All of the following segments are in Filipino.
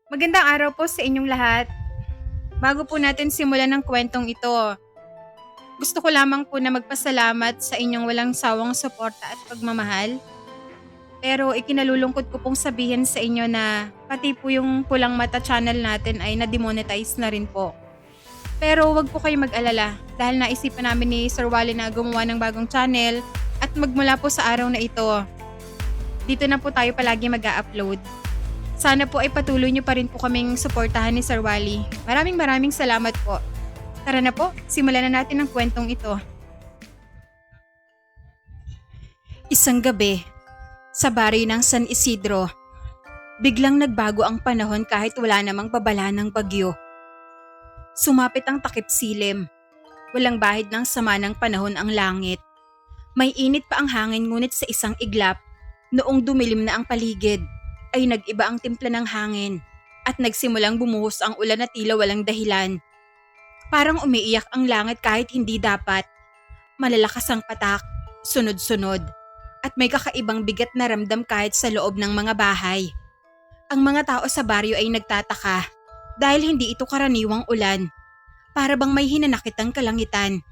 Magandang araw po sa inyong lahat. Bago po natin simulan ng kwentong ito, gusto ko lamang po na magpasalamat sa inyong walang sawang suporta at pagmamahal. Pero ikinalulungkot ko pong sabihin sa inyo na pati po yung Pulang Mata channel natin ay na-demonetize na rin po. Pero wag po kayo mag-alala dahil naisipan namin ni Sir Wally na gumawa ng bagong channel at magmula po sa araw na ito, dito na po tayo palagi mag-a-upload. Sana po ay patuloy niyo pa rin po kaming suportahan ni Sir Wally. Maraming salamat po. Tara na po, simulan na natin ang kwentong ito. Isang gabi, sa baryo ng San Isidro, biglang nagbago ang panahon kahit wala namang babala ng bagyo. Sumapit ang takip silim. Walang bahid ng sama ng panahon ang langit. May init pa ang hangin ngunit sa isang iglap, noong dumilim na ang paligid, ay nag-iba ang timpla ng hangin at nagsimulang bumuhos ang ulan na tila walang dahilan. Parang umiiyak ang langit kahit hindi dapat. Malalakas ang patak, sunod-sunod, at may kakaibang bigat na ramdam kahit sa loob ng mga bahay. Ang mga tao sa baryo ay nagtataka dahil hindi ito karaniwang ulan. Para bang may hinanakit ang kalangitan.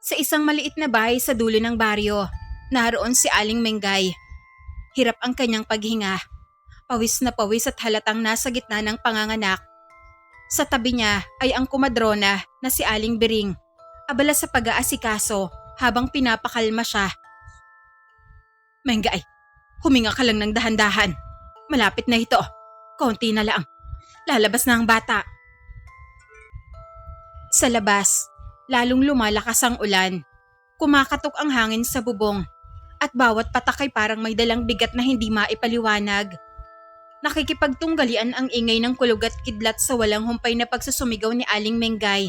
Sa isang maliit na bahay sa dulo ng baryo, naroon si Aling Mengay. Hirap ang kanyang paghinga. Pawis na pawis at halatang nasa gitna ng panganganak. Sa tabi niya ay ang kumadrona na si Aling Biring, abala sa pag-aasikaso habang pinapakalma siya. Mengay, huminga ka lang ng dahan-dahan. Malapit na ito. Konti na lang. Lalabas na ang bata. Sa labas, lalong lumalakas ang ulan. Kumakatok ang hangin sa bubong. At bawat patak ay parang may dalang bigat na hindi maipaliwanag. Nakikipagtunggalian ang ingay ng kulog at kidlat sa walang humpay na pagsusumigaw ni Aling Mengay.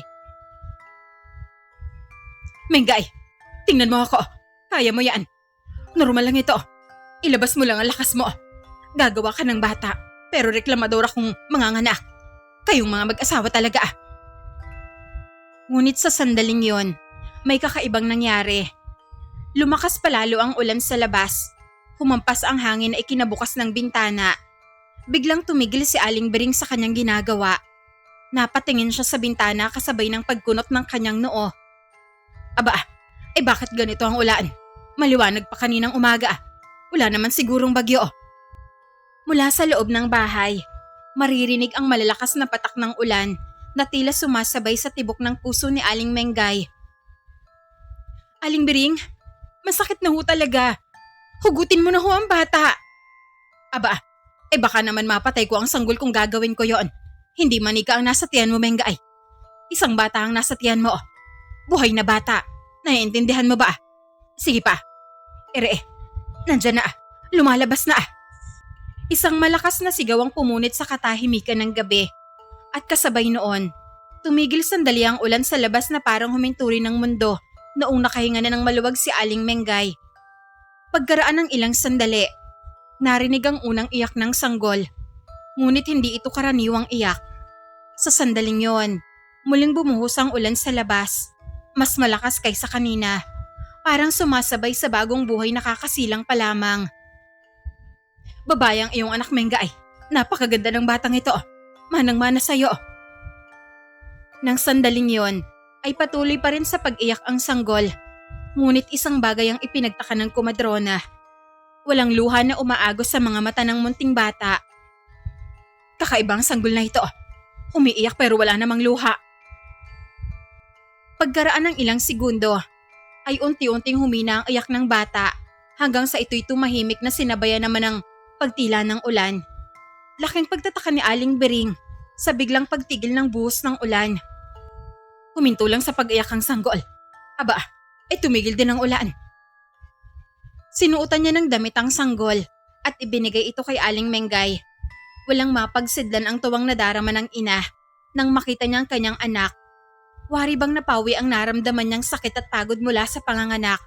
Mengay, tingnan mo ako. Kaya mo yan. Normal lang ito. Ilabas mo lang ang lakas mo. Gagawa ka ng bata, pero reklamador akong manganganak. Kayong mga mag-asawa talaga. Ngunit sa sandaling yon, may kakaibang nangyari. Lumakas palalo ang ulan sa labas. Humampas ang hangin na ikinabukas ng bintana. Biglang tumigil si Aling Biring sa kanyang ginagawa. Napatingin siya sa bintana kasabay ng pagkunot ng kanyang noo. Aba, ay bakit ganito ang ulan? Maliwanag pa kaninang umaga. Wala naman sigurong bagyo. Mula sa loob ng bahay, maririnig ang malalakas na patak ng ulan na tila sumasabay sa tibok ng puso ni Aling Mengay. Aling Biring, masakit na ho talaga. Hugutin mo na ho ang bata. Aba, baka naman mapatay ko ang sanggol kung gagawin ko yon. Hindi manika ang nasa tiyan mo, Mengay. Isang bata ang nasa tiyan mo. Buhay na bata. Naiintindihan mo ba? Sige pa. Nandyan na. Lumalabas na. Isang malakas na sigaw ang pumunit sa katahimikan ng gabi. At kasabay noon, tumigil sandali ang ulan sa labas na parang huminturi ng mundo noong nakahinga na ng maluwag si Aling Mengay. Pagkaraan ng ilang sandali, narinig ang unang iyak ng sanggol. Ngunit hindi ito karaniwang iyak. Sa sandaling yon, muling bumuhos ang ulan sa labas. Mas malakas kaysa kanina. Parang sumasabay sa bagong buhay na kakasilang pa lamang. Babayang iyong anak, Mengay. Napakaganda ng batang ito. Manang-mana sa'yo. Nang sandaling yon, ay patuloy pa rin sa pag-iyak ang sanggol. Ngunit isang bagay ang ipinagtaka ng kumadrona. Walang luha na umaagos sa mga mata ng munting bata. Kakaibang sanggol na ito. Umiiyak pero wala namang luha. Pagkaraan ng ilang segundo, ay unti-unting humina ang iyak ng bata hanggang sa ito'y tumahimik na sinabayan naman ng pagtila ng ulan. Laking pagtataka ni Aling Biring sa biglang pagtigil ng buhos ng ulan. Huminto lang sa pag-iyak ang sanggol. Aba, tumigil din ang ulan. Sinuotan niya ng damit ang sanggol at ibinigay ito kay Aling Mengay. Walang mapagsidlan ang tuwang nadarama ng ina nang makita niya ang kanyang anak. Wari bang napawi ang naramdaman niyang sakit at pagod mula sa panganganak.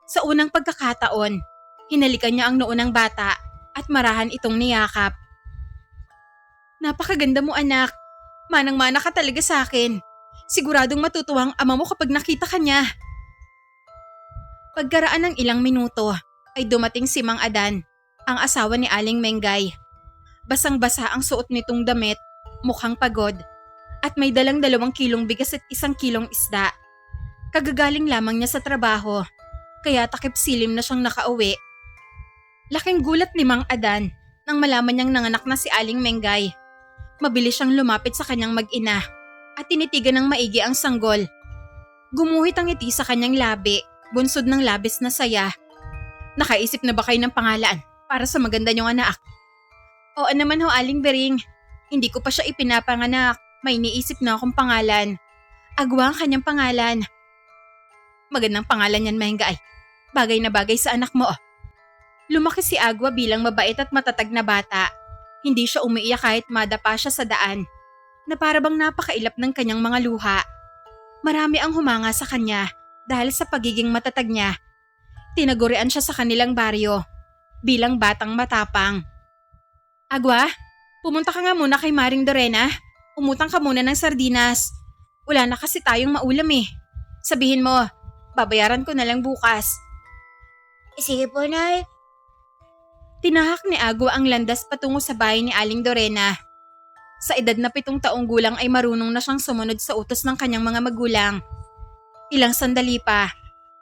Sa unang pagkakataon, hinalikan niya ang noo ng bata at marahan itong niyakap. Napakaganda mo, anak. Manang-mana ka talaga sa akin. Siguradong matutuwa ang ama mo kapag nakita ka niya. Pagkaraan ng ilang minuto ay dumating si Mang Adan, ang asawa ni Aling Mengay. Basang-basa ang suot nitong damit, mukhang pagod, at may dalang 2 kilong bigas at 1 kilong isda. Kagagaling lamang niya sa trabaho, kaya takip silim na siyang nakauwi. Laking gulat ni Mang Adan nang malaman niyang nanganak na si Aling Mengay. Mabilis siyang lumapit sa kanyang mag-ina at tinitigan ng maigi ang sanggol. Gumuhit ang ngiti sa kanyang labi, bunsod ng labis na saya. Nakaisip na ba kayo ng pangalan para sa maganda niyong anak? Oo naman ho, Aling Bering. Hindi ko pa siya ipinapanganak. May iniisip na akong pangalan. Agwa ang kanyang pangalan. Magandang pangalan yan, Mengay. Bagay na bagay sa anak mo. Lumaki si Agwa bilang mabait at matatag na bata. Hindi siya umiiyak kahit madapa siya sa daan, na para bang napakailap ng kanyang mga luha. Marami ang humanga sa kanya dahil sa pagiging matatag niya. Tinagurian siya sa kanilang baryo bilang batang matapang. Agwa, pumunta ka nga muna kay Maring Dorena. Umutang ka muna ng sardinas. Wala na kasi tayong maulam eh. Sabihin mo, babayaran ko na lang bukas. Sige po, Nay. Tinahak ni Agwa ang landas patungo sa bahay ni Aling Dorena. Sa edad na 7 taong gulang ay marunong na siyang sumunod sa utos ng kanyang mga magulang. Ilang sandali pa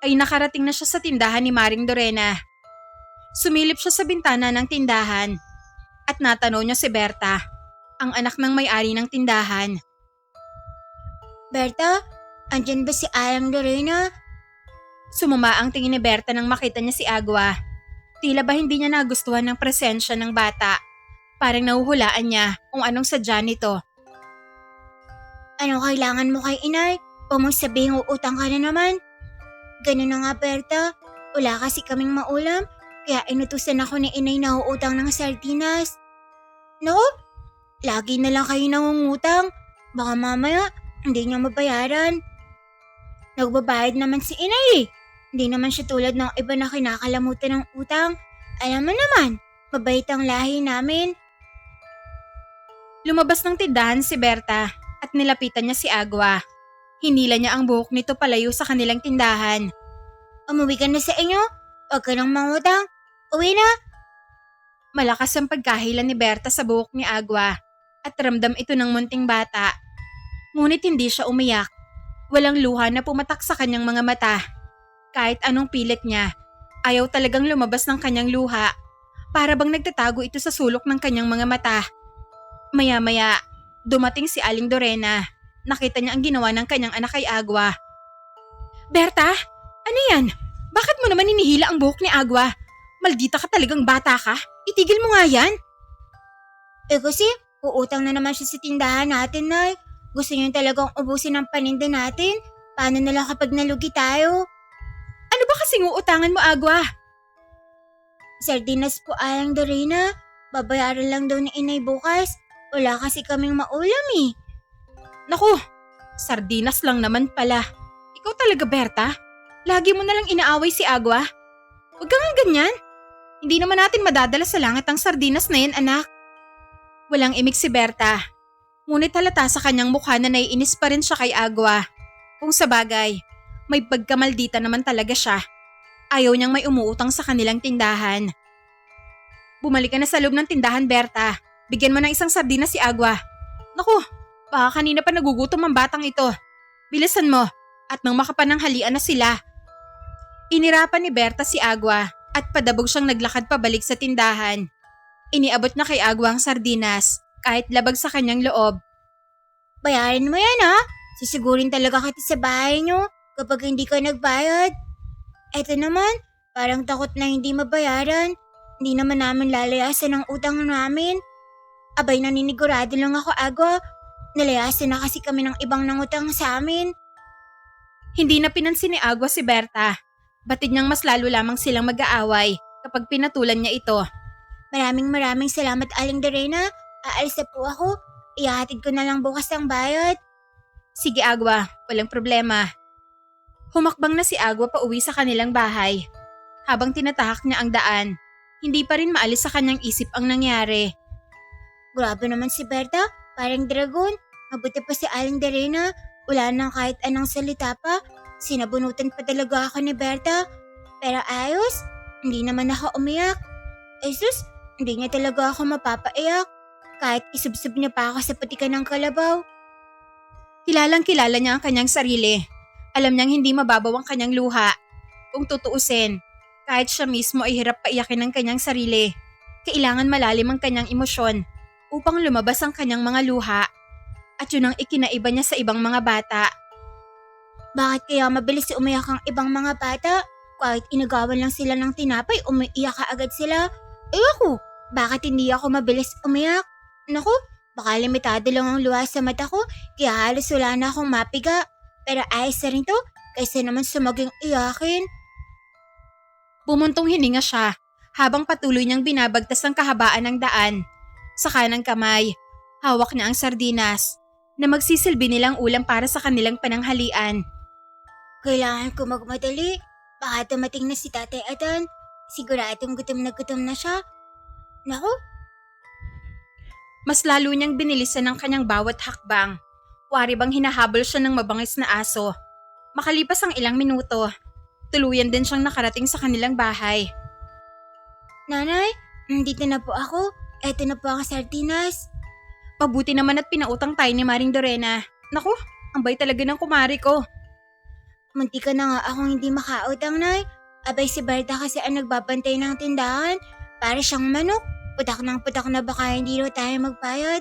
ay nakarating na siya sa tindahan ni Maring Dorena. Sumilip siya sa bintana ng tindahan at natanaw niya si Berta, ang anak ng may-ari ng tindahan. Berta, andyan ba si Aling Dorena? Sumama ang tingin ni Berta nang makita niya si Agwa. Tila ba hindi niya nagustuhan ng presensya ng bata. Parang nahuhulaan niya kung anong sadya nito. Ano kailangan mo kay inay? O mong sabihing uutang ka na naman? Ganun na nga, Berta. Wala kasi kaming maulam, kaya inutusan ako ni inay na uutang ng sardinas. No? Lagi na lang kayo nangungutang. Baka mamaya, hindi niya mabayaran. Nagbabayad naman si inay eh. Hindi naman siya tulad ng iba na kinakalamutan ng utang. Alam mo naman, mabait ang lahi namin. Lumabas ng tindahan si Berta at nilapitan niya si Agwa. Hinila niya ang buhok nito palayo sa kanilang tindahan. Umuwi ka na sa inyo? Huwag ka nang mangutang. Uwi na. Malakas ang pagkahilan ni Berta sa buhok ni Agwa at ramdam ito ng munting bata. Ngunit hindi siya umiyak. Walang luha na pumatak sa kanyang mga mata. Kahit anong pilit niya, ayaw talagang lumabas ng kanyang luha. Para bang nagtatago ito sa sulok ng kanyang mga mata. Maya-maya, dumating si Aling Dorena. Nakita niya ang ginawa ng kanyang anak kay Agwa. Berta, ano yan? Bakit mo naman hinihila ang buhok ni Agwa? Maldita ka talagang bata ka. Itigil mo nga yan. Eh kasi, uutang na naman siya sa tindahan natin, Nay. Gusto niyo talagang ubusin ang paninda natin? Paano na lang kapag nalugi tayo? Ano ba kasing uutangan mo, Agwa? Sardinas po, Aling Dorena. Babayaran lang daw ni inay bukas. Wala kasi kaming maulam eh. Naku, sardinas lang naman pala. Ikaw talaga, Berta. Lagi mo na lang inaaway si Agwa. Huwag ka nga ganyan. Hindi naman natin madadala sa langit ang sardinas na yan, anak. Walang imik si Berta. Ngunit halata sa kanyang mukha na naiinis pa rin siya kay Agwa. Kung sa bagay, may pagkamaldita naman talaga siya. Ayaw niyang may umuutang sa kanilang tindahan. Bumalik ka na sa loob ng tindahan, Berta. Bigyan mo ng isang sardinas si Agwa. Naku, baka kanina pa nagugutom ang batang ito. Bilisan mo at nang makapananghalian na sila. Inirapan ni Berta si Agwa at padabog siyang naglakad pabalik sa tindahan. Iniabot na kay Agwa ang sardinas kahit labag sa kanyang loob. Bayarin mo yan ha. Sisigurin talaga kita sa bahay niyo kapag hindi ka nagbayad. Eto naman, parang takot na hindi mabayaran. Hindi naman namin lalayasan ang utang namin. Abay, naninigurado lang ako, Agwa. Nalayasan na kasi kami ng ibang nangutang sa amin. Hindi na pinansin ni Agwa si Berta. Batid niyang mas lalo lamang silang mag-aaway kapag pinatulan niya ito. Maraming salamat, Aling Dorena. Aalis na po ako. Ihahatid ko na lang bukas ang bayad. Sige, Agwa. Walang problema. Humakbang na si Agwa pa uwi sa kanilang bahay. Habang tinatahak niya ang daan, hindi pa rin maalis sa kanyang isip ang nangyari. Grabe naman si Berta. Parang dragon. Mabuti pa si Aling Dorena. Wala nang kahit anong salita pa. Sinabunutan pa talaga ako ni Berta. Pero ayos, hindi naman ako umiyak. Eh sus, hindi niya talaga ako mapapaiyak. kahit isubsob niya pa ako sa patikan ng kalabaw. Kilalang kilala niya ang kanyang sarili. Alam niyang hindi mababaw ang kanyang luha. Kung tutuusin, kahit siya mismo ay hirap paiyakin ang kanyang sarili. Kailangan malalim ang kanyang emosyon upang lumabas ang kanyang mga luha. At yun ang ikinaiba niya sa ibang mga bata. Bakit kaya mabilis umiyak ang ibang mga bata? Kahit inagawan lang sila ng tinapay, umiiyak agad sila. Ako, bakit hindi ako mabilis umiyak? Naku, baka limitado lang ang luha sa mata ko, kaya halos wala na akong mapiga. Pero ayos na rin to, kaysa naman sumaging iyakin. Bumuntong hininga siya habang patuloy niyang binabagtas ang kahabaan ng daan. Sa kanang kamay, hawak niya ang sardinas na magsisilbi nilang ulam para sa kanilang pananghalian. Kailangan ko magmadali. Baka dumating na si Tatay Adan. Siguradong gutom na siya. Naku, Mas lalo niyang binilisan ang kanyang bawat hakbang. Wari bang hinahabol siya ng mabangis na aso. Makalipas ang ilang minuto, tuluyan din siyang nakarating sa kanilang bahay. Nanay, nandito na po ako. Eto na po ang sardinas. Mabuti naman at pinautang tayo ni Maring Dorena. Naku, ang bay talaga ng kumari ko. Munti ka na nga akong hindi makautang, Nay. Abay si Berta kasi ang nagbabantay ng tindahan. Para siyang manok. Putak na baka hindi raw tayo magbayad.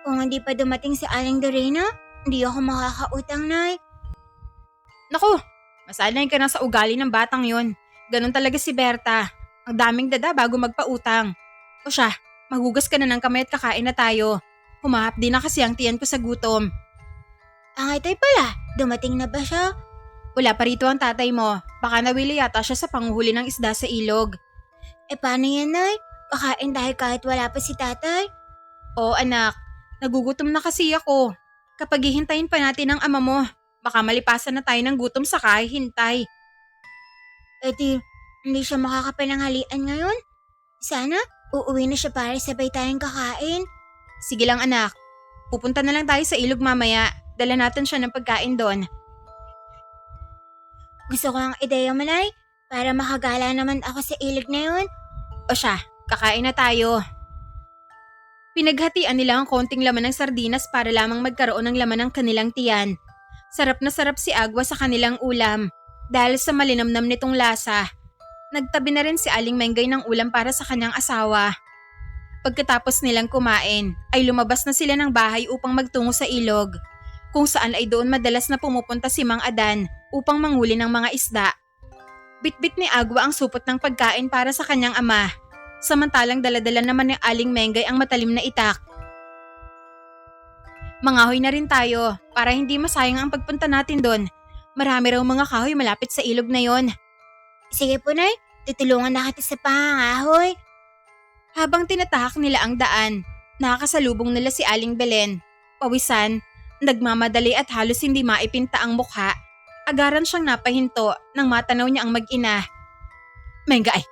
Kung hindi pa dumating si Aling Dorena, hindi ako makakautang, Nay. Naku, masanay ka na sa ugali ng batang yon. Ganon talaga si Berta. Ang daming dada bago magpautang. O siya, maghugas ka na ng kamay at kakain na tayo. Humahapdi na kasi ang tiyan ko sa gutom. Ang itay pala, dumating na ba siya? Wala pa rito ang tatay mo. Baka nawili yata siya sa panguhuli ng isda sa ilog. Paano yan, Nay? Kakain tayo kahit wala pa si Tatay? Oo anak, nagugutom na kasi ako. Kapag hihintayin pa natin ang ama mo, baka malipasan na tayo ng gutom sa kahihintay. Di, hindi siya makakapananghalian ngayon? Sana, uuwi na siya para sabay tayong kakain. Sige lang anak, pupunta na lang tayo sa ilog mamaya. Dala natin siya ng pagkain doon. Gusto ko ang ideya mo, Nay, para makagala naman ako sa ilog na yun. O siya, kakain na tayo. Pinaghatian nila ang konting laman ng sardinas para lamang magkaroon ng laman ng kanilang tiyan. Sarap na sarap si Agua sa kanilang ulam dahil sa malinamnam nitong lasa. Nagtabi na rin si Aling Mengay ng ulam para sa kanyang asawa. Pagkatapos nilang kumain, ay lumabas na sila ng bahay upang magtungo sa ilog, kung saan ay doon madalas na pumupunta si Mang Adan upang manghuli ng mga isda. Bitbit ni Agua ang supot ng pagkain para sa kanyang ama, samantalang daladala naman ni Aling Mengay ang matalim na itak. Mangahoy na rin tayo para hindi masayang ang pagpunta natin doon. Marami raw mga kahoy malapit sa ilog na yon. Sige po, Nay, tutulungan na kita sa pangangahoy. Habang tinatahak nila ang daan, nakakasalubong nila si Aling Belen. Pawisan, nagmamadali at halos hindi maipinta ang mukha. Agaran siyang napahinto nang matanaw niya ang mag-ina. Mengay,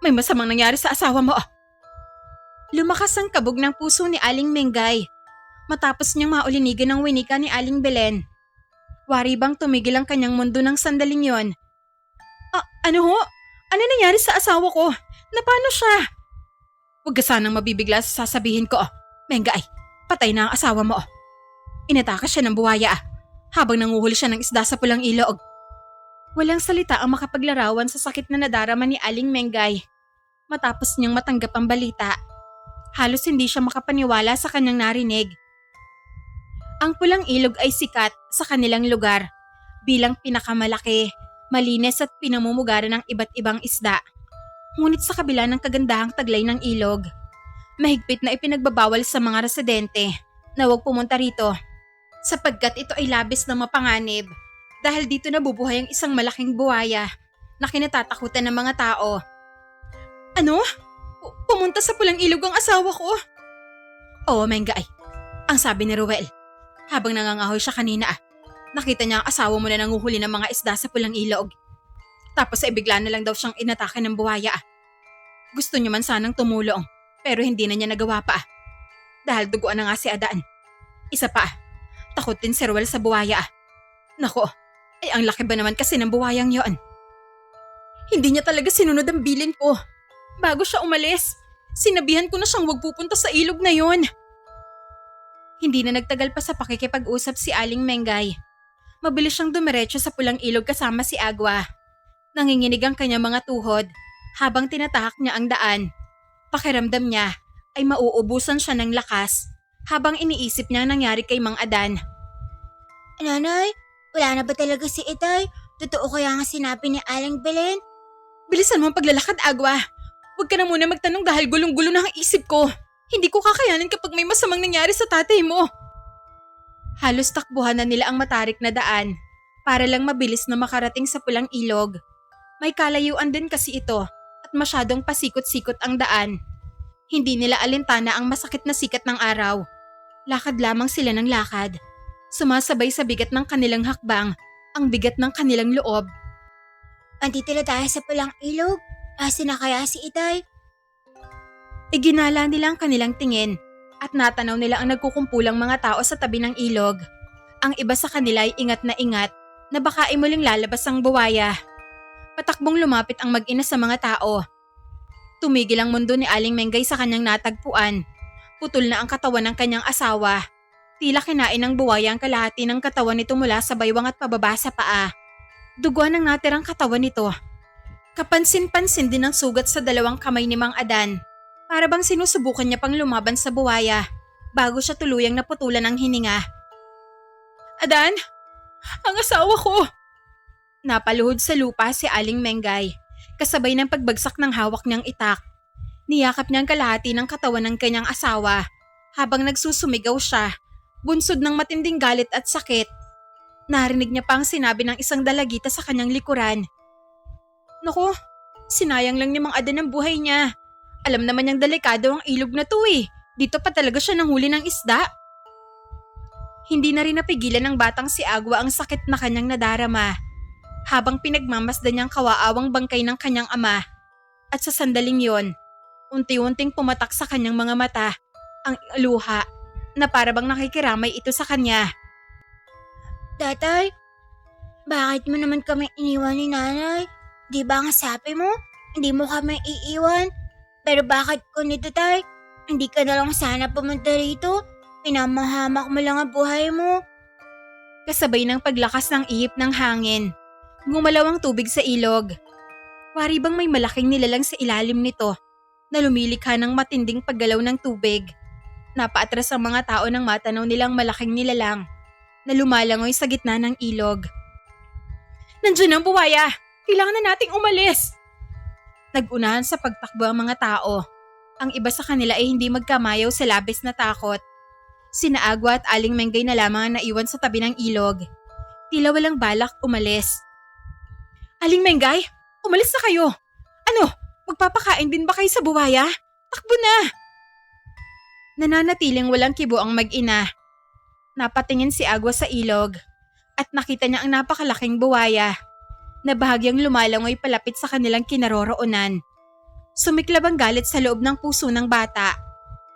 may masamang nangyari sa asawa mo. Lumakas ang kabog ng puso ni Aling Mengay matapos niyang maulinigan ang winika ni Aling Belen. Wari bang tumigil ang kanyang mundo ng sandaling yon? Ano ho? Ano nangyari sa asawa ko? Na paano siya? Huwag ka sanang mabibigla sa sasabihin ko. Mengay, patay na ang asawa mo. Inataka siya ng buhaya habang nanguhuli siya ng isda sa pulang ilog. Walang salita ang makapaglarawan sa sakit na nadarama ni Aling Mengay. Matapos niyang matanggap ang balita, halos hindi siya makapaniwala sa kanyang narinig. Ang pulang ilog ay sikat sa kanilang lugar bilang pinakamalaki, malinis at pinamumugaran ng iba't ibang isda. Ngunit sa kabila ng kagandahang taglay ng ilog, mahigpit na ipinagbabawal sa mga residente na huwag pumunta rito sapagkat ito ay labis na mapanganib dahil dito nabubuhay ang isang malaking buhaya na kinatatakutan ng mga tao. Ano? Pumunta sa pulang ilog ang asawa ko? Oo, Mengay. Ang sabi ni Ruel. Habang nangangahoy siya kanina, nakita niya ang asawa mo na nanguhuli ng mga isda sa pulang ilog. Tapos ay bigla na lang daw siyang inatake ng buhaya. Gusto niya man sanang tumulong, pero hindi na niya nagawa pa. Dahil duguan na nga si Adan. Isa pa, takot din si Ruel sa buhaya. Nako, ay ang laki ba naman kasi ng buhayang yon. Hindi niya talaga sinunod ang bilin ko. Bago siya umalis, Sinabihan ko na siyang huwag pupunta sa ilog na yon. Hindi na nagtagal pa sa pakikipag-usap si Aling Mengay. Mabilis siyang dumiretso sa pulang ilog kasama si Agwa. Nanginginig ang kanyang mga tuhod habang tinatahak niya ang daan. Pakiramdam niya ay mauubusan siya ng lakas habang iniisip niya ang nangyari kay Mang Adan. Nanay, wala na ba talaga si Itay? Totoo kaya nga sinabi ni Aling Belen? Bilisan mo ang paglalakad, Agwa. Huwag ka na muna magtanong dahil gulong-gulo na ang isip ko. Hindi ko kakayanin kapag may masamang nangyari sa tatay mo. Halos takbuhan na nila ang matarik na daan para lang mabilis na makarating sa pulang ilog. May kalayuan din kasi ito at masyadong pasikot-sikot ang daan. Hindi nila alintana ang masakit na sikat ng araw. Lakad lamang sila ng lakad. Sumasabay sa bigat ng kanilang hakbang ang bigat ng kanilang loob. Andito na tayo sa pulang ilog. Asan na kaya si Itay? Iginala nila ang kanilang tingin at natanaw nila ang nagkukumpulang mga tao sa tabi ng ilog. Ang iba sa kanila ay ingat na baka ay muling lalabas ang buwaya. Patakbong lumapit ang mag-ina sa mga tao. Tumigil ang mundo ni Aling Mengay sa kanyang natagpuan. Putol na ang katawan ng kanyang asawa. Tila kinain ng buwaya ang kalahati ng katawan nito mula sa baywang at pababa sa paa. Duguan ang natirang katawan nito. Kapansin-pansin din ang sugat sa dalawang kamay ni Mang Adan. Para bang sinusubukan niya pang lumaban sa buwaya bago siya tuluyang naputulan ng hininga. Adan! Ang asawa ko! Napaluhod sa lupa si Aling Mengay, kasabay ng pagbagsak ng hawak niyang itak. Niyakap niya ang kalahati ng katawan ng kanyang asawa habang nagsusumigaw siya, bunsod ng matinding galit at sakit. Narinig niya pa ang sinabi ng isang dalagita sa kanyang likuran. Naku, sinayang lang ni Mang Adan ang buhay niya. Alam naman niyang delikado ang ilog na to eh. Dito pa talaga siya nanghuli ng isda. Hindi na rin napigilan ng batang si Agwa ang sakit na kanyang nadarama habang pinagmamasdan niyang kawaawang bangkay ng kanyang ama. At sa sandaling yon, unti-unting pumatak sa kanyang mga mata ang luha na parabang nakikiramay ito sa kanya. Tatay, bakit mo naman kami iniwan ni Nanay? Di ba nga sabi mo, hindi mo kami iiwan? Pero bakit ko nito, Tay? Hindi ka na lang sana pumunta rito? Pinamahamak mo lang ang buhay mo. Kasabay ng paglakas ng ihip ng hangin, gumalaw ang tubig sa ilog. Wari bang may malaking nilalang sa ilalim nito na lumilikha ng matinding paggalaw ng tubig. Napaatras ang mga tao nang matanaw nilang malaking nilalang na lumalangoy sa gitna ng ilog. Nandiyan ang buwaya! Kailangan na nating umalis! Nag-unahan sa pagtakbo ang mga tao. Ang iba sa kanila ay hindi magkamayaw sa labis na takot. Sina Agwa at Aling Mengay na lamang ang naiwan sa tabi ng ilog. Tila walang balak umalis. Aling Mengay, umalis na kayo! Ano, magpapakain din ba kayo sa buwaya? Takbo na! Nananatiling walang kibo ang mag-ina. Napatingin si Agwa sa ilog at nakita niya ang napakalaking buwaya na bahagyang lumalangoy palapit sa kanilang kinaroroonan. Sumiklab ang galit sa loob ng puso ng bata.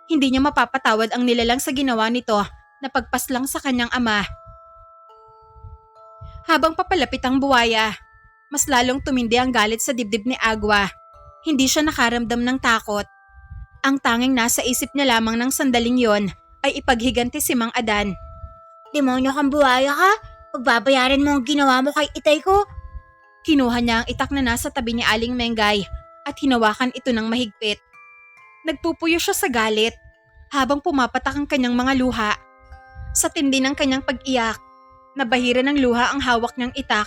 Hindi niya mapapatawad ang nilalang sa ginawa nito na pagpaslang sa kanyang ama. Habang papalapit ang buwaya, mas lalong tumindi ang galit sa dibdib ni Agwa. Hindi siya nakaramdam ng takot. Ang tanging nasa isip niya lamang ng sandaling yon ay ipaghiganti si Mang Adan. Demonyo kang buhaya ka? Pagbabayaran mo ang ginawa mo kay Itay ko? Kinuha niya ang itak na nasa tabi ni Aling Mengay at hinawakan ito ng mahigpit. Nagpupuyo siya sa galit habang pumapatak ang kanyang mga luha. Sa tindi ng kanyang pag-iyak, nabahira ng luha ang hawak niyang itak.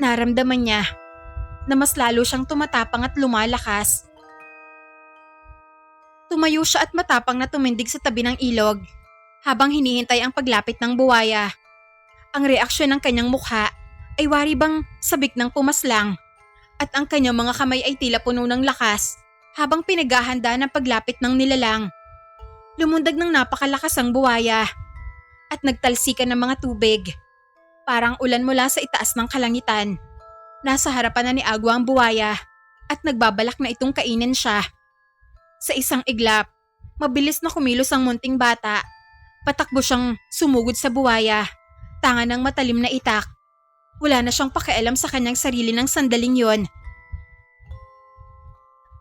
Naramdaman niya na mas lalo siyang tumatapang at lumalakas. Tumayo siya at matapang na tumindig sa tabi ng ilog habang hinihintay ang paglapit ng buwaya. Ang reaksyon ng kanyang mukha ay wari bang sabik ng pumaslang at ang kanyang mga kamay ay tila puno ng lakas habang pinaghahanda ng paglapit ng nilalang. Lumundag ng napakalakas ang buwaya at nagtalsikan ng mga tubig. Parang ulan mula sa itaas ng kalangitan. Nasa harapan na ni Agwa ang buwaya at nagbabalak na itong kainin siya. Sa isang iglap, mabilis na kumilos ang munting bata. Patakbo siyang sumugod sa buwaya, tanga ng matalim na itak. Wala na siyang pakialam sa kanyang sarili ng sandaling yon.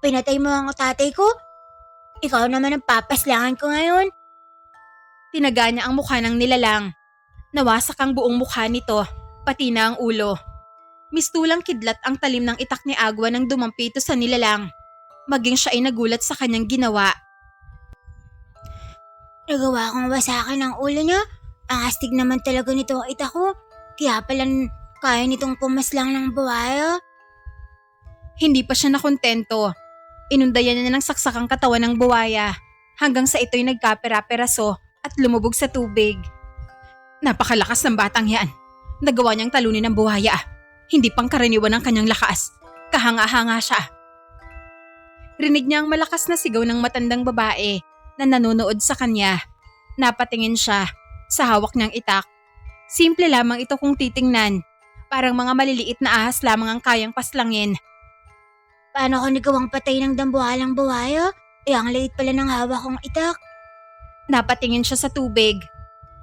Pinatay mo ang tatay ko? Ikaw naman ang papaslangan ko ngayon. Tinaga niya ang mukha ng nilalang. Nawasak ang buong mukha nito, pati na ang ulo. Mistulang kidlat ang talim ng itak ni Agua nang dumampi ito sa nilalang. Maging siya ay nagulat sa kanyang ginawa. Nagawa kong wasakin ang ulo niya. Ang astig naman talaga nito ang itak ko. Kaya pala kaya nitong pumaslang ng buhaya. Hindi pa siya nakontento. Inundayan niya ng saksak ang katawan ng buwaya hanggang sa ito'y nagkapera-peraso at lumubog sa tubig. Napakalakas ng batang yan. Nagawa niyang talunin ng buhaya. Hindi pangkaraniwan ang kanyang lakas. Kahanga-hanga siya. Rinig niya ang malakas na sigaw ng matandang babae na nanonood sa kanya. Napatingin siya sa hawak niyang itak. Simple lamang ito kung titingnan. Parang mga maliliit na ahas lamang ang kayang paslangin. Paano ko nagawang patay ng dambuhalang buhaya? Ang liit pala ng hawak kong itak. Napatingin siya sa tubig.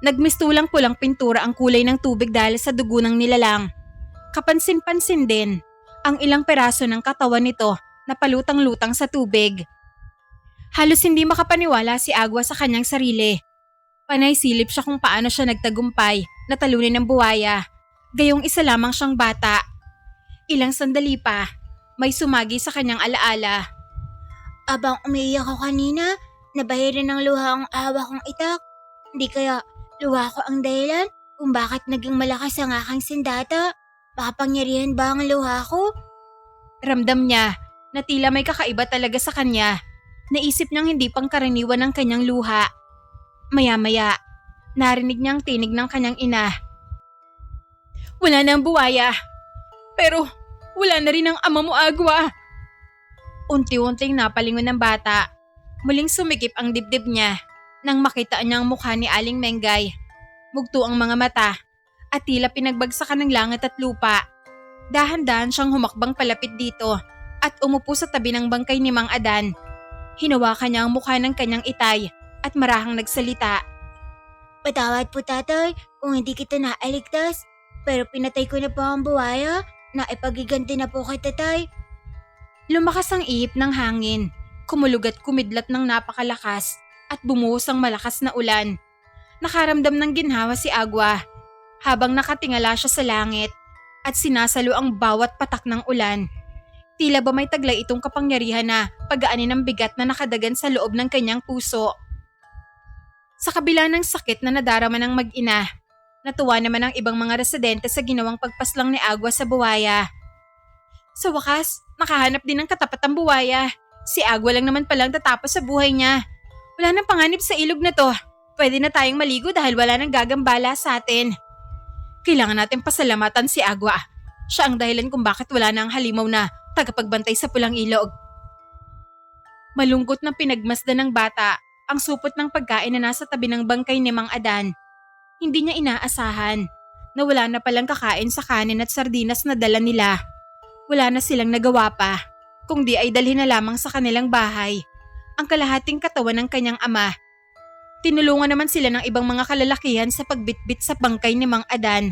Nagmistulang pulang pintura ang kulay ng tubig dahil sa dugo ng nilalang. Kapansin-pansin din ang ilang peraso ng katawan nito na palutang-lutang sa tubig. Halos hindi makapaniwala si Agua sa kanyang sarili. Panay silip siya kung paano siya nagtagumpay na talunin ng buwaya. Gayong isa lamang siyang bata. Ilang sandali pa, may sumagi sa kanyang alaala. Abang umiiyak ako kanina, nabahiran ng luha ang hawak kong itak. Hindi kaya luha ko ang dahilan kung bakit naging malakas ang aking sindata. Makapangyarihan ba ang luha ko? Ramdam niya na tila may kakaiba talaga sa kanya. Naisip niyang hindi pangkaraniwan ang kanyang luha. Maya-maya, narinig niyang tinig ng kanyang ina. Wala na ang buwaya. Pero wala na rin ang ama mo, Agua. Unti-unting napalingon ng bata. Muling sumikip ang dibdib niya nang makita niya ang mukha ni Aling Mengay. Mugto ang mga mata at tila pinagbagsakan ng langit at lupa. Dahan-dahan siyang humakbang palapit dito at umupo sa tabi ng bangkay ni Mang Adan. Hinawakan niya ang mukha ng kanyang itay at marahang nagsalita. Patawad po tatay kung hindi kita naaligtas. Pero pinatay ko na po ang buwaya. Naipagiganti na po kay tatay. Lumakas ang ihip ng hangin. Kumulog at kumidlat ng napakalakas at bumuhos ang malakas na ulan. Nakaramdam ng ginhawa si Agua habang nakatingala siya sa langit at sinasalo ang bawat patak ng ulan. Tila ba may taglay itong kapangyarihan na pagaanin ng bigat na nakadagan sa loob ng kanyang puso. Sa kabila ng sakit na nadarama ng mag-ina, natuwa naman ang ibang mga residente sa ginawang pagpaslang ni Agua sa buwaya. Sa wakas, nakahanap din ng katapat ang buwaya. Si Agua lang naman palang tatapos sa buhay niya. Wala nang panganib sa ilog na to. Pwede na tayong maligo dahil wala nang gagambala sa atin. Kailangan natin pasalamatan si Agua. Siya ang dahilan kung bakit wala na ang halimaw na tagapagbantay sa pulang ilog. Malungkot na pinagmasdan ng bata ang supot ng pagkain na nasa tabi ng bangkay ni Mang Adan. Hindi niya inaasahan na wala na palang kakain sa kanin at sardinas na dala nila. Wala na silang nagawa pa, kundi ay dalhin na lamang sa kanilang bahay ang kalahating katawan ng kanyang ama. Tinulungan naman sila ng ibang mga kalalakihan sa pagbitbit sa bangkay ni Mang Adan.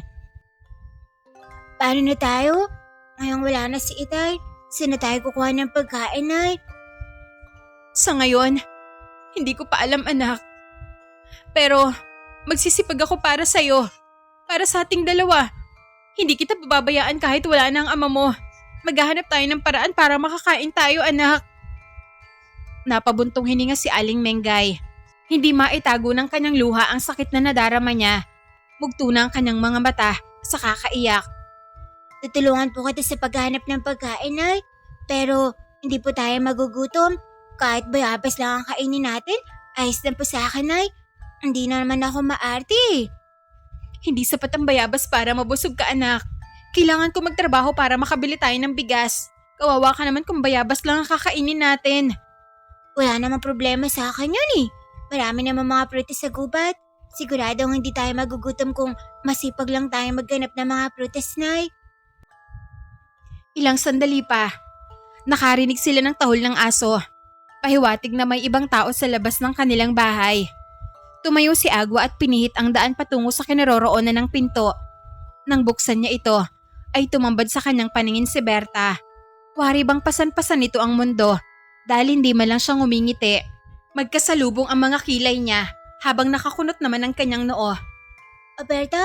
Paano na tayo? Ngayong wala na si itay. Saan na tayo kukuha ng pagkain, Nay? Sa ngayon, hindi ko pa alam, anak. Pero magsisipag ako para sa'yo. Para sa ating dalawa. Hindi kita bababayaan kahit wala na ang ama mo. Maghahanap tayo ng paraan para makakain tayo, anak. Napabuntong hininga si Aling Mengay. Hindi maitago ng kanyang luha ang sakit na nadarama niya. Mugto na ang kanyang mga mata sa kakaiyak. Tutulungan po kita sa paghahanap ng pagkain, Nay. Pero hindi po tayo magugutom. Kahit bayabas lang ang kainin natin, ayos lang po sa akin, Nay. Hindi na naman ako maarte. Hindi sapat ang bayabas para mabusog ka, anak. Kailangan ko magtrabaho para makabili tayo ng bigas. Kawawa ka naman kung bayabas lang ang kakainin natin. Wala namang problema sa akin yun eh. Marami naman mga prutas sa gubat. Siguradong hindi tayo magugutom kung masipag lang tayo magganap ng mga prutas, Nay. Ilang sandali pa. Nakarinig sila ng tahol ng aso. Pahiwatig na may ibang tao sa labas ng kanilang bahay. Tumayo si Agua at pinihit ang daan patungo sa kinaroroonan ng pinto. Nang buksan niya ito, ay tumambad sa kanyang paningin si Berta. Wari bang pasan-pasan nito ang mundo dahil hindi man lang siyang umingiti. Magkasalubong ang mga kilay niya habang nakakunot naman ang kanyang noo. Berta,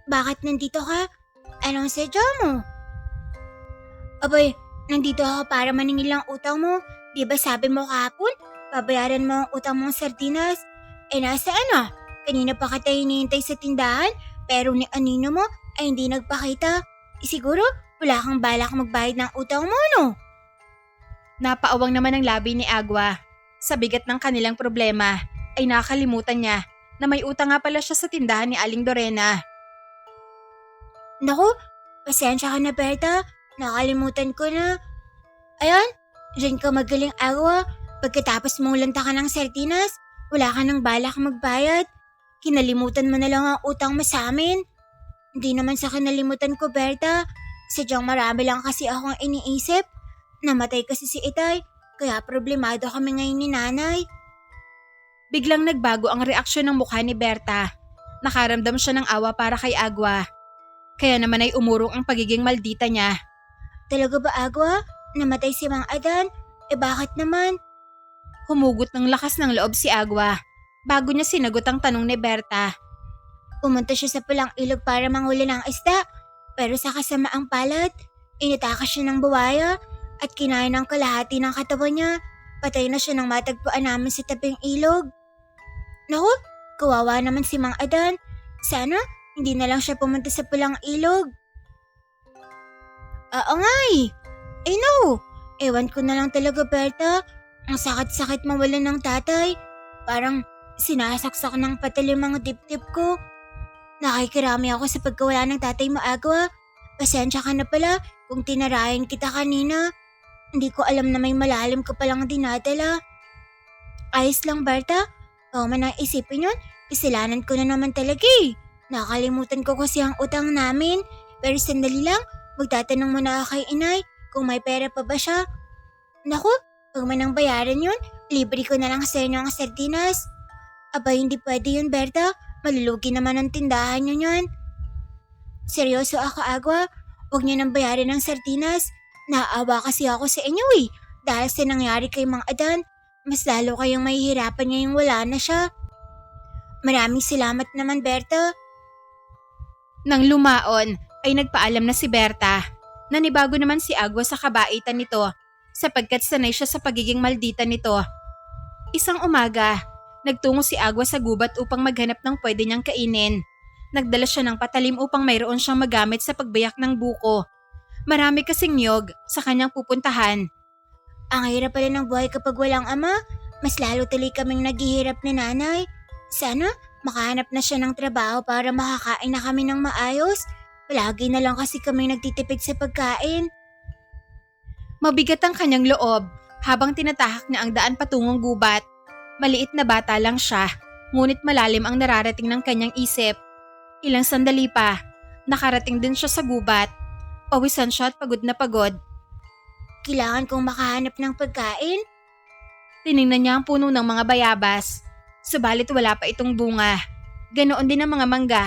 bakit nandito ka? Anong sadya mo? Abay, nandito ako para maningil ng utang mo. Di ba sabi mo kahapon, babayaran mo ang utang mong sardinas? Nasaan na? Kanina pa kita hinihintay sa tindahan, pero ni anino mo ay hindi nagpakita. Siguro, wala kang balak magbayad ng utang mo, no? Napaawang naman ang labi ni Agua. Sa bigat ng kanilang problema, ay nakalimutan niya na may utang nga pala siya sa tindahan ni Aling Dorena. Naku, pasensya ka na Berta, nakalimutan ko na. Ayan, dyan ka magaling Agua. Pagkatapos mong lantakan ng sardinas, wala ka nang balak magbayad. Kinalimutan mo na lang ang utang mo sa amin. Hindi naman sa kinalimutan ko Berta, sadyang marami lang kasi akong iniisip. Namatay kasi si Itay, kaya problemado kami ngayon ni Nanay. Biglang nagbago ang reaksyon ng mukha ni Berta. Nakaramdam siya ng awa para kay Agua. Kaya naman ay umurong ang pagiging maldita niya. Talaga ba Agua? Namatay si Mang Adan? Bakit naman? Humugot ng lakas ng loob si Agua bago niya sinagot ang tanong ni Berta. Pumunta siya sa pulang ilog para manghuli ng isda, pero sa kasamaang palad, inatakas siya ng buwaya at kinain ng kalahati ng katawan niya. Patay na siya nang matagpuan namin sa tabing ilog. Naku, kawawa naman si Mang Adan. Sana hindi na lang siya pumunta sa pulang ilog. Oo nga eh. No, ewan ko na lang talaga Berta. Ang sakit-sakit mawalan ng tatay. Parang sinasaksak ng patalim mga dibdib ko. Nakikirami ako sa pagkawala ng tatay mo Agua. Pasensya ka na pala kung tinarayan kita kanina. Hindi ko alam na may malalim ka palang dinadala. Ayos lang Berta. Huwag man ang isipin yun. Kasalanan ko na naman talaga eh. Nakalimutan ko kasi ang utang namin. Pero sandali lang, magtatanong muna ako kay inay kung may pera pa ba siya. Naku, huwag man ang bayaran yun. Libre ko na lang sa inyo ang sardinas. Aba hindi pwede yun Berta. Malulugi naman ang tindahan nyo yun. Seryoso ako Agua. Huwag niyo nang bayaran ng sardinas. Naawa kasi ako sa inyo eh. Dahil sa nangyari kay Mang Adan, mas lalo kayong mahihirapan ngayong wala na siya. Maraming salamat naman Berta. Nang lumaon ay nagpaalam na si Berta. Nanibago naman si Agua sa kabaitan nito sapagkat sanay siya sa pagiging maldita nito. Isang umaga, nagtungo si Agua sa gubat upang maghanap ng pwede niyang kainin. Nagdala siya ng patalim upang mayroon siyang magamit sa pagbayak ng buko. Marami kasing niyog sa kanyang pupuntahan. Ang hirap pala ng buhay kapag walang ama. Mas lalo tuloy kaming naghihirap ni nanay. Sana makahanap na siya ng trabaho para makakain na kami ng maayos. Palagi na lang kasi kami nagtitipid sa pagkain. Mabigat ang kanyang loob habang tinatahak niya ang daan patungong gubat. Maliit na bata lang siya, ngunit malalim ang nararating ng kanyang isip. Ilang sandali pa, nakarating din siya sa gubat. Pawisan siya at pagod na pagod. Kailangan kong makahanap ng pagkain. Tiningnan niya ang puno ng mga bayabas. Subalit wala pa itong bunga. Ganoon din ang mga mangga.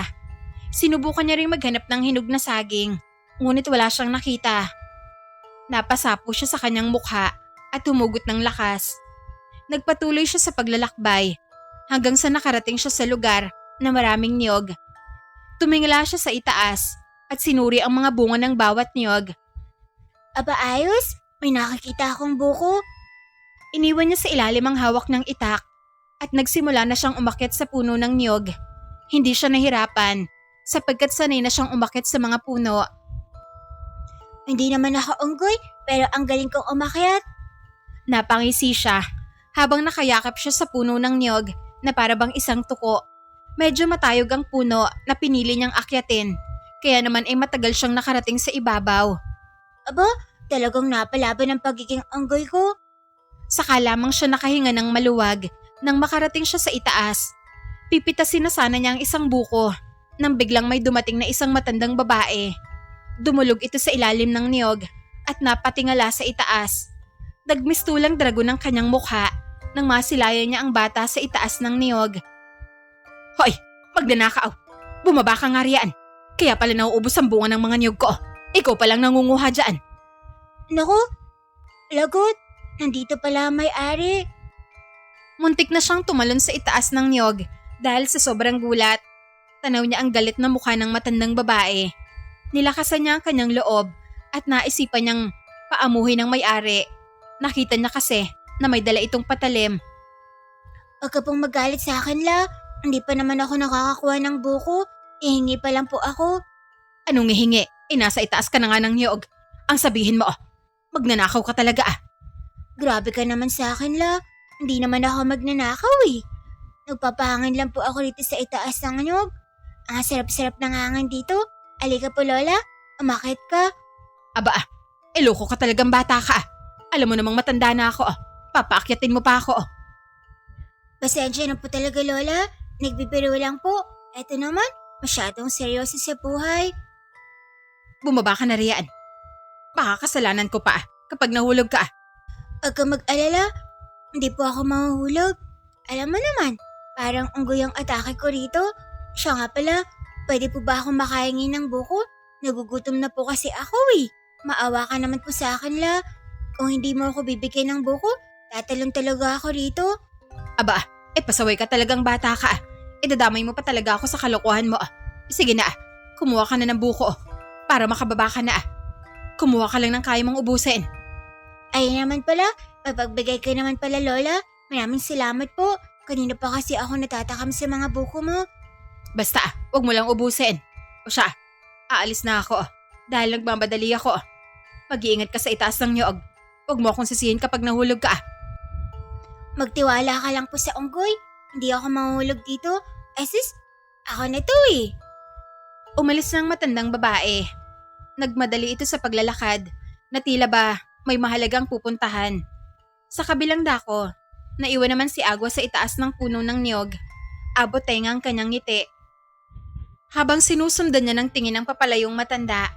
Sinubukan niya ring maghanap ng hinog na saging, ngunit wala siyang nakita. Napasapo siya sa kanyang mukha at humugot ng lakas. Nagpatuloy siya sa paglalakbay hanggang sa nakarating siya sa lugar na maraming niyog. Tumingala siya sa itaas at sinuri ang mga bunga ng bawat niyog. Aba ayos, may nakakita akong buko. Iniwan niya sa ilalim ang hawak ng itak at nagsimula na siyang umakyat sa puno ng niyog. Hindi siya nahirapan sapagkat sanay na siyang umakyat sa mga puno. Hindi naman ako unggoy, pero ang galing kong umakyat. Napangisi siya habang nakayakap siya sa puno ng niyog na parabang isang tuko. Medyo matayog ang puno na pinili niyang akyatin, kaya naman ay matagal siyang nakarating sa ibabaw. Aba, talagang napalaban ang pagiging unggoy ko. Saka lamang siya nakahinga ng maluwag nang makarating siya sa itaas. Pipitasin na sana niya ang isang buko nang biglang may dumating na isang matandang babae. Dumulog ito sa ilalim ng niyog at napatingala sa itaas. Nagmistulang dragon ng kanyang mukha nang masilayan niya ang bata sa itaas ng niyog. Hoy! Magnanakaw! Bumaba ka nga riyan! Kaya pala nauubos ang bunga ng mga niyog ko. Ikaw palang nangunguha dyan. Naku, lagot! Nandito pala ang may-ari. Muntik na siyang tumalon sa itaas ng niyog dahil sa sobrang gulat. Tanaw niya ang galit na mukha ng matandang babae. Nilakasan niya ang kanyang loob at naisipan niyang paamuhin ng may-ari. Nakita niya kasi na may dala itong patalim. Huwag ka pong magalit sa akin, La. Hindi pa naman ako nakakakuha ng buko. Ihingi pa lang po ako. Anong hihingi? Nasa itaas ka na nga ng niyog. Ang sabihin mo, magnanakaw ka talaga Grabe ka naman sa akin, La. Hindi naman ako magnanakaw eh. Nagpapahangin lang po ako dito sa itaas ng nyog. Ang sarap-sarap ng hangin dito. Alika po, Lola. Umakit ka. Aba loko ka talagang bata ka Alam mo namang matanda na ako Papaakyatin mo pa ako Pasensya na po talaga, Lola. Nagbibiro lang po. Eto naman, masyadong seryoso sa buhay. Bumaba ka na riyan. Baka kasalanan ko pa kapag nahulog ka Huwag ka mag-alala. Hindi po ako mahuhulog. Alam mo naman, parang unggoy ang atake ko rito. Siya nga pala, pwede po ba akong makahingi ng buko? Nagugutom na po kasi ako eh. Maawa ka naman po sa akin, La. Kung hindi mo ako bibigyan ng buko, tatalon talaga ako rito. Aba pasaway ka talagang bata ka Idadamay mo pa talaga ako sa kalokohan mo Sige na kumuha ka na ng buko para makababa ka na Kumuha ka lang ng kaya mong ubusin. Ay naman pala, pagbigay ka naman pala, Lola. Maraming salamat po. Kanina pa kasi ako natatakam sa mga buko mo. Basta wag mo lang ubusin. O siya, aalis na ako dahil nagmamadali ako. Mag-iingat ka sa itaas ng niyog. Huwag mo akong sisihin kapag nahulog ka Magtiwala ka lang po sa unggoy. Hindi ako mahulog dito. Sis, ako na to eh. Umalis ng matandang babae. Nagmadali ito sa paglalakad na tila ba may mahalagang pupuntahan. Sa kabilang dako, naiwan naman si Agua sa itaas ng puno ng niyog. Abot tenga ang kanyang ngiti. Habang sinusundan niya ng tingin ng papalayong matanda.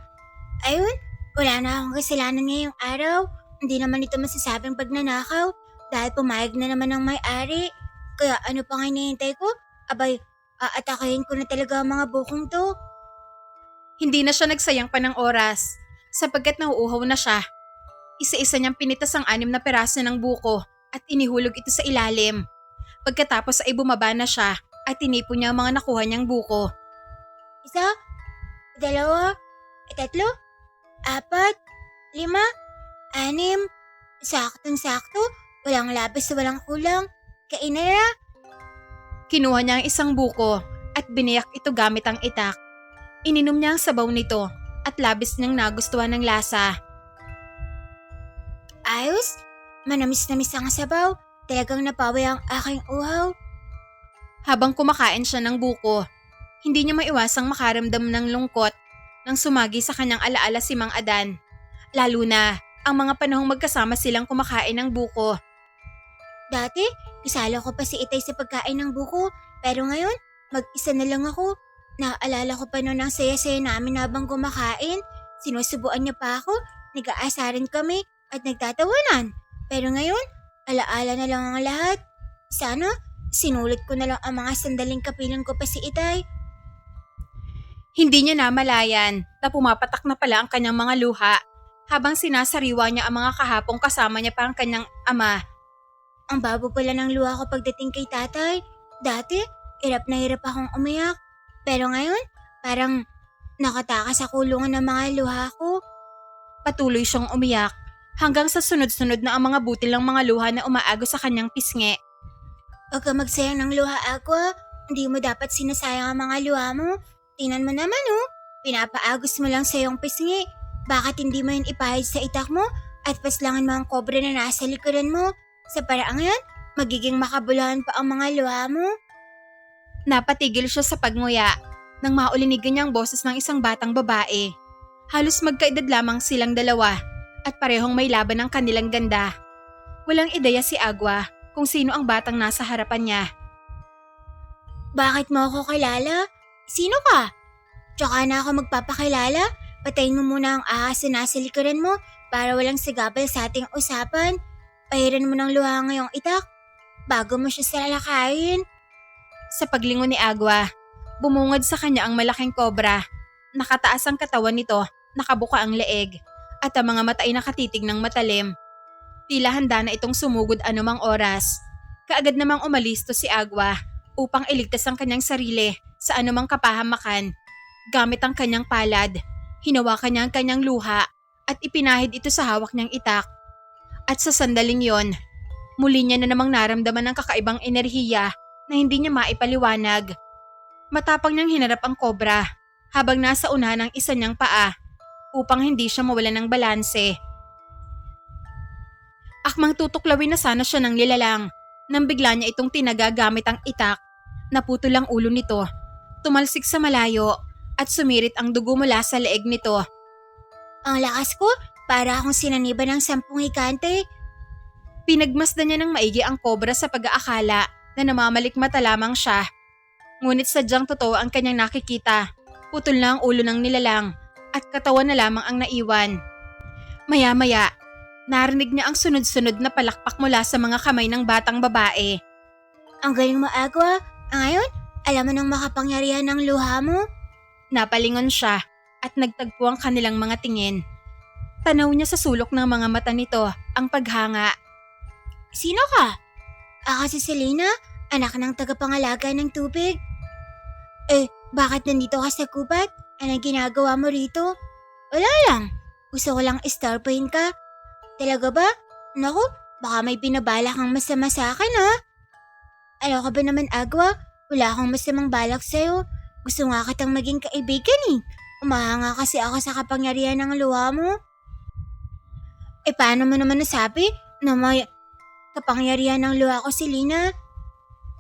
Ayun, wala na akong kasalanan ngayong araw. Hindi naman ito masasabing pagnanakaw dahil pumayag na naman ng may-ari. Kaya ano pa nga hinihintay ko? Abay, aatakayin ko na talaga ang mga bukong to. Hindi na siya nagsayang pa ng oras sapagkat nauuhaw na siya. Isa-isa niyang pinitas ang 6 na peraso ng buko at inihulog ito sa ilalim. Pagkatapos ay bumaba na siya at tinipon niya ang mga nakuha niyang buko. 1, 2, 3, 4, 5, 6. Saktong-sakto. Walang labis, walang kulang. Kainin na. Kinuha niya ang isang buko at biniyak ito gamit ang itak. Ininom niya ang sabaw nito at labis niyang nagustuhan ng lasa. Ayos. Manamis-namis ang sabaw. Talagang napawi ang aking uhaw. Habang kumakain siya ng buko, hindi niya maiwasang makaramdam ng lungkot nang sumagi sa kanyang alaala si Mang Adan. Lalo na ang mga panahong magkasama silang kumakain ng buko. Dati, isala ko pa si Itay sa pagkain ng buko. Pero ngayon, mag-isa na lang ako. Naaalala ko pa noon ang saya-saya namin habang kumakain. Sinusubuan niya pa ako, nag-aasaran kami at nagtatawanan. Pero ngayon, alaala na lang ang lahat. Sana, sinulit ko na lang ang mga sandaling kapiling ko pa si Itay. Hindi niya namalayan na pumapatak na pala ang kanyang mga luha habang sinasariwa niya ang mga kahapong kasama niya pa ang kanyang ama. Ang babo pala ng luha ko pagdating kay tatay. Dati, hirap na hirap akong umiyak. Pero ngayon, parang nakatakas sa kulungan ng mga luha ko. Patuloy siyang umiyak hanggang sa sunod-sunod na ang mga butil ng mga luha na umaago sa kanyang pisngi. Huwag ka magsayang ng luha, Aqua. Hindi mo dapat sinasayang ang mga luha mo. Tingnan mo naman pinapaagos mo lang sa iyong pisngi. Bakit hindi mo yun ipahid sa itak mo at paslangan mo ang kobre na nasa likuran mo? Sa paraang yan, magiging makabuluhan pa ang mga luha mo. Napatigil siya sa pagnguya nang maulinigan niya ang boses ng isang batang babae. Halos magkaedad lamang silang dalawa at parehong may laban ng kanilang ganda. Walang ideya si Agua kung sino ang batang nasa harapan niya. Bakit mo ako kilala? Sino ka? Tsaka na ako magpapakilala. Patayin mo muna ang ahas na nasa likuran mo para walang sigabal sa ating usapan. Pahiran mo ng luha ngayong itak bago mo siya salakayin. Sa paglingon ni Agua, bumungad sa kanya ang malaking kobra. Nakataas ang katawan nito, nakabuka ang leeg, at ang mga mata ay nakatitig ng matalim. Tila handa na itong sumugod anumang oras. Kaagad namang umalis to si Agua upang iligtas ang kanyang sarili sa anumang kapahamakan. Gamit ang kanyang palad, hinawakan niya ang kanyang luha at ipinahid ito sa hawak niyang itak. At sa sandaling yon, muli niya na namang naramdaman ang kakaibang enerhiya na hindi niya maipaliwanag. Matapang niyang hinarap ang kobra habang nasa unahan ng isa niyang paa upang hindi siya mawalan ng balanse. Akmang tutuklawin na sana siya ng nilalang nang bigla niya itong tinaga gamit ang itak. Naputol ang ulo nito, tumalsik sa malayo at sumirit ang dugo mula sa leeg nito. Ang lakas ko, para akong sinaniban ng 10 higante. Pinagmasdan niya ng maigi ang kobra sa pag-aakala na namamalikmata lamang siya. Ngunit sadyang totoo ang kanyang nakikita. Putol na ang ulo ng nilalang at katawan na lamang ang naiwan. Maya-maya, narinig niya ang sunod-sunod na palakpak mula sa mga kamay ng batang babae. Ang galing mo, Agua. Ngayon, alam mo nang makapangyarihan ng luha mo? Napalingon siya at nagtagpo ang kanilang mga tingin. Tanaw niya sa sulok ng mga mata nito ang paghanga. Sino ka? Ako si Selena, anak ng tagapangalaga ng tubig. Bakit nandito ka sa gubat? Anong ginagawa mo rito? Wala lang. Gusto ko lang istorbohin ka. Talaga ba? Naku, baka may binabala kang masama sa akin ha? Ano ka ba naman, Agua? Wala akong masamang balak sa'yo. Gusto nga kitang maging kaibigan eh. Umahanga kasi ako sa kapangyarihan ng luha mo. Paano mo naman nasabi na may kapangyarihan ng luha ko si Lina?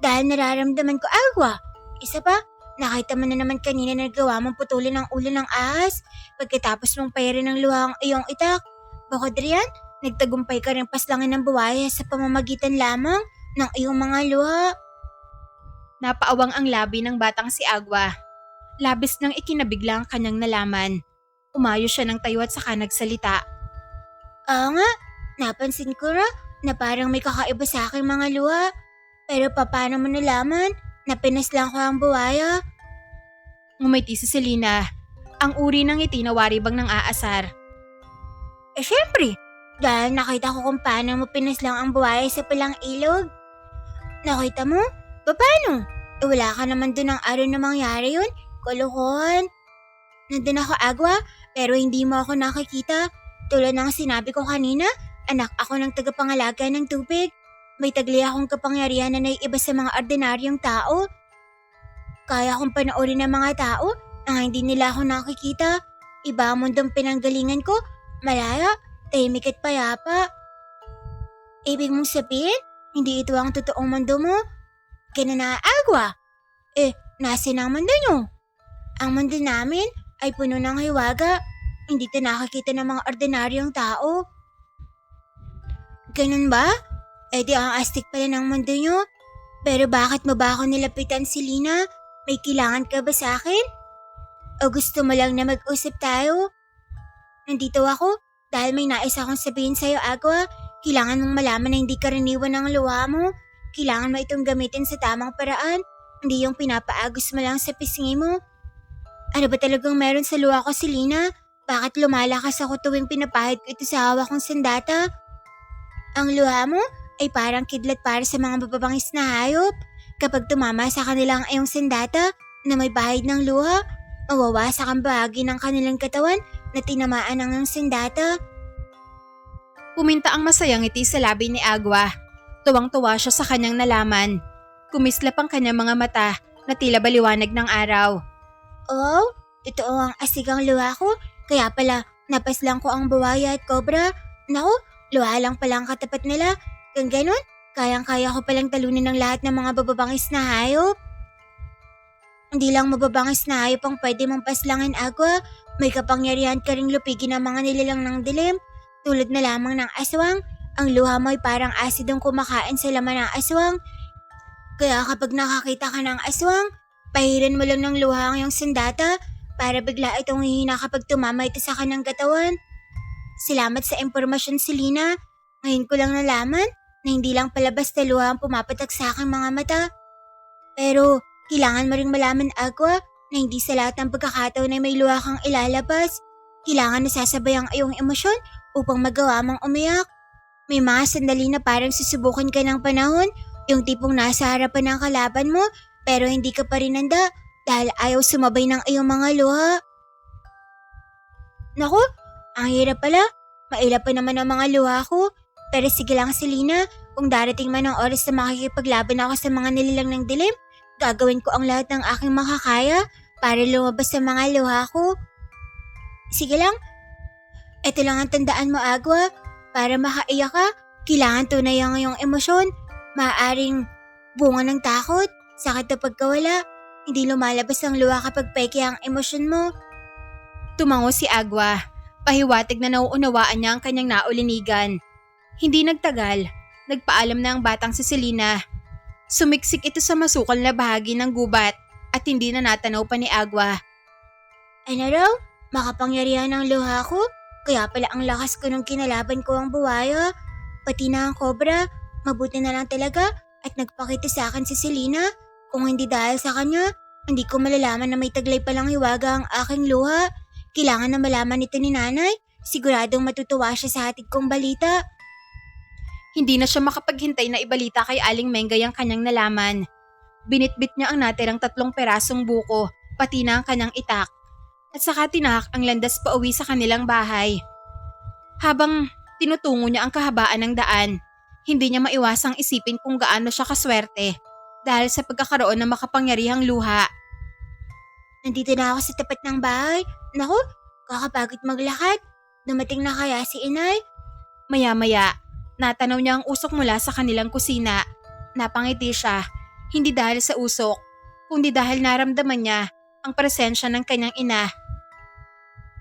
Dahil nararamdaman ko, Agua. Isa pa, nakita mo na naman kanina na nagawa mong putulin ang ulo ng ahas pagkatapos mong payarin ng luha ang iyong itak. Bukod riyan, nagtagumpay ka rin paslangin ng buwaya sa pamamagitan lamang ng iyong mga luha. Napaawang ang labi ng batang si Agua. Labis nang ikinabigla ang kanyang nalaman. Umayo siya ng tayo at saka nagsalita. Oo nga, napansin ko na parang may kakaiba sa aking mga luha. Pero paano mo nalaman na pinaslang ko ang buwaya? Ngumiti si Selena. Ang uri ng ngiti na wari bang nang aasar. Syempre, dahil nakita ko kung paano mo pinaslang ang buwaya sa pulang ilog. Nakita mo? Paano? Wala ka naman dun ng araw na mangyari yun. Kalokohan. Nandun ako, Agua, pero hindi mo ako nakikita. Tulad ng sinabi ko kanina, anak ako ng tagapangalaga ng tubig. May tagli akong kapangyarihan na naiiba sa mga ordinaryong tao. Kaya kong panoorin ng mga tao na hindi nila ako nakikita. Iba ang mundong pinanggalingan ko, malaya, tahimik at payapa. Ibig mong sabihin, hindi ito ang totoong mundo mo? Ganun na, Agua. Nasa na ang mundo nyo? Ang mundo namin ay puno ng hiwaga. Hindi ito nakakita ng mga ordinaryong tao. Ganun ba? Di ang astig pala ng mundo nyo. Pero bakit mo ba ako nilapitan, Selena? May kailangan ka ba sa akin? O gusto mo lang na mag-usap tayo? Nandito ako dahil may nais akong sabihin sa'yo, Agua. Kailangan mong malaman na hindi karaniwan ng luha mo. Kailangan mo itong gamitin sa tamang paraan. Hindi yung pinapaagos mo lang sa pisngi mo. Ano ba talagang meron sa luha ko, Selena? Bakit lumalakas ako tuwing pinapahid ko ito sa hawak kong sandata? Ang luha mo ay parang kidlat para sa mga mababangis na hayop. Kapag tumama sa kanilang iyong sandata na may bahid ng luha, mawawasak ang bahagi ng kanilang katawan na tinamaan ng sandata. Puminta ang masayang ngiti sa labi ni Agua. Tuwang-tuwa siya sa kanyang nalaman. Kumislap ang kanyang mga mata na tila baliwanag ng araw. Oh, totoo ang asigang luha ko. Kaya pala, napaslang ko ang buwaya at kobra. Naku, luha lang pala ang katapat nila. Kung ganun, kayang-kaya ko palang talunin ng lahat ng mga bababangis na hayop. Hindi lang mababangis na hayop ang pwede mong paslangin, Agua. May kapangyarihan ka ring lupigin ang mga nilalang ng dilim. Tulad na lamang ng aswang, ang luha mo ay parang asidong kumakain sa laman ng aswang. Kaya kapag nakakita ka ng aswang, pahirin mo lang ng luha ang iyong sandata para bigla itong hihina kapag tumama ito sa kanang katawan. Salamat sa impormasyon, Selena. Ngayon ko lang nalaman na hindi lang pala basta luha ang pumapatak sa aking mga mata. Pero kailangan mo ring malaman, Agua, na hindi sa lahat ng pagkakataon ay may luha kang ilalabas. Kailangan nasasabay ang iyong emosyon upang magawa mong umiyak. May mga sandali na parang susubukin ka ng panahon Yung tipong nasa harapan ng kalaban mo pero hindi ka pa rin handa dahil ayaw sumabay ng iyong mga luha. Naku, ang hirap pala. Mailap pa naman ang mga luha ko. Pero sige lang Selena, kung darating man ang oras na makikipaglaban ako sa mga nililang ng dilim, gagawin ko ang lahat ng aking makakaya para lumabas sa mga luha ko. Sige lang, ito lang ang tandaan mo Agua. Para makaiyak ka, kailangan tunay ang iyong emosyon. Maaaring bunga ng takot, sakit na pagkawala. Hindi lumalabas ang luha kapag peke ang emosyon mo. Tumango si Agua. Pahiwatig na nauunawaan niya ang kanyang naulinigan. Hindi nagtagal, nagpaalam na ang batang si Selena. Sumiksik ito sa masukal na bahagi ng gubat at hindi na natanaw pa ni Agua. Ano raw? Makapangyarihan ang luha ko? Kaya pala ang lakas ko nung kinalaban ko ang buwaya. Pati na ang kobra. Mabuti na lang talaga at nagpakita sa akin si Selena. Kung hindi dahil sa kanya, hindi ko malalaman na may taglay palang hiwaga ang aking luha. Kailangan na malaman ito ni nanay. Siguradong matutuwa siya sa hatid kong balita. Hindi na siya makapaghintay na ibalita kay Aling Mengay ang kanyang nalaman. Binitbit niya ang natirang 3 perasong buko, pati na ang kanyang itak. At saka tinahak ang landas pauwi sa kanilang bahay. Habang tinutungo niya ang kahabaan ng daan, hindi niya maiwasang isipin kung gaano siya kaswerte dahil sa pagkakaroon ng makapangyarihang luha. Nandito na ako sa tapat ng bahay. Naku, kakapagod maglakad. Dumating na kaya si inay? Maya-maya, natanaw niya ang usok mula sa kanilang kusina. Napangiti siya, hindi dahil sa usok, kundi dahil naramdaman niya ang presensya ng kanyang ina.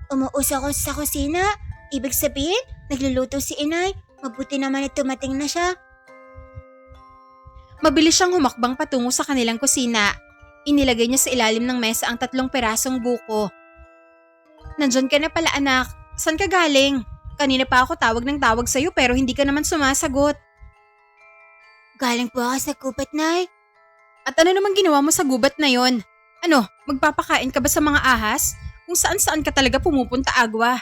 Umuusok ko sa kusina. Ibig sabihin, nagluluto si inay. Mabuti naman na tumating na siya. Mabilis siyang humakbang patungo sa kanilang kusina. Inilagay niya sa ilalim ng mesa ang 3 perasong buko. Nandyan ka na pala anak. Saan ka galing? Kanina pa ako tawag ng tawag sa'yo pero hindi ka naman sumasagot. Galing po ako sa gubat, Nay. At ano naman ginawa mo sa gubat na yon? Ano, magpapakain ka ba sa mga ahas? Kung saan-saan ka talaga pumupunta, Agua.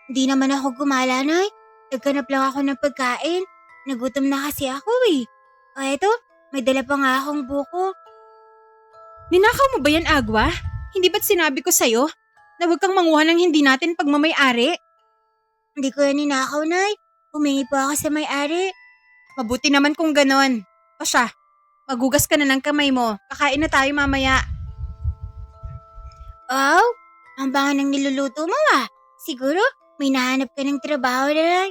Hindi naman ako gumala, Nay. Naghanap lang ako ng pagkain. Nagutom na kasi ako eh. O eto, may dala pa nga akong buko. Ninakaw mo ba yan, Agua? Hindi ba't sinabi ko sa'yo na huwag kang manguha ng hindi natin pagmamay-ari? Hindi ko yan ninakaw, Nay. Humingi po ako sa may-ari. Mabuti naman kung ganon. O siya, magugas ka na ng kamay mo. Kakain na tayo mamaya. Oh, ang bango ng niluluto mo ah. Siguro, may nahanap ka ng trabaho, Nay.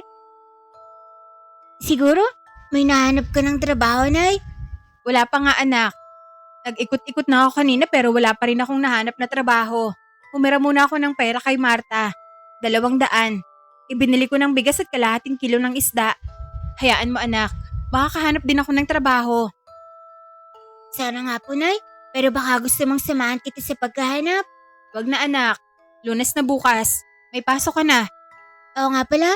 Siguro, may nahanap ka ng trabaho, Nay. Wala pa nga anak. Nag-ikot-ikot na ako kanina pero wala pa rin akong nahanap na trabaho. Humira muna ako ng pera kay Marta. 200. Ibinili ko ng bigas at kalahating kilo ng isda. Hayaan mo anak, makakahanap din ako ng trabaho. Sana nga po, Nay. Pero baka gusto mong samahan kita sa paghahanap. Wag na anak, Lunes na bukas. May pasok ka na. Oo nga pala.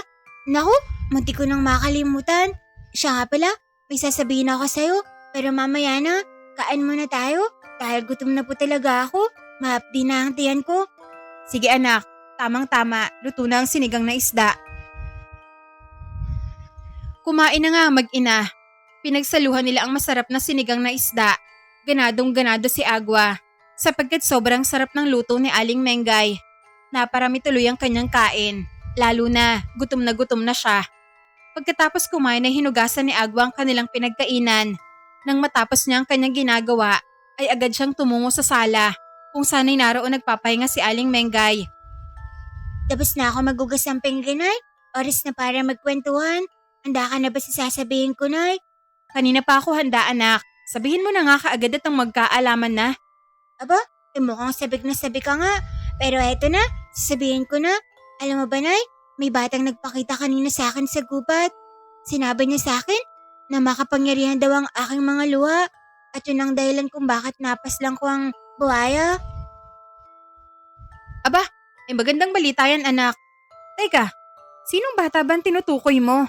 Naku, munti ko nang makalimutan. Siya nga pala, may sasabihin ako sa'yo. Pero mamaya na, kain muna tayo. Dahil gutom na po talaga ako. Mahapdi na ang tiyan ko. Sige anak, tamang-tama, luto na ang sinigang na isda. Kumain na nga ang mag-ina. Pinagsaluhan nila ang masarap na sinigang na isda. Ganadong-ganado si Agua. Sapagkat sobrang sarap ng luto ni Aling Mengay. Naparami tuloy ang kanyang kain. Lalo na gutom na siya. Pagkatapos kumain ay hinugasan ni Agua ang kanilang pinagkainan. Nang matapos niya ang kanyang ginagawa, ay agad siyang tumungo sa sala kung sana'y naroon nagpapahinga si Aling Mengay. Tapos na ako magugas ng pinggan, Nay. Oras na para magkwentuhan. Handa ka na ba sa sasabihin ko, Nay? Kanina pa ako handa anak. Sabihin mo na nga kaagad at ang magkaalaman na. Aba, mukhang sabik na sabik ka nga. Pero eto na, sasabihin ko na. Alam mo ba, Nay? May batang nagpakita kanina sa akin sa gubat. Sinabi niya sa akin na makapangyarihan daw ang aking mga luha. At yun ang dahilan kung bakit napaslang ko ang buhaya. Aba, ay magandang balita yan anak. Teka, sinong bata ba ang tinutukoy mo?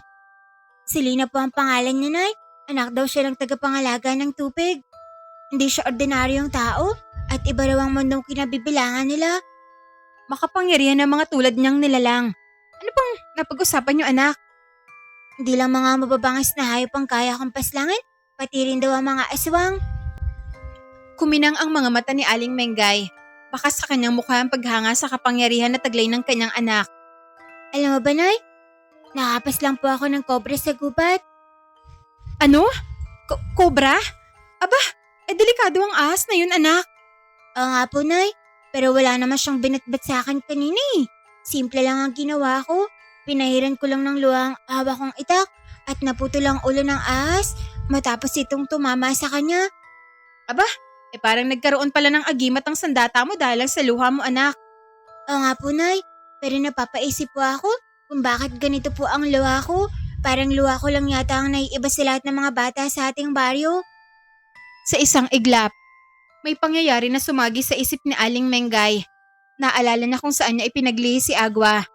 Selena po ang pangalan niya, Nay. Anak daw siya ng tagapangalaga ng tubig. Hindi siya ordinaryong tao at iba raw ang mundong kinabibilangan nila. Makapangyarihan ng mga tulad niyang nilalang. Ano pang napag-usapan niyo anak? Hindi lang mga mababangis na hayop ang kaya kong paslangin. Pati rin daw ang mga aswang. Kuminang ang mga mata ni Aling Mengay. Baka sa kanyang mukha ang paghanga sa kapangyarihan na taglay ng kanyang anak. Alam mo ba, Nay? Nakapas lang po ako ng kobra sa gubat. Ano? Cobra? Aba, delikado ang ahas na yun, anak. Oo nga po, Nay. Pero wala naman siyang binatbat sa akin kanina eh. Simple lang ang ginawa ko. Pinahiran ko lang ng luha ang awa kong itak at naputol ang ulo ng ahas matapos itong tumama sa kanya. Parang nagkaroon pala ng agimat ang sandata mo dahil lang sa luha mo, anak. Oo nga po, Nay. Pero napapaisip po ako kung bakit ganito po ang luha ko. Parang luha ko lang yata ang naiiba sa lahat ng mga bata sa ating baryo. Sa isang iglap, may pangyayari na sumagi sa isip ni Aling Mengay. Naalala na kung saan niya ipinaglihi si Agwa.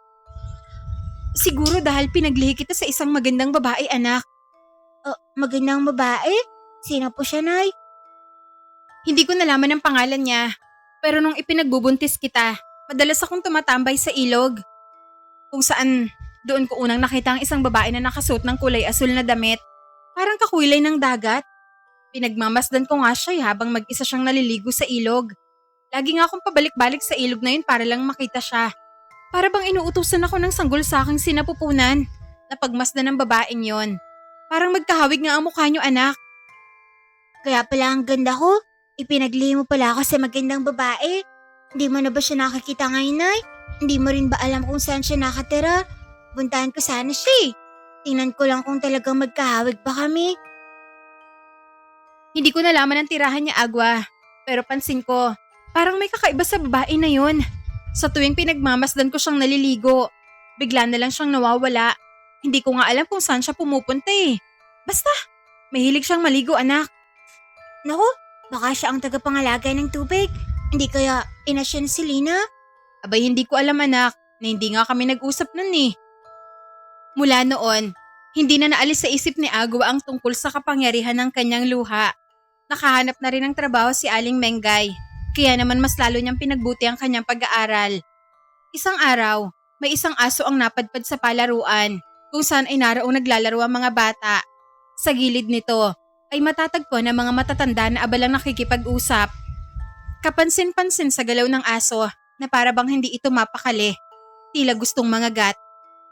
Siguro dahil pinaglihi kita sa isang magandang babae, anak. Magandang babae? Sino po siya, Nay? Hindi ko nalaman ang pangalan niya. Pero nung ipinagbubuntis kita, madalas akong tumatambay sa ilog. Kung saan, doon ko unang nakita ang isang babae na nakasuot ng kulay asul na damit. Parang kakulay ng dagat. Pinagmamasdan ko nga siya habang mag-isa siyang naliligo sa ilog. Lagi nga akong pabalik-balik sa ilog na yun para lang makita siya. Para bang inuutusan ako ng sanggol sa aking sinapupunan na pagmasdan ng babaeng yon. Parang magkahawig nga ang mukha niyo, anak. Kaya pala ang ganda ko. Ipinaglihi mo pala ako sa magandang babae. Hindi mo na ba siya nakakita ngayon, Nay? Hindi mo rin ba alam kung saan siya nakatira? Puntahan ko sana siya eh. Tingnan ko lang kung talagang magkahawig pa kami. Hindi ko nalaman ang tirahan niya, Agwa. Pero pansin ko, parang may kakaiba sa babae na yon. Sa tuwing pinagmamasdan ko siyang naliligo, bigla na lang siyang nawawala. Hindi ko nga alam kung saan siya pumupunta eh. Basta, mahilig siyang maligo, anak. Naku, baka siya ang tagapangalaga ng tubig. Hindi kaya ina siya ni Selena? Abay, hindi ko alam, anak, na hindi nga kami nag-usap nun eh. Mula noon, hindi na naalis sa isip ni Agwa ang tungkol sa kapangyarihan ng kanyang luha. Nakahanap na rin ng trabaho si Aling Mengay, kaya naman mas lalo niyang pinagbuti ang kanyang pag-aaral. Isang araw, may isang aso ang napadpad sa palaruan, kung saan ay naraong naglalaro ang mga bata. Sa gilid nito, ay matatagpuan ang mga matatanda na abalang nakikipag-usap. Kapansin-pansin sa galaw ng aso na para bang hindi ito mapakali, tila gustong mangagat.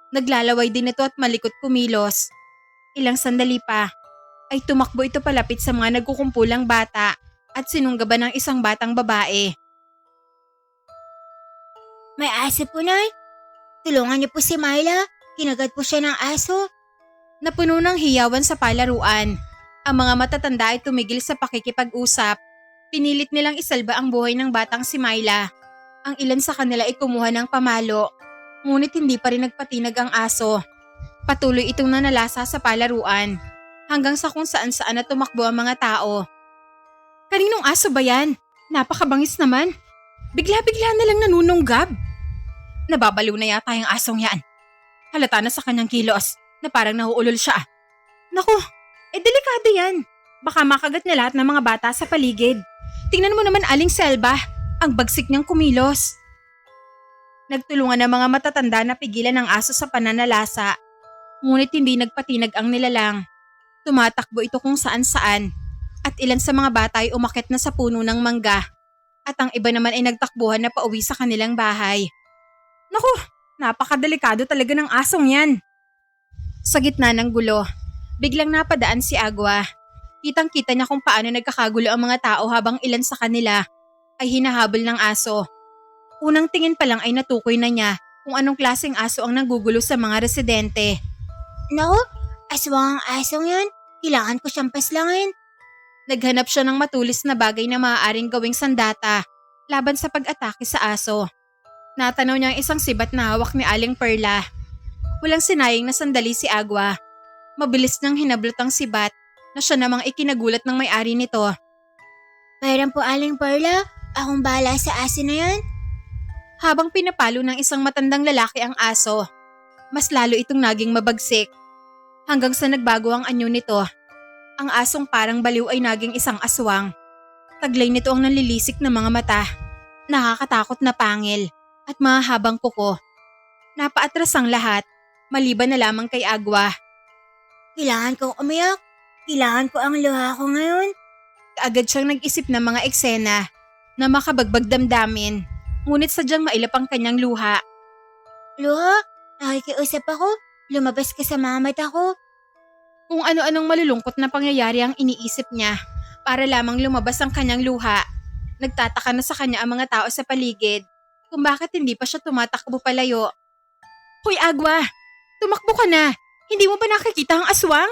Naglalaway din ito at malikot kumilos. Ilang sandali pa, ay tumakbo ito palapit sa mga nagkukumpulang bata at sinunggaban ng isang batang babae. May aso po, Nay. Tulungan niyo po si Myla. Kinagat po siya ng aso. Napuno ng hiyawan sa palaruan. Ang mga matatanda ay tumigil sa pakikipag-usap. Pinilit nilang isalba ang buhay ng batang si Myla. Ang ilan sa kanila ay kumuha ng pamalo. Ngunit hindi pa rin nagpatinag ang aso. Patuloy itong nanalasa sa palaruan. Hanggang sa kung saan-saan na tumakbo ang mga tao. Kaninong aso ba yan? Napakabangis naman. Bigla-bigla na lang nanununggab. Nababaliw na yata yung asong yan. Halata na sa kanyang kilos na parang nahuulol siya. Naku, delikado yan. Baka makagat niya lahat ng mga bata sa paligid. Tingnan mo naman, Aling Selba, ang bagsik niyang kumilos. Nagtulungan ang mga matatanda na pigilan ang aso sa pananalasa. Ngunit hindi nagpatinag ang nilalang. Tumatakbo ito kung saan-saan at ilan sa mga bata ay umakyat na sa puno ng mangga at ang iba naman ay nagtakbuhan na pauwi sa kanilang bahay. Naku, napakadelikado talaga ng asong yan. Sa gitna ng gulo, biglang napadaan si Agwa. Kitang-kita niya kung paano nagkakagulo ang mga tao habang ilan sa kanila ay hinahabol ng aso. Unang tingin pa lang ay natukoy na niya kung anong klaseng aso ang nagugulo sa mga residente. Naku, aswang ang asong yan. Kailangan ko siyang paslangin. Naghanap siya ng matulis na bagay na maaaring gawing sandata laban sa pag-atake sa aso. Natanaw niya ang isang sibat na hawak ni Aling Perla. Walang sinayang na sandali si Agwa. Mabilis niyang hinablot ang sibat na siya namang ikinagulat ng may-ari nito. Mayroon po, Aling Perla. Akong bahala sa aso na yan. Habang pinapalo ng isang matandang lalaki ang aso, mas lalo itong naging mabagsik. Hanggang sa nagbago ang anyo nito, ang asong parang baliw ay naging isang aswang. Taglay nito ang nanlilisik na mga mata, nakakatakot na pangil at mahabang kuko. Napaatras ang lahat, maliban na lamang kay Agwa. Kailangan kong umiyak. Kailangan ko ang luha ko ngayon. Kaagad siyang nag-isip ng mga eksena na makabagbag damdamin, ngunit sadyang mailap ang kanyang luha. Luha, nakikiusap ako. Lumabas ka sa mga mata ko. Kung ano-anong malulungkot na pangyayari ang iniisip niya para lamang lumabas ang kanyang luha. Nagtataka na sa kanya ang mga tao sa paligid kung bakit hindi pa siya tumatakbo palayo. Hoy Agwa, tumakbo ka na. Hindi mo ba nakikita ang aswang?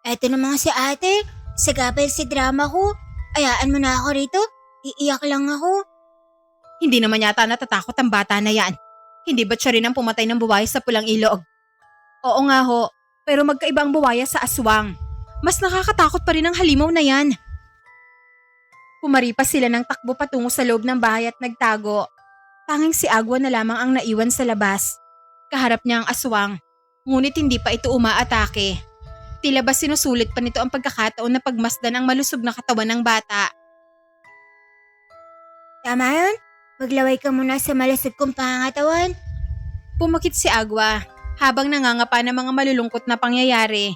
Eto na mga si ate. Sagabal si drama ko. Ayaan mo na ako rito. Iiyak lang ako. Hindi naman yata natatakot ang bata na yan. Hindi ba't siya rin ang pumatay ng buwaya sa pulang ilog? Oo nga ho, pero magkaiba ang buwaya sa aswang. Mas nakakatakot pa rin ang halimaw na yan. Pumaripas sila ng takbo patungo sa loob ng bahay at nagtago. Tanging si Agwa na lamang ang naiwan sa labas. Kaharap niya ang aswang, ngunit hindi pa ito umaatake. Tila ba sinusulit pa nito ang pagkakataon na pagmasdan ang malusog na katawan ng bata. Tama yun? Maglaway ka muna sa malasag kong pangangatawan. Pumakit si Agwa habang nangangapa ng mga malulungkot na pangyayari.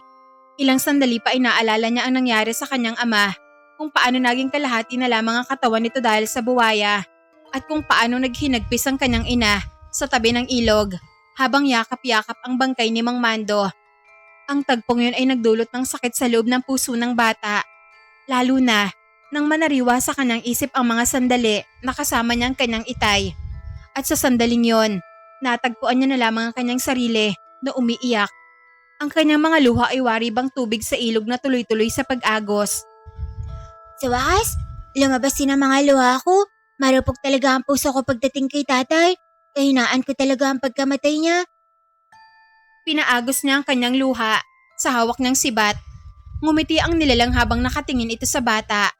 Ilang sandali pa ay naalala niya ang nangyari sa kanyang ama, kung paano naging kalahati na lamang ang katawan nito dahil sa buwaya, at kung paano naghinagpis ang kanyang ina sa tabi ng ilog habang yakap-yakap ang bangkay ni Mang Mando. Ang tagpong yun ay nagdulot ng sakit sa loob ng puso ng bata, lalo na nang manariwa sa kanyang isip ang mga sandali na kasama niya ang kanyang itay. At sa sandaling yon, natagpuan niya na lamang ang kanyang sarili na umiiyak. Ang kanyang mga luha ay waribang tubig sa ilog na tuloy-tuloy sa pag-agos. Sa wakas, lumabas din ang mga luha ko. Marupok talaga ang puso ko pagdating kay tatay. Kahinaan ko talaga ang pagkamatay niya. Pinaagos niya ang kanyang luha sa hawak niyang sibat. Ngumiti ang nilalang habang nakatingin ito sa bata.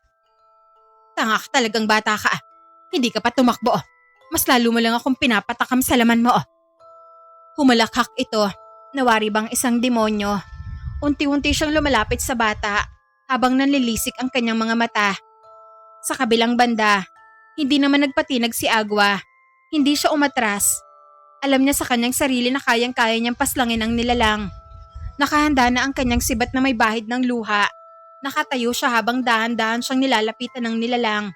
Tanga ka talagang bata ka. Hindi ka pa tumakbo. Mas lalo mo lang akong pinapatakam sa laman mo. Humalakhak ito. Nawari bang isang demonyo. Unti-unti siyang lumalapit sa bata habang nanlilisik ang kanyang mga mata. Sa kabilang banda, hindi naman nagpatinag si Agwa. Hindi siya umatras. Alam niya sa kanyang sarili na kayang-kaya niyang paslangin ang nilalang. Nakahanda na ang kanyang sibat na may bahid ng luha. Nakatayo siya habang dahan-dahan siyang nilalapitan ng nilalang.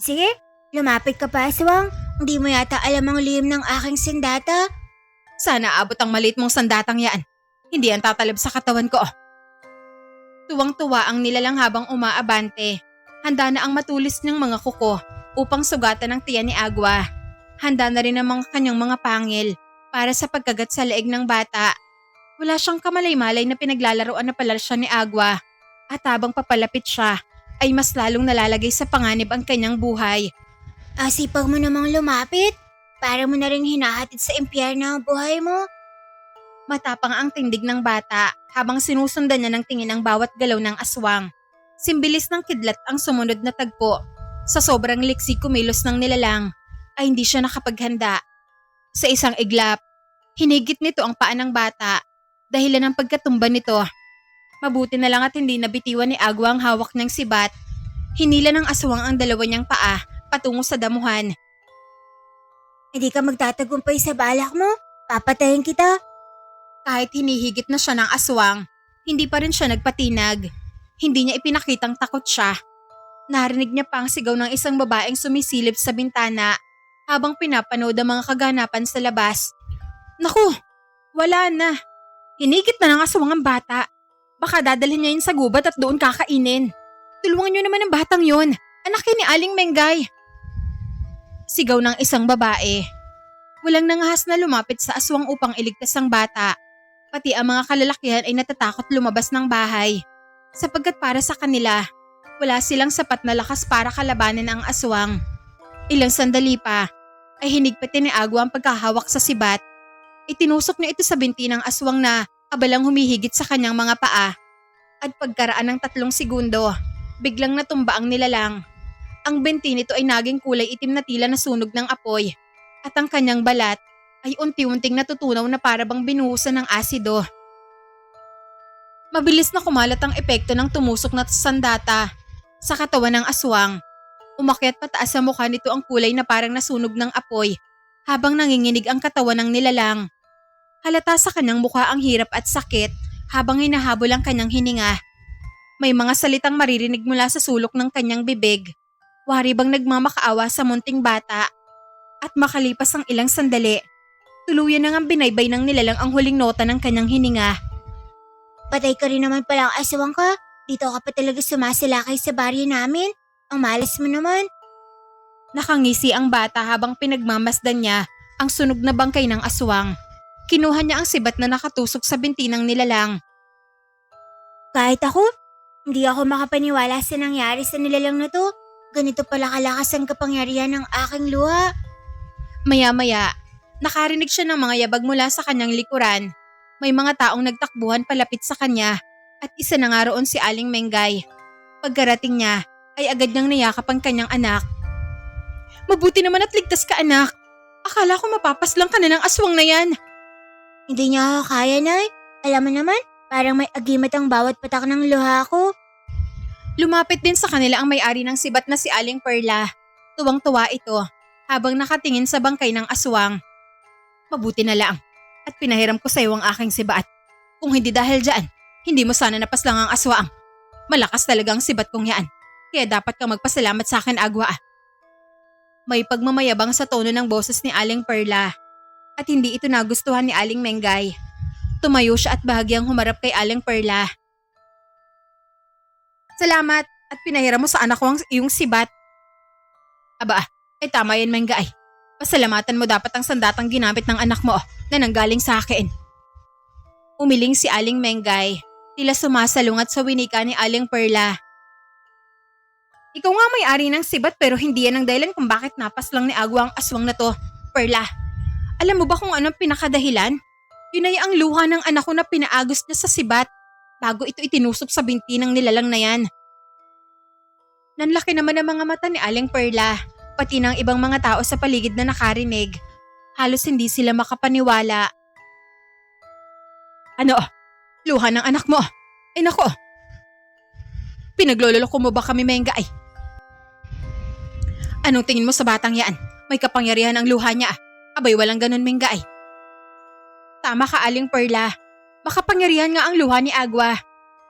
Sige, lumapit ka pa, aswang. Hindi mo yata alam ang lihim ng aking sandata. Sana abot ang maliit mong sandatang yan. Hindi ang tatalab sa katawan ko. Tuwang-tuwa ang nilalang habang umaabante. Handa na ang matulis niyang mga kuko upang sugatan ang tiyan ni Agwa. Handa na rin ang mga kanyang mga pangil para sa pagkagat sa leeg ng bata. Wala siyang kamalay-malay na pinaglalaroan na pala siya ni Agwa. At habang papalapit siya, ay mas lalong nalalagay sa panganib ang kanyang buhay. Asipag mo namang lumapit. Para mo na rin hinahatid sa impyerno ang buhay mo. Matapang ang tindig ng bata habang sinusundan niya ng tingin ang bawat galaw ng aswang. Simbilis ng kidlat ang sumunod na tagpo. Sa sobrang liksi kumilos ng nilalang, ay hindi siya nakapaghanda. Sa isang iglap, hinigit nito ang paa ng bata, dahilan ng pagkatumba nito. Mabuti na lang at hindi nabitiwan ni Agwa ang hawak niyang sibat. Hinila ng aswang ang dalawa niyang paa patungo sa damuhan. Hindi ka magtatagumpay sa balak mo. Papatayin kita. Kahit hinihigit na siya ng aswang, hindi pa rin siya nagpatinag. Hindi niya ipinakitang takot siya. Narinig niya pa ang sigaw ng isang babaeng sumisilip sa bintana habang pinapanood ang mga kaganapan sa labas. Naku, wala na. Hinigit na ng aswang ang bata. Baka dadalhin niya yun sa gubat at doon kakainin. Tulungan niyo naman ang batang yun. Anak ni Aling Mengay. Sigaw ng isang babae. Walang nangahas na lumapit sa aswang upang iligtas ang bata. Pati ang mga kalalakihan ay natatakot lumabas ng bahay. Sapagkat para sa kanila, wala silang sapat na lakas para kalabanin ang aswang. Ilang sandali pa, ay hinigpitin ni Agwa ang pagkahawak sa sibat. Itinusok niya ito sa binti ng aswang na abalang humihigit sa kanyang mga paa. At pagkaraan ng 3 segundo, biglang natumba ang nilalang. Ang binti nito ay naging kulay itim na tila nasunog ng apoy. At ang kanyang balat ay unti-unting natutunaw na para bang binuhusan ng asido. Mabilis na kumalat ang epekto ng tumusok na sandata sa katawan ng aswang. Umakyat pataas sa mukha nito ang kulay na parang nasunog ng apoy habang nanginginig ang katawan ng nilalang. Halata sa kanyang mukha ang hirap at sakit habang hinahabol ang kanyang hininga. May mga salitang maririnig mula sa sulok ng kanyang bibig. Wari bang nagmamakaawa sa munting bata. At makalipas ang ilang sandali, tuluyan na ngang binaybay ng nilalang ang huling nota ng kanyang hininga. Patay ka rin naman pala ang aswang ka. Dito ka pa talaga sumasalakay sa baryo namin. Ang malas mo naman. Nakangisi ang bata habang pinagmamasdan niya ang sunog na bangkay ng aswang. Kinuha niya ang sibat na nakatusok sa binti ng nilalang. Kahit ako, hindi ako makapaniwala sa nangyari sa nilalang na to. Ganito pala kalakas ang kapangyarihan ng aking luha. Maya-maya, nakarinig siya ng mga yabag mula sa kanyang likuran. May mga taong nagtakbuhan palapit sa kanya at isa na nga roon si Aling Mengay. Pagkarating niya, ay agad niyang niyakap ang kanyang anak. Mabuti naman at ligtas ka, anak. Akala ko mapapaslang ka na ng aswang na yan. Hindi niya ako kaya, Nay. Alam mo naman, parang may agimat ang bawat patak ng luha ko. Lumapit din sa kanila ang may-ari ng sibat na si Aling Perla. Tuwang-tuwa ito habang nakatingin sa bangkay ng aswang. Mabuti na lang at pinahiram ko sa iyo ang aking sibat. Kung hindi dahil dyan, hindi mo sana napaslang ang aswang. Malakas talaga ang sibat kong yan. Kaya dapat kang magpasalamat sa akin, Agwa. May pagmamayabang sa tono ng boses ni Aling Perla at hindi ito nagustuhan ni Aling Mengay. Tumayo siya at bahagyang humarap kay Aling Perla. Salamat at pinahiram mo sa anak ko ang iyong sibat. Aba, tama yan, Mengay. Pasalamatan mo dapat ang sandatang ginamit ng anak mo na nanggaling sa akin. Umiling si Aling Mengay, tila sumasalungat sa winika ni Aling Perla. Ikaw nga may-ari ng sibat pero hindi yan ang dahilan kung bakit napaslang ni Agwa ang aswang na to, Perla. Alam mo ba kung anong pinakadahilan? Yun ay ang luha ng anak ko na pinaagos niya sa sibat bago ito itinusok sa binti ng nilalang na yan. Nanlaki naman ang mga mata ni Aling Perla, pati ng ibang mga tao sa paligid na nakarinig. Halos hindi sila makapaniwala. Ano? Luha ng anak mo? Eh nako! Pinaglololoko mo ba kami, Mengay? Anong tingin mo sa batang yan? May kapangyarihan ang luha niya. Abay, walang ganun, Mengay. Tama ka, Aling Perla. Makapangyarihan nga ang luha ni Agwa.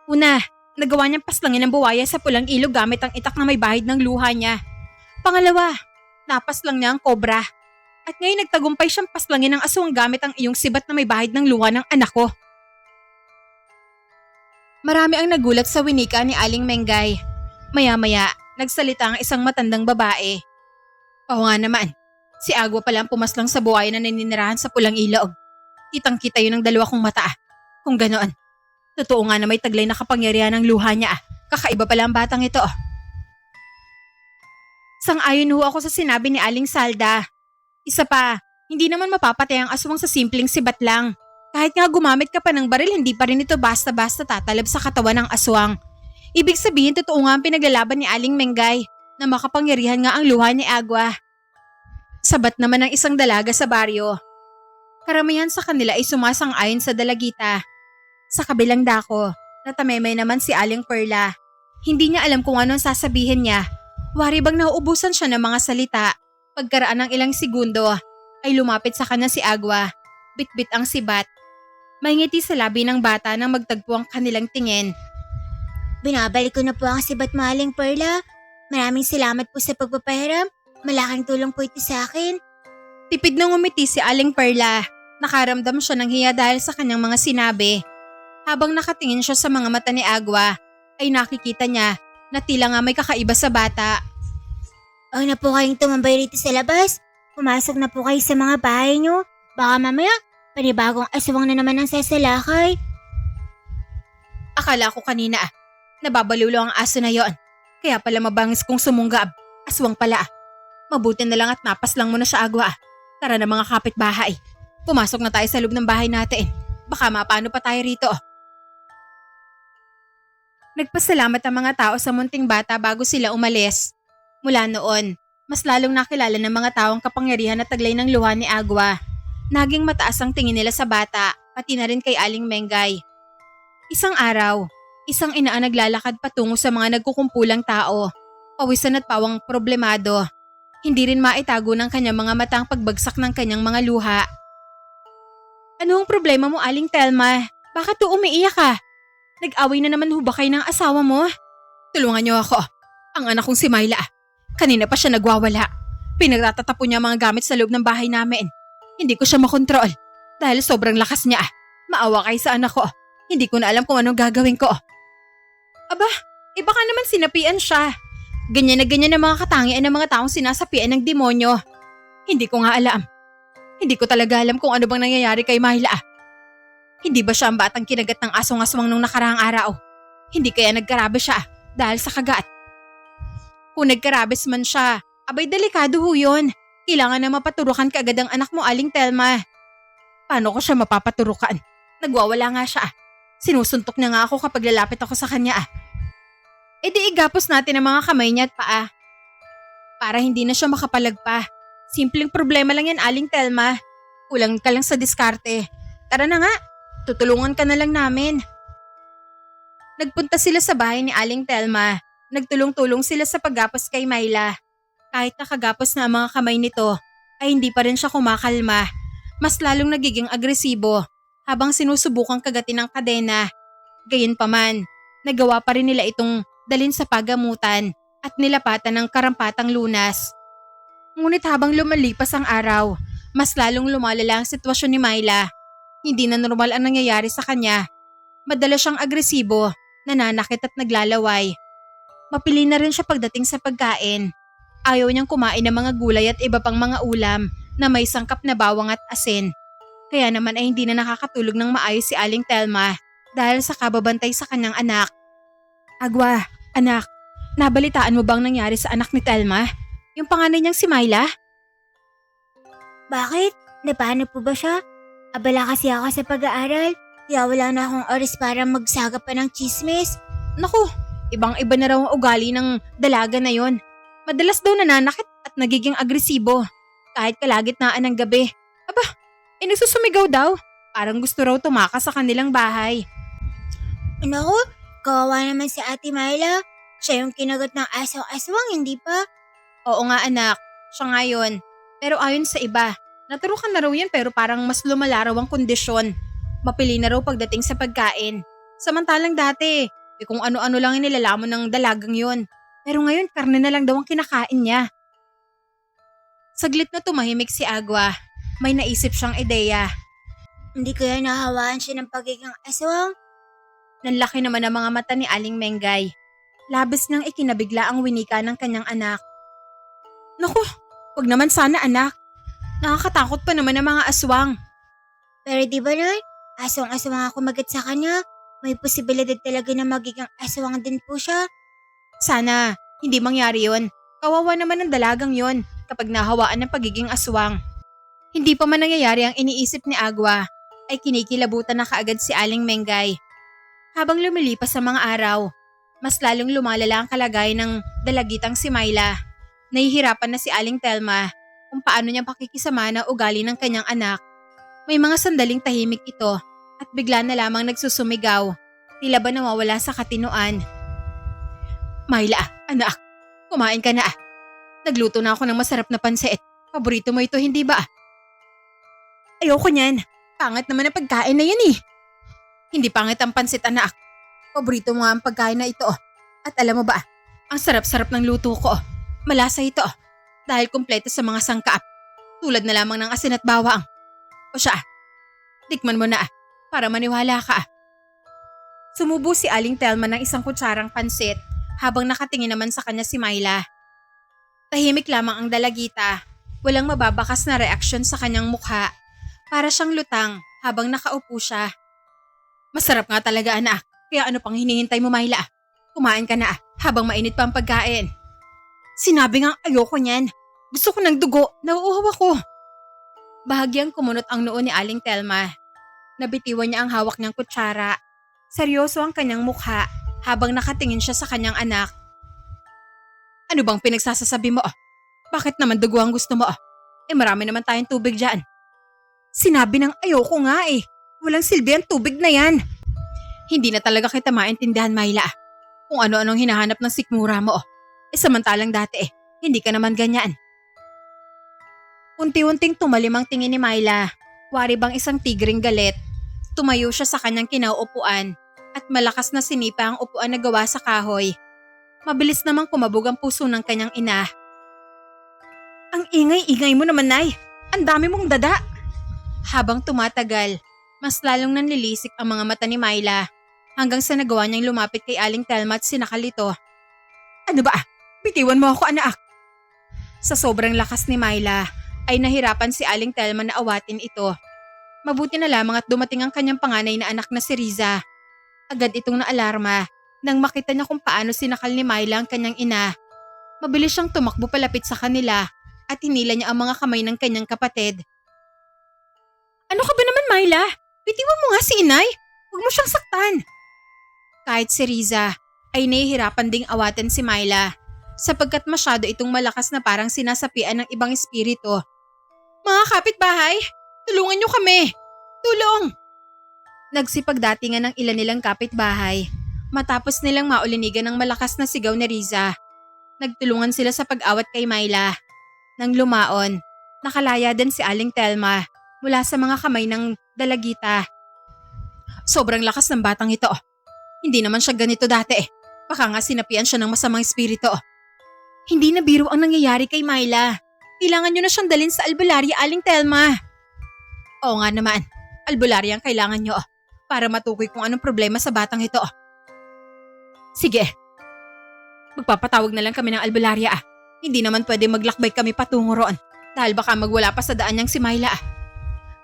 Una, nagawa niyang paslangin ang buwaya sa pulang ilog gamit ang itak na may bahid ng luha niya. Pangalawa, napaslang niya ang kobra. At ngayon nagtagumpay siyang paslangin ng aswang gamit ang iyong sibat na may bahid ng luha ng anak ko. Marami ang nagulat sa winika ni Aling Mengay. Maya-maya, nagsalita ang isang matandang babae. Oo nga naman, si Agwa pala ang pumaslang sa buhaya na naninirahan sa pulang ilog. Kitang-kita yun ng dalawa kong mata. Kung ganoon, totoo nga na may taglay na kapangyarihan ng luha niya. Kakaiba pala ang batang ito. Sang-ayon ho ako sa sinabi ni Aling Salda. Isa pa, hindi naman mapapatay ang aswang sa simpleng sibat lang. Kahit nga gumamit ka pa ng baril, hindi pa rin ito basta-basta tatalab sa katawan ng aswang. Ibig sabihin, totoo nga ang pinaglalaban ni Aling Mengay na makapangyarihan nga ang luha ni Agwa. Sabat naman ng isang dalaga sa baryo. Karamihan sa kanila ay sumasang-ayon sa dalagita. Sa kabilang dako, natamemay naman si Aling Perla. Hindi niya alam kung ano ang sasabihin niya. Wari bang nauubusan siya ng mga salita. Pagkaraan ng ilang segundo, ay lumapit sa kanya si Agwa. Bit-bit ang sibat. May ngiti sa labi ng bata nang magtagpo ang kanilang tingin. Binabalik ko na po ang sibat mo, Aling Perla. Maraming salamat po sa pagpapahiram. Malaking tulong po ito sa akin. Tipid nang umiti si Aling Perla. Nakaramdam siya ng hiya dahil sa kanyang mga sinabi. Habang nakatingin siya sa mga mata ni Agwa, ay nakikita niya na tila nga may kakaiba sa bata. Huwag na po kayong tumambay rito sa labas. Pumasok na po kayo sa mga bahay niyo. Baka mamaya, panibagong aswang na naman ang sasalakay. Akala ko kanina nababaliw lang ang aso na yon. Kaya pala mabangis kong sumunggab. Aswang pala. Mabuti na lang at napaslang mo na siya, Agwa. Tara na mga kapitbahay. Pumasok na tayo sa loob ng bahay natin. Baka mapano pa tayo rito. Nagpasalamat ang mga tao sa munting bata bago sila umalis. Mula noon, mas lalong nakilala ng mga taong kapangyarihan at taglay ng luha ni Agwa. Naging mataas ang tingin nila sa bata, pati na rin kay Aling Mengay. Isang araw, isang ina ang naglalakad patungo sa mga nagkukumpulang tao. Pawisan at pawang problemado. Hindi rin maitago ng kanyang mga mata ang pagbagsak ng kanyang mga luha. Ano ang problema mo, Aling Telma? Bakit to umiiyak ka? Nag-away na naman ho ba kayo ng asawa mo? Tulungan niyo ako. Ang anak kong si Myla. Kanina pa siya nagwawala. Pinagtatatapo niya ang mga gamit sa loob ng bahay namin. Hindi ko siya makontrol. Dahil sobrang lakas niya. Maawa kayo sa anak ko. Hindi ko na alam kung anong gagawin ko. Aba, baka naman sinapian siya. Ganyan ang mga katangian ng mga taong sinasapian ng demonyo. Hindi ko nga alam. Hindi ko talaga alam kung ano bang nangyayari kay Myla. Hindi ba siya ang batang kinagat ng asong-aswang nung nakarang araw? Hindi kaya nagkarabe siya dahil sa kagat? Kung nagkarabes man siya, abay delikado ho yun. Kailangan na mapaturukan kaagad ang anak mo, Aling Telma. Paano ko siya mapapaturukan? Nagwawala nga siya. Sinusuntok niya nga ako kapag lalapit ako sa kanya. E di igapos natin ang mga kamay niya at paa. Para hindi na siya makapalagpa. Simpleng problema lang yan, Aling Telma. Kulang ka lang sa diskarte. Tara na nga, tutulungan ka na lang namin. Nagpunta sila sa bahay ni Aling Telma. Nagtulong-tulong sila sa paggapos kay Myla. Kahit nakagapos na ang mga kamay nito, ay hindi pa rin siya kumakalma. Mas lalong nagiging agresibo habang sinusubukang kagatin ng kadena. Gayunpaman, nagawa pa rin nila itong dalhin sa pagamutan at nilapatan ng karampatang lunas. Ngunit habang lumalipas ang araw, mas lalong lumalala ang sitwasyon ni Myla. Hindi na normal ang nangyayari sa kanya. Madalas siyang agresibo, nananakit at naglalaway. Mapili na rin siya pagdating sa pagkain. Ayaw niyang kumain ng mga gulay at iba pang mga ulam na may sangkap na bawang at asin. Kaya naman ay hindi na nakakatulog ng maayos si Aling Telma dahil sa kababantay sa kanyang anak. Agwa, anak, nabalitaan mo bang nangyari sa anak ni Telma? Yung panganay niyang si Myla? Bakit? Paano po ba siya? Abala kasi ako sa pag-aaral, kaya wala na akong oras para magsaga pa ng chismis. Naku, ibang-iba na raw ang ugali ng dalaga na yon. Madalas daw nananakit at nagiging agresibo. Kahit kalagitnaan ng gabi. Aba, nagsusumigaw daw. Parang gusto raw tumakas sa kanilang bahay. Naku, kawawa naman si Ate Myla. Siya yung kinagat ng asaw-aswang, hindi pa? Oo nga anak, siya nga yun. Pero ayon sa iba, naturukan na raw yan pero parang mas lumala raw ang kondisyon. Mapili na raw pagdating sa pagkain. Samantalang dati, kung ano-ano lang yung nilalamon ng dalagang yun. Pero ngayon, karne na lang daw ang kinakain niya. Saglit na tumahimik si Agwa. May naisip siyang ideya. Hindi kaya nahawaan siya ng pagiging aswang? Nanlaki naman ang mga mata ni Aling Mengay. Labis niyang ikinabigla ang winika ng kanyang anak. Naku, wag naman sana anak. Nakakatakot pa naman ang mga aswang. Pero di ba Nay, aswang-aswang ako magat sa kanya. May posibilidad talaga na magiging aswang din po siya. Sana, hindi mangyari yon. Kawawa naman ang dalagang yon kapag nahawaan ng pagiging aswang. Hindi pa man nangyayari ang iniisip ni Agwa, ay kinikilabutan na kaagad si Aling Mengay. Habang lumilipas ang mga araw, mas lalong lumalala ang kalagayan ng dalagitang si Myla. Nahihirapan na si Aling Telma kung paano niya pakikisama na ugali ng kanyang anak. May mga sandaling tahimik ito at bigla na lamang nagsusumigaw. Tila ba nawawala sa katinoan. Myla, anak, kumain ka na. Nagluto na ako ng masarap na pansit. Paborito mo ito, hindi ba? Ayoko niyan. Pangit naman ang pagkain na yan eh. Hindi pangit ang pansit, anak. Paborito mo nga ang pagkain na ito. At alam mo ba, ang sarap-sarap ng luto ko. Malasa ito dahil kumpleto sa mga sangkap. Tulad na lamang ng asin at bawang. O siya, tikman mo na para maniwala ka. Sumubo si Aling Telma ng isang kutsarang pansit habang nakatingin naman sa kanya si Myla. Tahimik lamang ang dalagita. Walang mababakas na reaksyon sa kanyang mukha. Para siyang lutang habang nakaupo siya. Masarap nga talaga anak. Kaya ano pang hinihintay mo Myla? Kumain ka na habang mainit pa ang pagkain. Sinabi nga ayoko niyan. Gusto ko ng dugo. Nauuhaw ako. Bahagyang kumunot ang noo ni Aling Telma. Nabitiwan niya ang hawak niyang kutsara. Seryoso ang kanyang mukha habang nakatingin siya sa kanyang anak. Ano bang pinagsasasabi mo? Bakit naman dugo ang gusto mo? Marami naman tayong tubig dyan. Sinabi ng ayoko nga eh. Walang silbi ang tubig na yan. Hindi na talaga kita maintindihan, Myla. Kung ano-anong hinahanap ng sikmura mo. Samantalang dati hindi ka naman ganyan. Unti-unting tumalim ang tingin ni Myla. Wari bang isang tigring galit. Tumayo siya sa kanyang kinauupuan at malakas na sinipa ang upuan na gawa sa kahoy. Mabilis namang kumabog ang puso ng kanyang ina. Ang ingay-ingay mo naman, Nay. Ang dami mong dada. Habang tumatagal, mas lalong nanlilisik ang mga mata ni Myla hanggang sa nagawa niyang lumapit kay Aling Telma at sinakal ito. Ano ba? Bitiwan mo ako, anak. Sa sobrang lakas ni Myla ay nahirapan si Aling Telma na awatin ito. Mabuti na lamang at dumating ang kanyang panganay na anak na si Riza. Agad itong naalarma nang makita niya kung paano sinakal ni Myla ang kanyang ina. Mabilis siyang tumakbo palapit sa kanila at hinila niya ang mga kamay ng kanyang kapatid. Ano ka ba naman, Myla? Bitiwan mo nga si inay. Huwag mo siyang saktan. Kahit si Riza ay nahihirapan ding awatin si Myla sapagkat masyado itong malakas na parang sinasapian ng ibang espiritu. Mga kapitbahay, tulungan niyo kami. Tulong! Nagsipagdatingan ng ilan nilang kapitbahay matapos nilang maulinigan ng malakas na sigaw ni Riza. Nagtulungan sila sa pag-awat kay Myla. Nang lumaon, nakalaya din si Aling Telma mula sa mga kamay ng dalagita. Sobrang lakas ng batang ito. Hindi naman siya ganito dati. Baka nga sinapian siya ng masamang espiritu. Hindi na biro ang nangyayari kay Myla. Kailangan niyo na siyang dalhin sa albularya, Aling Telma. Oo nga naman, albularya ang kailangan niyo para matukoy kung anong problema sa batang ito. Sige, magpapatawag na lang kami ng albularya. Hindi naman pwede maglakbay kami patungo roon dahil baka magwala pa sa daan niyang si Myla.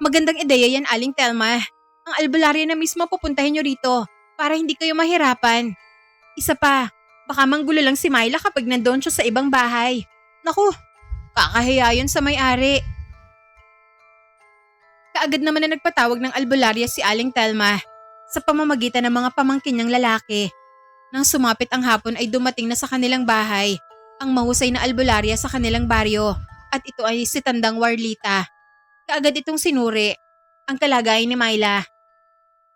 Magandang ideya yan, Aling Telma. Ang albularya na mismo pupuntahin niyo rito para hindi kayo mahirapan. Isa pa, baka manggulo lang si Myla kapag nandoon siya sa ibang bahay. Naku, kakahiya yun sa may-ari. Kaagad naman na nagpatawag ng albularya si Aling Telma sa pamamagitan ng mga pamangkin niyang lalaki. Nang sumapit ang hapon ay dumating na sa kanilang bahay ang mahusay na albularya sa kanilang baryo at ito ay si Tandang Warlita. Kaagad itong sinuri ang kalagayan ni Myla.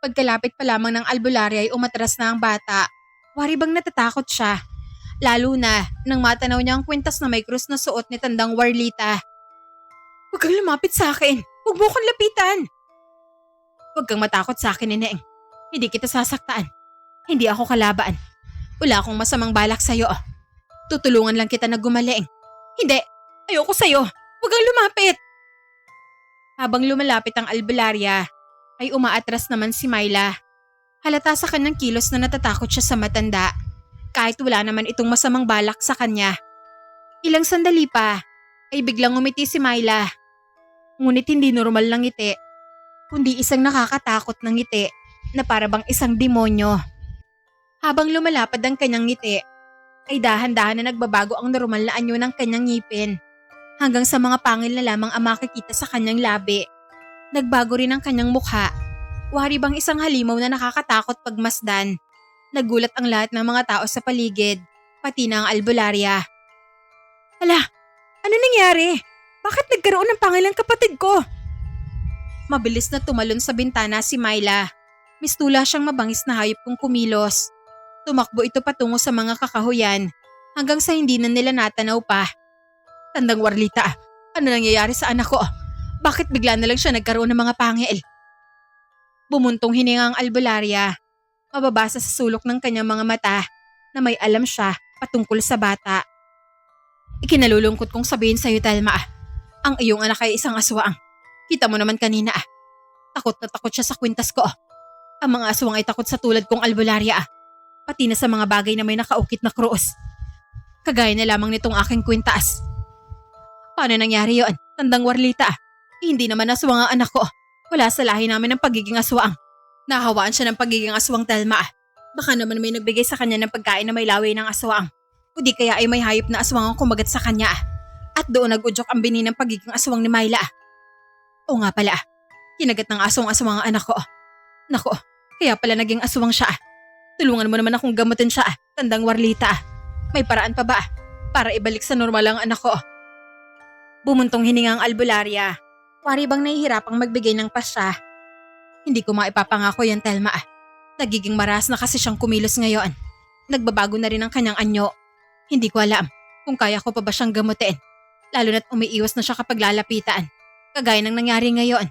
Pagkalapit pa lamang ng albularya ay umatras na ang bata. Wari bang natatakot siya? Lalo na nang matanaw niya ang kwintas na may krus na suot ni Tandang Warlita. Huwag kang lumapit sa akin. Huwag mo akong lapitan. Huwag kang matakot sa akin, Neneng. Hindi kita sasaktaan. Hindi ako kalaban. Wala akong masamang balak sa'yo. Tutulungan lang kita na gumaling. Hindi, ayoko sa'yo. Huwag kang lumapit. Habang lumalapit ang albularya, ay umaatras naman si Myla. Halata sa kanyang kilos na natatakot siya sa matanda, kahit wala naman itong masamang balak sa kanya. Ilang sandali pa, ay biglang umiti si Myla. Ngunit hindi normal lang ngiti, kundi isang nakakatakot na ngiti na para bang isang demonyo. Habang lumalapad ang kanyang ngiti, ay dahan-dahan na nagbabago ang normal na anyo ng kanyang ngipin. Hanggang sa mga pangil na lamang ang makikita sa kanyang labi. Nagbago rin ang kanyang mukha. Wari bang isang halimaw na nakakatakot pagmasdan. Nagulat ang lahat ng mga tao sa paligid, pati na ang albularya. Hala, ano nangyari? Bakit nagkaroon ng pangil ang kapatid ko? Mabilis na tumalon sa bintana si Myla. Mistula siyang mabangis na hayop kung kumilos. Tumakbo ito patungo sa mga kakahuyan hanggang sa hindi na nila natanaw pa. Tandang Warlita, ano nangyayari sa anak ko? Bakit bigla na lang siya nagkaroon ng mga pangil? Bumuntong hininga ang albularya. Mababasa sa sulok ng kanyang mga mata na may alam siya patungkol sa bata. Ikinalulungkot kong sabihin sa'yo, Telma. Ang iyong anak ay isang aswang. Kita mo naman kanina. Takot na takot siya sa kwintas ko. Ang mga aswang ay takot sa tulad kong albularya. Pati na sa mga bagay na may nakaukit na krus. Kagaya na lamang nitong aking kwintas. Paano nangyari yon, Tandang Warlita? Hindi naman aswang ang anak ko. Wala sa lahi namin ng pagiging aswang. Nahawaan siya ng pagiging aswang, Telma. Baka naman may nagbigay sa kanya ng pagkain na may laway ng aswang. O di kaya ay may hayop na aswang ang kumagat sa kanya. At doon nag-udyok ang bini ng pagiging aswang ni Myla. O nga pala, kinagat ng aswang ang anak ko. Nako, kaya pala naging aswang siya. Tulungan mo naman akong gamutin siya, Tandang Warlita. May paraan pa ba para ibalik sa normal ang anak ko? Bumuntong hininga ang albularya. Wari bang nahihirapang magbigay ng pasya. Hindi ko maipapangako yan, Telma. Nagiging maras na kasi siyang kumilos ngayon. Nagbabago na rin ang kanyang anyo. Hindi ko alam kung kaya ko pa ba siyang gamutin. Lalo na't umiiwas na siya kapag lalapitan. Kagaya ng nangyari ngayon.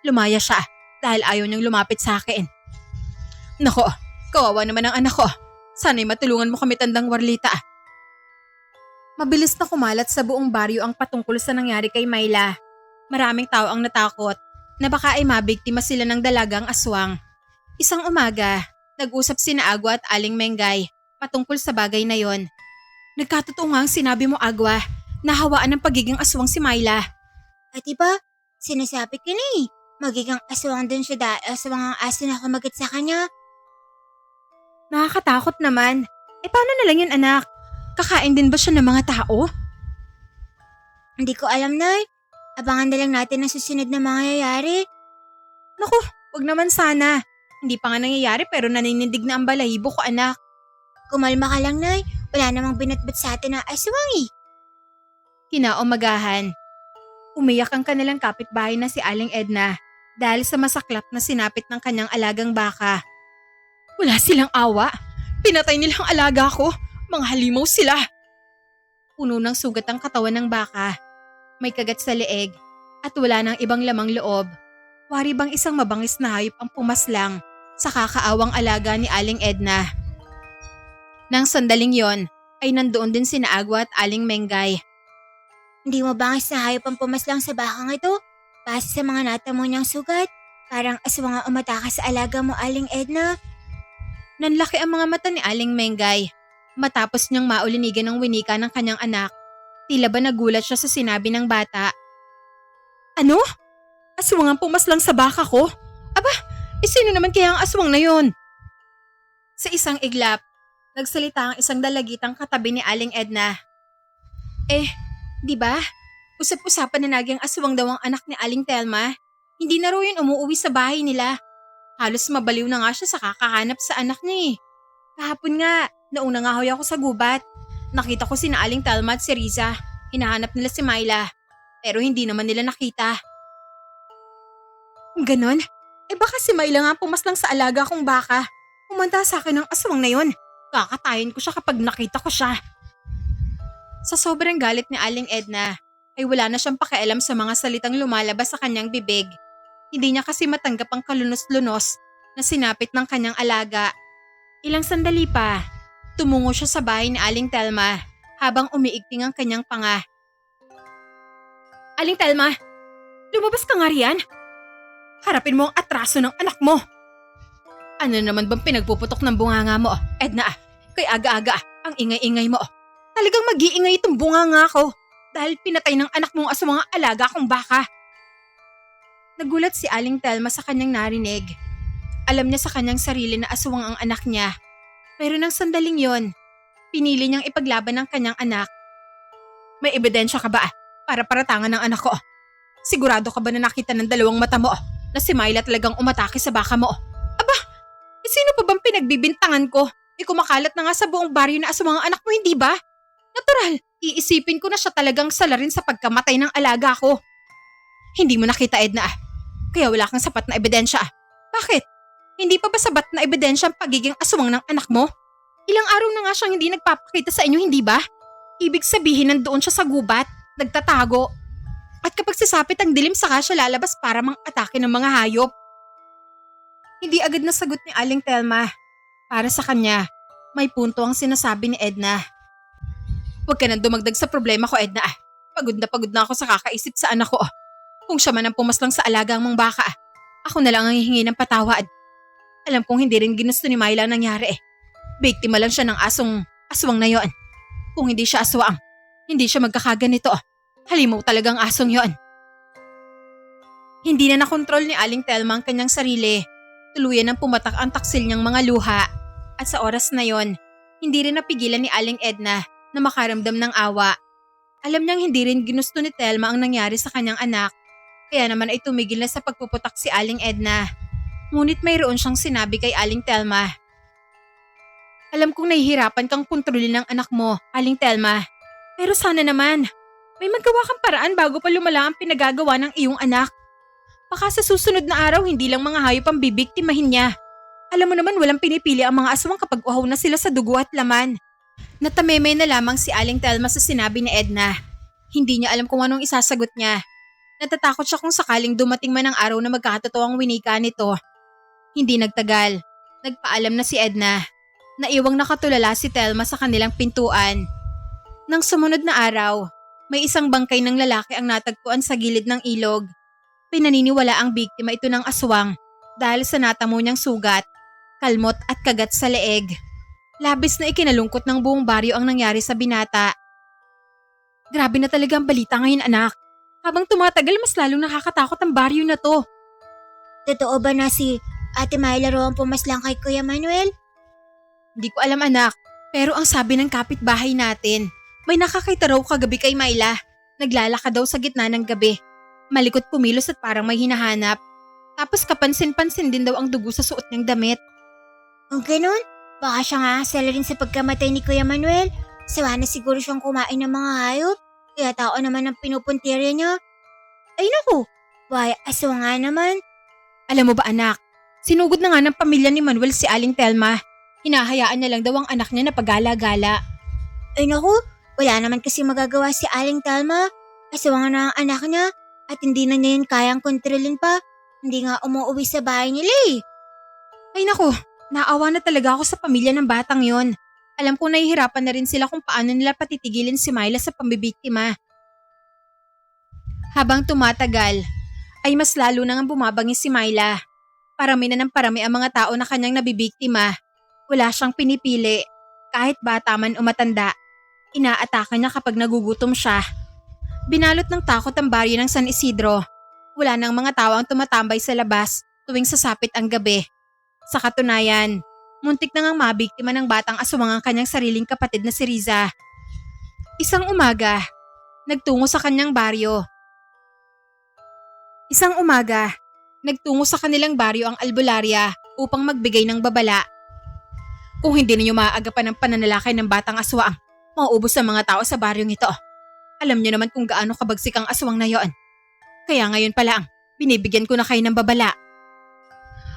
Lumaya siya dahil ayaw niyang lumapit sa akin. Nako, kawawa naman ang anak ko. Sana'y matulungan mo kami, Tandang Warlita. Mabilis na kumalat sa buong baryo ang patungkol sa nangyari kay Myla. Maraming tao ang natakot na baka ay mabiktima sila ng dalagang aswang. Isang umaga, nag-usap sina Agwa at Aling Mengay patungkol sa bagay na yon. Nagkatotoo nga ang sinabi mo, Agwa, na hawaan ng pagiging aswang si Myla. At diba, sinasabi ko na magiging aswang din siya dahil sa mga aso na kumagat sa kanya. Nakakatakot naman. Paano na lang yun, anak? Kakain din ba siya ng mga tao? Hindi ko alam, Nay. Abangan na lang natin ang susunod na mangyayari. Naku, wag naman sana. Hindi pa nga nangyayari pero naninindig na ang balahibo ko, anak. Kumalma ka lang, Nay. Wala namang binatbat sa atin na aswang Kinaumagahan. Umiyak ang kanilang kapitbahay na si Aling Edna dahil sa masaklap na sinapit ng kanyang alagang baka. Wala silang awa. Pinatay nilang alaga ko. Mga halimaw sila. Puno ng sugat ang katawan ng baka. May kagat sa leeg at wala nang ibang lamang loob. Wari bang isang mabangis na hayop ang pumaslang sa kakaawang alaga ni Aling Edna. Nang sandaling yon ay nandoon din sina Agwa at Aling Mengay. Hindi mo bangis na hayop ang pumaslang sa bakang ito? Base sa mga natamo niyang sugat, parang aswang ang umataka sa alaga mo, Aling Edna. Nanlaki ang mga mata ni Aling Mengay. Matapos niyang maulinigan ang winika ng kanyang anak, tila ba nagulat siya sa sinabi ng bata. Ano? Aswang ang pumaslang sa baka ko? Aba, sino naman kaya ang aswang na yon? Sa isang iglap, nagsalita ang isang dalagitang katabi ni Aling Edna. Di ba? Usap-usapan na naging aswang daw ang anak ni Aling Telma. Hindi na raw yun umuwi sa bahay nila. Halos mabaliw na nga siya sa kakahanap sa anak niya. Kahapon nga, nauna nga hoy ako sa gubat. Nakita ko sina Aling Telma at si Riza. Hinahanap nila si Myla. Pero hindi naman nila nakita. Ganon? Baka si Myla nga pumaslang sa alaga kong baka. Umanda sa akin ang aswang na yon. Kakatayin ko siya kapag nakita ko siya. Sa sobrang galit ni Aling Edna, ay wala na siyang pakialam sa mga salitang lumalabas sa kanyang bibig. Hindi niya kasi matanggap ang kalunos-lunos na sinapit ng kanyang alaga. Ilang sandali pa, tumungo siya sa bahay ni Aling Telma habang umiigting ang kanyang panga. Aling Telma, lumabas ka nga riyan. Harapin mo ang atraso ng anak mo. Ano naman bang pinagpuputok ng bunganga mo, Edna? Kay aga-aga, ang ingay-ingay mo. Talagang mag-iingay itong bunganga ko dahil pinatay ng anak mong aswang ang alaga kong baka. Nagulat si Aling Telma sa kanyang narinig. Alam niya sa kanyang sarili na aswang ang anak niya. Pero nang sandaling yon, pinili niyang ipaglaban ng kanyang anak. May ebidensya ka ba para paratangan ng anak ko? Sigurado ka ba na nakita ng dalawang mata mo na si Myla talagang umatake sa baka mo? Aba, sino pa bang pinagbibintangan ko? Kumakalat na nga sa buong baryo na aswang ang anak mo, hindi ba? Natural, iisipin ko na siya talagang salarin sa pagkamatay ng alaga ko. Hindi mo nakita, Edna. Kaya wala kang sapat na ebidensya. Bakit? Hindi pa ba sapat na ebidensya ang pagiging aswang ng anak mo? Ilang araw na nga siyang hindi nagpapakita sa inyo, hindi ba? Ibig sabihin nandoon siya sa gubat, nagtatago. At kapag sasapit ang dilim saka siya lalabas para mang-atake ng mga hayop. Hindi agad nasagot ni Aling Telma. Para sa kanya, may punto ang sinasabi ni Edna. Huwag ka nang dumagdag sa problema ko, Edna. Pagod na ako sa kakaisip sa anak ko. Kung siya man ang pumaslang sa alagang mong baka, ako na lang ang hihingi ng patawad. Alam kong hindi rin ginusto ni Myla ang nangyari. Biktima lang siya ng aswang na yon. Kung hindi siya aswang, hindi siya magkakaganito. Halimaw talagang asong yon. Hindi na nakontrol ni Aling Telma ang kanyang sarili. Tuluyan ang pumatak ang taksil niyang mga luha. At sa oras na yon, hindi rin napigilan ni Aling Edna na makaramdam ng awa. Alam niyang hindi rin ginusto ni Telma ang nangyari sa kanyang anak. Kaya naman ay tumigil na sa pagpuputak si Aling Edna. Ngunit mayroon siyang sinabi kay Aling Telma. Alam kong nahihirapan kang kontrolin ng anak mo, Aling Telma. Pero sana naman, may magawa kang paraan bago pa lumala ang pinagagawa ng iyong anak. Baka sa susunod na araw hindi lang mga hayop ang bibiktimahin niya. Alam mo naman walang pinipili ang mga aswang kapag uhaw na sila sa dugo at laman. Natameme na lamang si Aling Telma sa sinabi ni Edna. Hindi niya alam kung anong isasagot niya. Natatakot siya kung sakaling dumating man ang araw na magkatotoang winika nito. Hindi nagtagal. Nagpaalam na si Edna. Naiwang nakatulala si Telma sa kanilang pintuan. Nang sumunod na araw, may isang bangkay ng lalaki ang natagpuan sa gilid ng ilog. Pinaniniwala ang biktima ito ng aswang dahil sa natamo niyang sugat, kalmot at kagat sa leeg. Labis na ikinalungkot ng buong baryo ang nangyari sa binata. Grabe na talaga ang balita ngayon, anak. Habang tumatagal, mas lalong nakakatakot ang baryo na to. Totoo ba na si Ate Myla raw ang pumaslang kay Kuya Manuel? Hindi ko alam, anak, pero ang sabi ng kapitbahay natin, may nakakita raw kagabi kay Myla. Naglalakad daw sa gitna ng gabi. Malikot kumilos at parang may hinahanap. Tapos kapansin-pansin din daw ang dugo sa suot niyang damit. Ang ganun? Baka siya nga asala rin sa pagkamatay ni Kuya Manuel. Sawa na siguro siyang kumain ng mga hayop. Kaya tao naman ang pinupuntirya niya. Ay naku, why aswa nga naman. Alam mo ba, anak, sinugod na nga ng pamilya ni Manuel si Aling Telma. Hinahayaan niya lang daw ang anak niya na pagala-gala. Ay naku, wala naman kasi magagawa si Aling Telma. Aswa nga na ang anak niya at hindi na niya yun kayang kontrolin pa. Hindi nga umuwi sa bahay nila eh. Ay naku, naawa na talaga ako sa pamilya ng batang yon. Alam ko nahihirapan na rin sila kung paano nila patitigilin si Myla sa pambibiktima. Habang tumatagal, ay mas lalo nang bumabangis si Myla. Parami na ng parami ang mga tao na kanyang nabibiktima. Wala siyang pinipili, kahit bata man o matanda. Inaatake niya kapag nagugutom siya. Binalot ng takot ang baryo ng San Isidro. Wala nang mga tao ang tumatambay sa labas tuwing sasapit ang gabi. Sa katunayan, muntik na ngang mabiktima ng batang aswang ang kanyang sariling kapatid na si Riza. Isang umaga, nagtungo sa kanilang baryo ang albularya upang magbigay ng babala. Kung hindi ninyo maaagapan ng pananalakay ng batang aswang, mauubos ang mga tao sa baryong ito. Alam niyo naman kung gaano kabagsik ang aswang na yon. Kaya ngayon pa lang, binibigyan ko na kayo ng babala.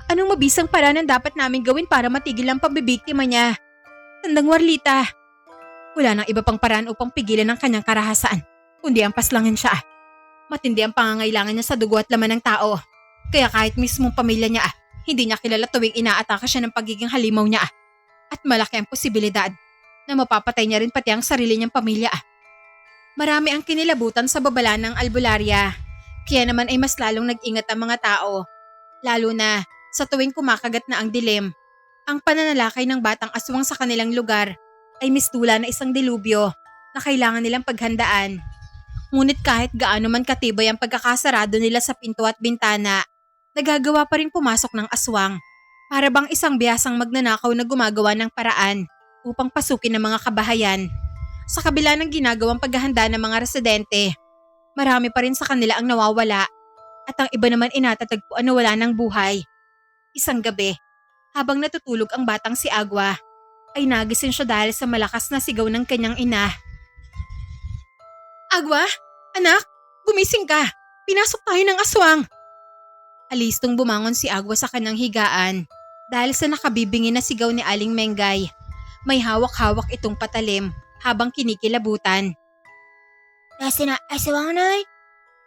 Anong mabisang paraan ang dapat namin gawin para matigil ang pambibiktima niya? Tandang Warlita. Wala nang iba pang paraan upang pigilan ang kanyang karahasan, kundi ang paslangin siya. Matindi ang pangangailangan niya sa dugo at laman ng tao. Kaya kahit mismong pamilya niya, hindi niya kilala tuwing inaatake siya ng pagiging halimaw niya. At malaki ang posibilidad na mapapatay niya rin pati ang sarili niyang pamilya. Marami ang kinilabutan sa babala ng albularya. Kaya naman ay mas lalong nag-ingat ang mga tao. Lalo na sa tuwing kumakagat na ang dilim. Ang pananalakay ng batang aswang sa kanilang lugar ay misdula na isang dilubyo na kailangan nilang paghandaan. Ngunit kahit gaano man katibay ang pagkakasarado nila sa pinto at bintana, nagagawa pa rin pumasok ng aswang. Para bang isang biyasang magnanakaw na gumagawa ng paraan upang pasukin ng mga kabahayan. Sa kabila ng ginagawang paghahanda ng mga residente, marami pa rin sa kanila ang nawawala at ang iba naman inatatagpuan na wala ng buhay. Isang gabi, habang natutulog ang batang si Agua, ay nagising siya dahil sa malakas na sigaw ng kanyang ina. Agua, anak, gumising ka. Pinasok tayo ng aswang. Alistong bumangon si Agua sa kanyang higaan dahil sa nakabibingi na sigaw ni Aling Mengay. May hawak-hawak itong patalim habang kinikilabutan. Nasa na aswang, Nay?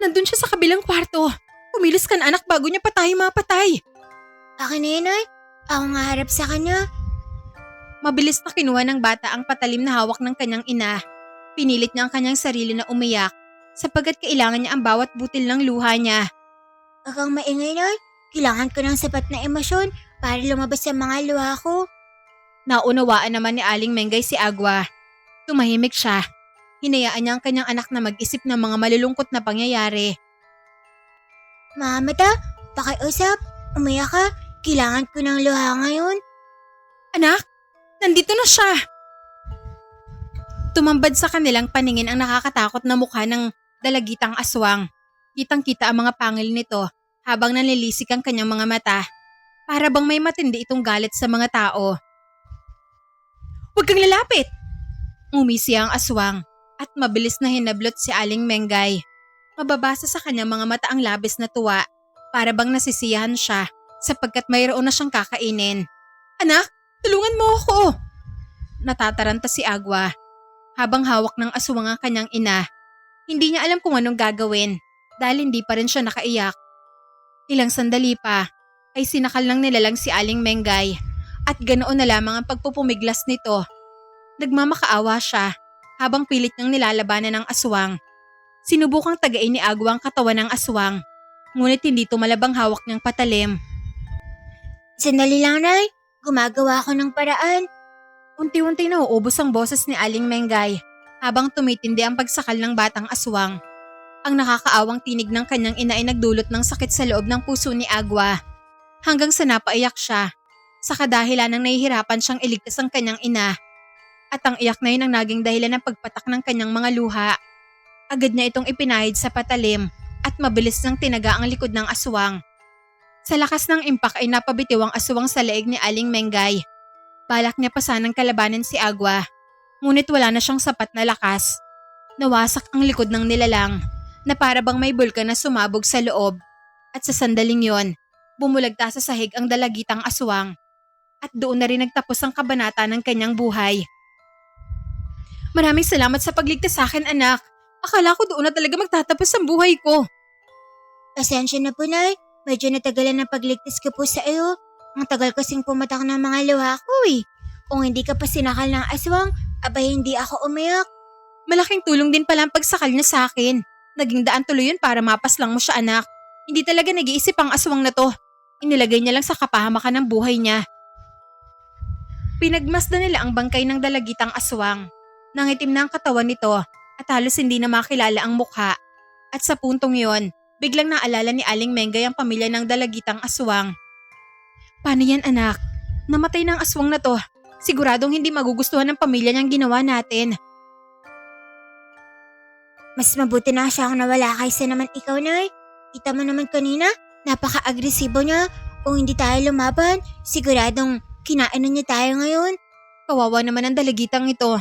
Nandun siya sa kabilang kwarto. Kumilos ka na, anak, bago niya pa tayo mapatay. Akin na yun, Nay. Ako nga harap sa kanya. Mabilis na kinuha ng bata ang patalim na hawak ng kanyang ina. Pinilit niya ang kanyang sarili na umiyak sapagkat kailangan niya ang bawat butil ng luha niya. Huwag kang maingay, Nay. Kailangan ko ng sapat na emosyon para lumabas sa mga luha ko. Naunawaan naman ni Aling Mengay si Agua. Tumahimik siya. Hinayaan niya ang kanyang anak na mag-isip ng mga malulungkot na pangyayari. Mamata, pakiusap. Umiyak ka. Kailangan ko ng luha ngayon. Anak, nandito na siya. Tumambad sa kanilang paningin ang nakakatakot na mukha ng dalagitang aswang. Kitang-kita ang mga pangil nito habang nanlilisik ang kanyang mga mata. Para bang may matindi itong galit sa mga tao. Huwag kang lalapit! Umisi ang aswang at mabilis na hinablot si Aling Mengay. Mababasa sa kanyang mga mata ang labis na tuwa. Para bang nasisiyahan siya sapagkat mayroon na siyang kakainin. Anak, tulungan mo ako! Natataranta si Agua. Habang hawak ng aswang ang kanyang ina, hindi niya alam kung anong gagawin. dahil hindi pa rin siya nakaiyak. Ilang sandali pa ay sinakal ng nilalang si Aling Mengay at ganoon na lamang ang pagpupumiglas nito. Nagmamakaawa siya habang pilit niyang nilalabanan ng aswang. Sinubukang tagain ni Agwa ang katawan ng aswang, ngunit hindi tumalabang hawak niyang patalim. Sandali lang, Nay. Gumagawa ako ng paraan. Unti-unti nauubos ang boses ni Aling Mengay habang tumitindi ang pagsakal ng batang aswang. Ang nakakaawang tinig ng kanyang ina ay nagdulot ng sakit sa loob ng puso ni Agwa. Hanggang sa napaiyak siya, sa kadahilan ng nahihirapan siyang iligtas ang kanyang ina. At ang iyak na yun ang naging dahilan ng pagpatak ng kanyang mga luha. Agad niya itong ipinahid sa patalim at mabilis nang tinaga ang likod ng aswang. Sa lakas ng impak ay napabitiw ang aswang sa leeg ni Aling Mengay. Balak niya pa sanang kalabanin si Agwa, ngunit wala na siyang sapat na lakas. Nawasak ang likod ng nilalang na para bang may bulkan na sumabog sa loob, at sa sandaling yon, bumulagta sa sahig ang dalagitang aswang. At doon na rin nagtapos ang kabanata ng kanyang buhay. Maraming salamat sa pagligtas sa akin, anak. Akala ko doon na talaga magtatapos ang buhay ko. Pasensya na po, Nay. Medyo natagalan ng pagligtas ko po sa iyo. Ang tagal kasing pumatak ng mga luha ko eh. Kung hindi ka pa sinakal ng aswang, abay hindi ako umiyak. Malaking tulong din pala ang pagsakal niya sa akin. Naging daan tuloy yun para mapaslang mo siya, anak. Hindi talaga nag-iisip ang aswang na to. Inilagay niya lang sa kapahamakan ng buhay niya. Pinagmasdan nila ang bangkay ng dalagitang aswang. Nangitim na ang katawan nito at halos hindi na makilala ang mukha. At sa puntong yon, biglang naalala ni Aling Mengay ang pamilya ng dalagitang aswang. Paano yan, anak? Namatay na ang aswang na to. Siguradong hindi magugustuhan ng pamilya niyang ginawa natin. Mas mabuti na siya ang nawala kaysa naman ikaw, Nay. Kita mo naman kanina, napaka-agresibo niya. Kung hindi tayo lumaban, siguradong kinainan niya tayo ngayon. Kawawa naman ang dalagitang ito.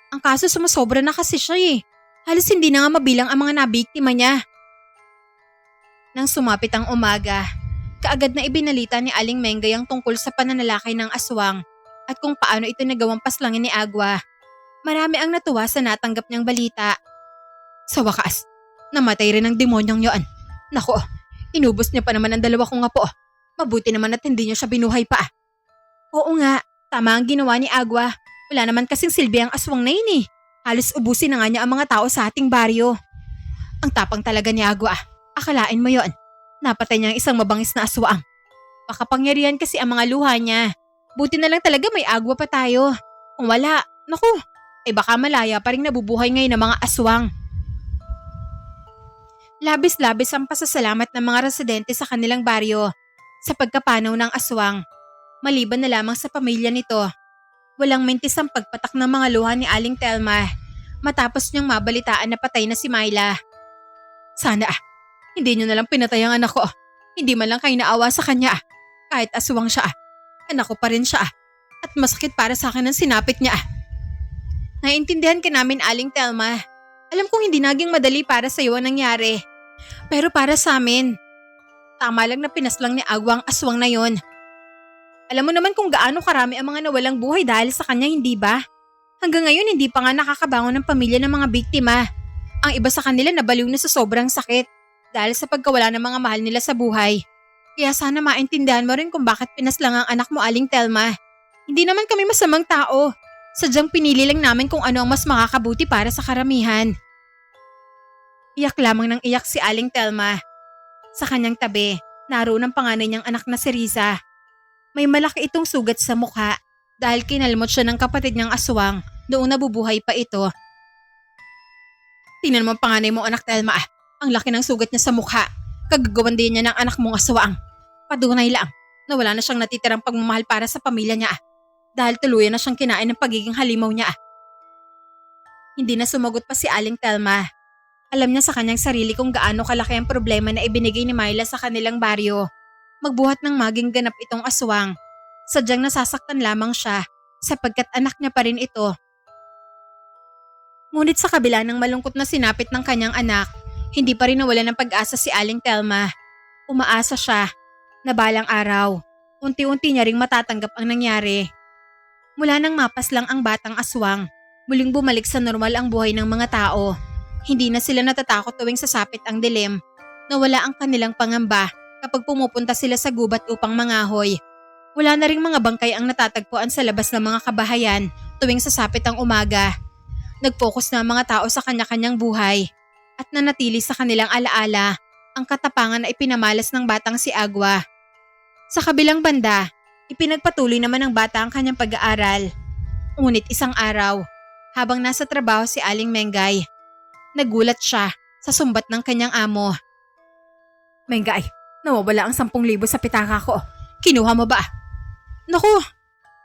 Ang kaso sumasobra na kasi siya eh. Halos hindi na nga mabilang ang mga nabiktima niya. Nang sumapit ang umaga, kaagad na ibinalita ni Aling Mengay ang tungkol sa pananalakay ng aswang at kung paano ito nagawang paslangin ni Agwa. Marami ang natuwa sa natanggap niyang balita. Sa wakas, namatay rin ang demonyong yon. Nako, inubos niya pa naman ang dalawa kong apo. Mabuti naman at hindi niya siya binuhay pa. Oo nga, tama ang ginawa ni Agwa. Wala naman kasing silbi ang aswang na yun eh. Halos ubusin na nga niya ang mga tao sa ating baryo. Ang tapang talaga ni Agwa. Akalain mo yon. Napatay niya ang isang mabangis na aswang. Makapangyarihan kasi ang mga luha niya. Buti na lang talaga may Agwa pa tayo. Kung wala, naku, ay baka malaya pa rin nabubuhay ngayon ng mga aswang. Labis-labis ang pasasalamat ng mga residente sa kanilang baryo sa pagkapanaw ng aswang. Maliban na lamang sa pamilya nito, walang mintis ang pagpatak ng mga luha ni Aling Telma matapos niyang mabalitaan na patay na si Myla. Sana hindi niyo na lang pinatay ang anak ko. Hindi man lang kayo naawa sa kanya. Kahit aswang siya, anak ko pa rin siya. At masakit para sa akin ang sinapit niya. Naiintindihan ka namin, Aling Telma. Alam kong hindi naging madali para sa iyo ang nangyari. Pero para sa amin, tama lang na pinaslang ni Agwa ang aswang na yon. Alam mo naman kung gaano karami ang mga nawalang buhay dahil sa kanya, hindi ba? Hanggang ngayon hindi pa nga nakakabangon ng pamilya ng mga biktima. Ang iba sa kanila nabaliw na sa sobrang sakit dahil sa pagkawala ng mga mahal nila sa buhay. Kaya sana maintindihan mo rin kung bakit pinaslang ang anak mo, Aling Telma. Hindi naman kami masamang tao. Sadyang pinili lang namin kung ano ang mas makakabuti para sa karamihan. Iyak lamang ng iyak si Aling Telma. Sa kanyang tabi, naroon ang panganay niyang anak na si Riza. May malaki itong sugat sa mukha dahil kinalmot siya ng kapatid niyang aswang noong nabubuhay pa ito. Tingnan mo ang panganay mong anak, Telma. Ang laki ng sugat niya sa mukha. Kagagawan din niya ng anak mong aswang. Padunay lang na wala na siyang natitirang pagmamahal para sa pamilya niya dahil tuluyan na siyang kinain ng pagiging halimaw niya. Hindi na sumagot pa si Aling Telma. Alam niya sa kanyang sarili kung gaano kalaki ang problema na ibinigay ni Myla sa kanilang baryo. Magbuhat ng maging ganap itong aswang. Sadyang nasasaktan lamang siya sapagkat anak niya pa rin ito. Ngunit sa kabila ng malungkot na sinapit ng kanyang anak, hindi pa rin nawala ng pag-asa si Aling Telma. Umaasa siya na balang araw, unti-unti niya ring matatanggap ang nangyari. Mula nang mapaslang ang batang aswang, muling bumalik sa normal ang buhay ng mga tao. Hindi na sila natatakot tuwing sasapit ang dilim Nawala ang kanilang pangamba kapag pumupunta sila sa gubat upang mangahoy. Wala na ring mga bangkay ang natatagpuan sa labas ng mga kabahayan tuwing sasapit ang umaga. Nag-focus na ang mga tao sa kanya-kanyang buhay at nanatili sa kanilang alaala ang katapangan na ipinamalas ng batang si Agua. Sa kabilang banda, ipinagpatuloy naman ng bata ang kanyang pag-aaral. Ngunit isang araw, habang nasa trabaho si Aling Mengay, nagulat siya sa sumbat ng kanyang amo. Mengay, nawawala ang 10,000 sa pitaka ko. Kinuha mo ba? Naku,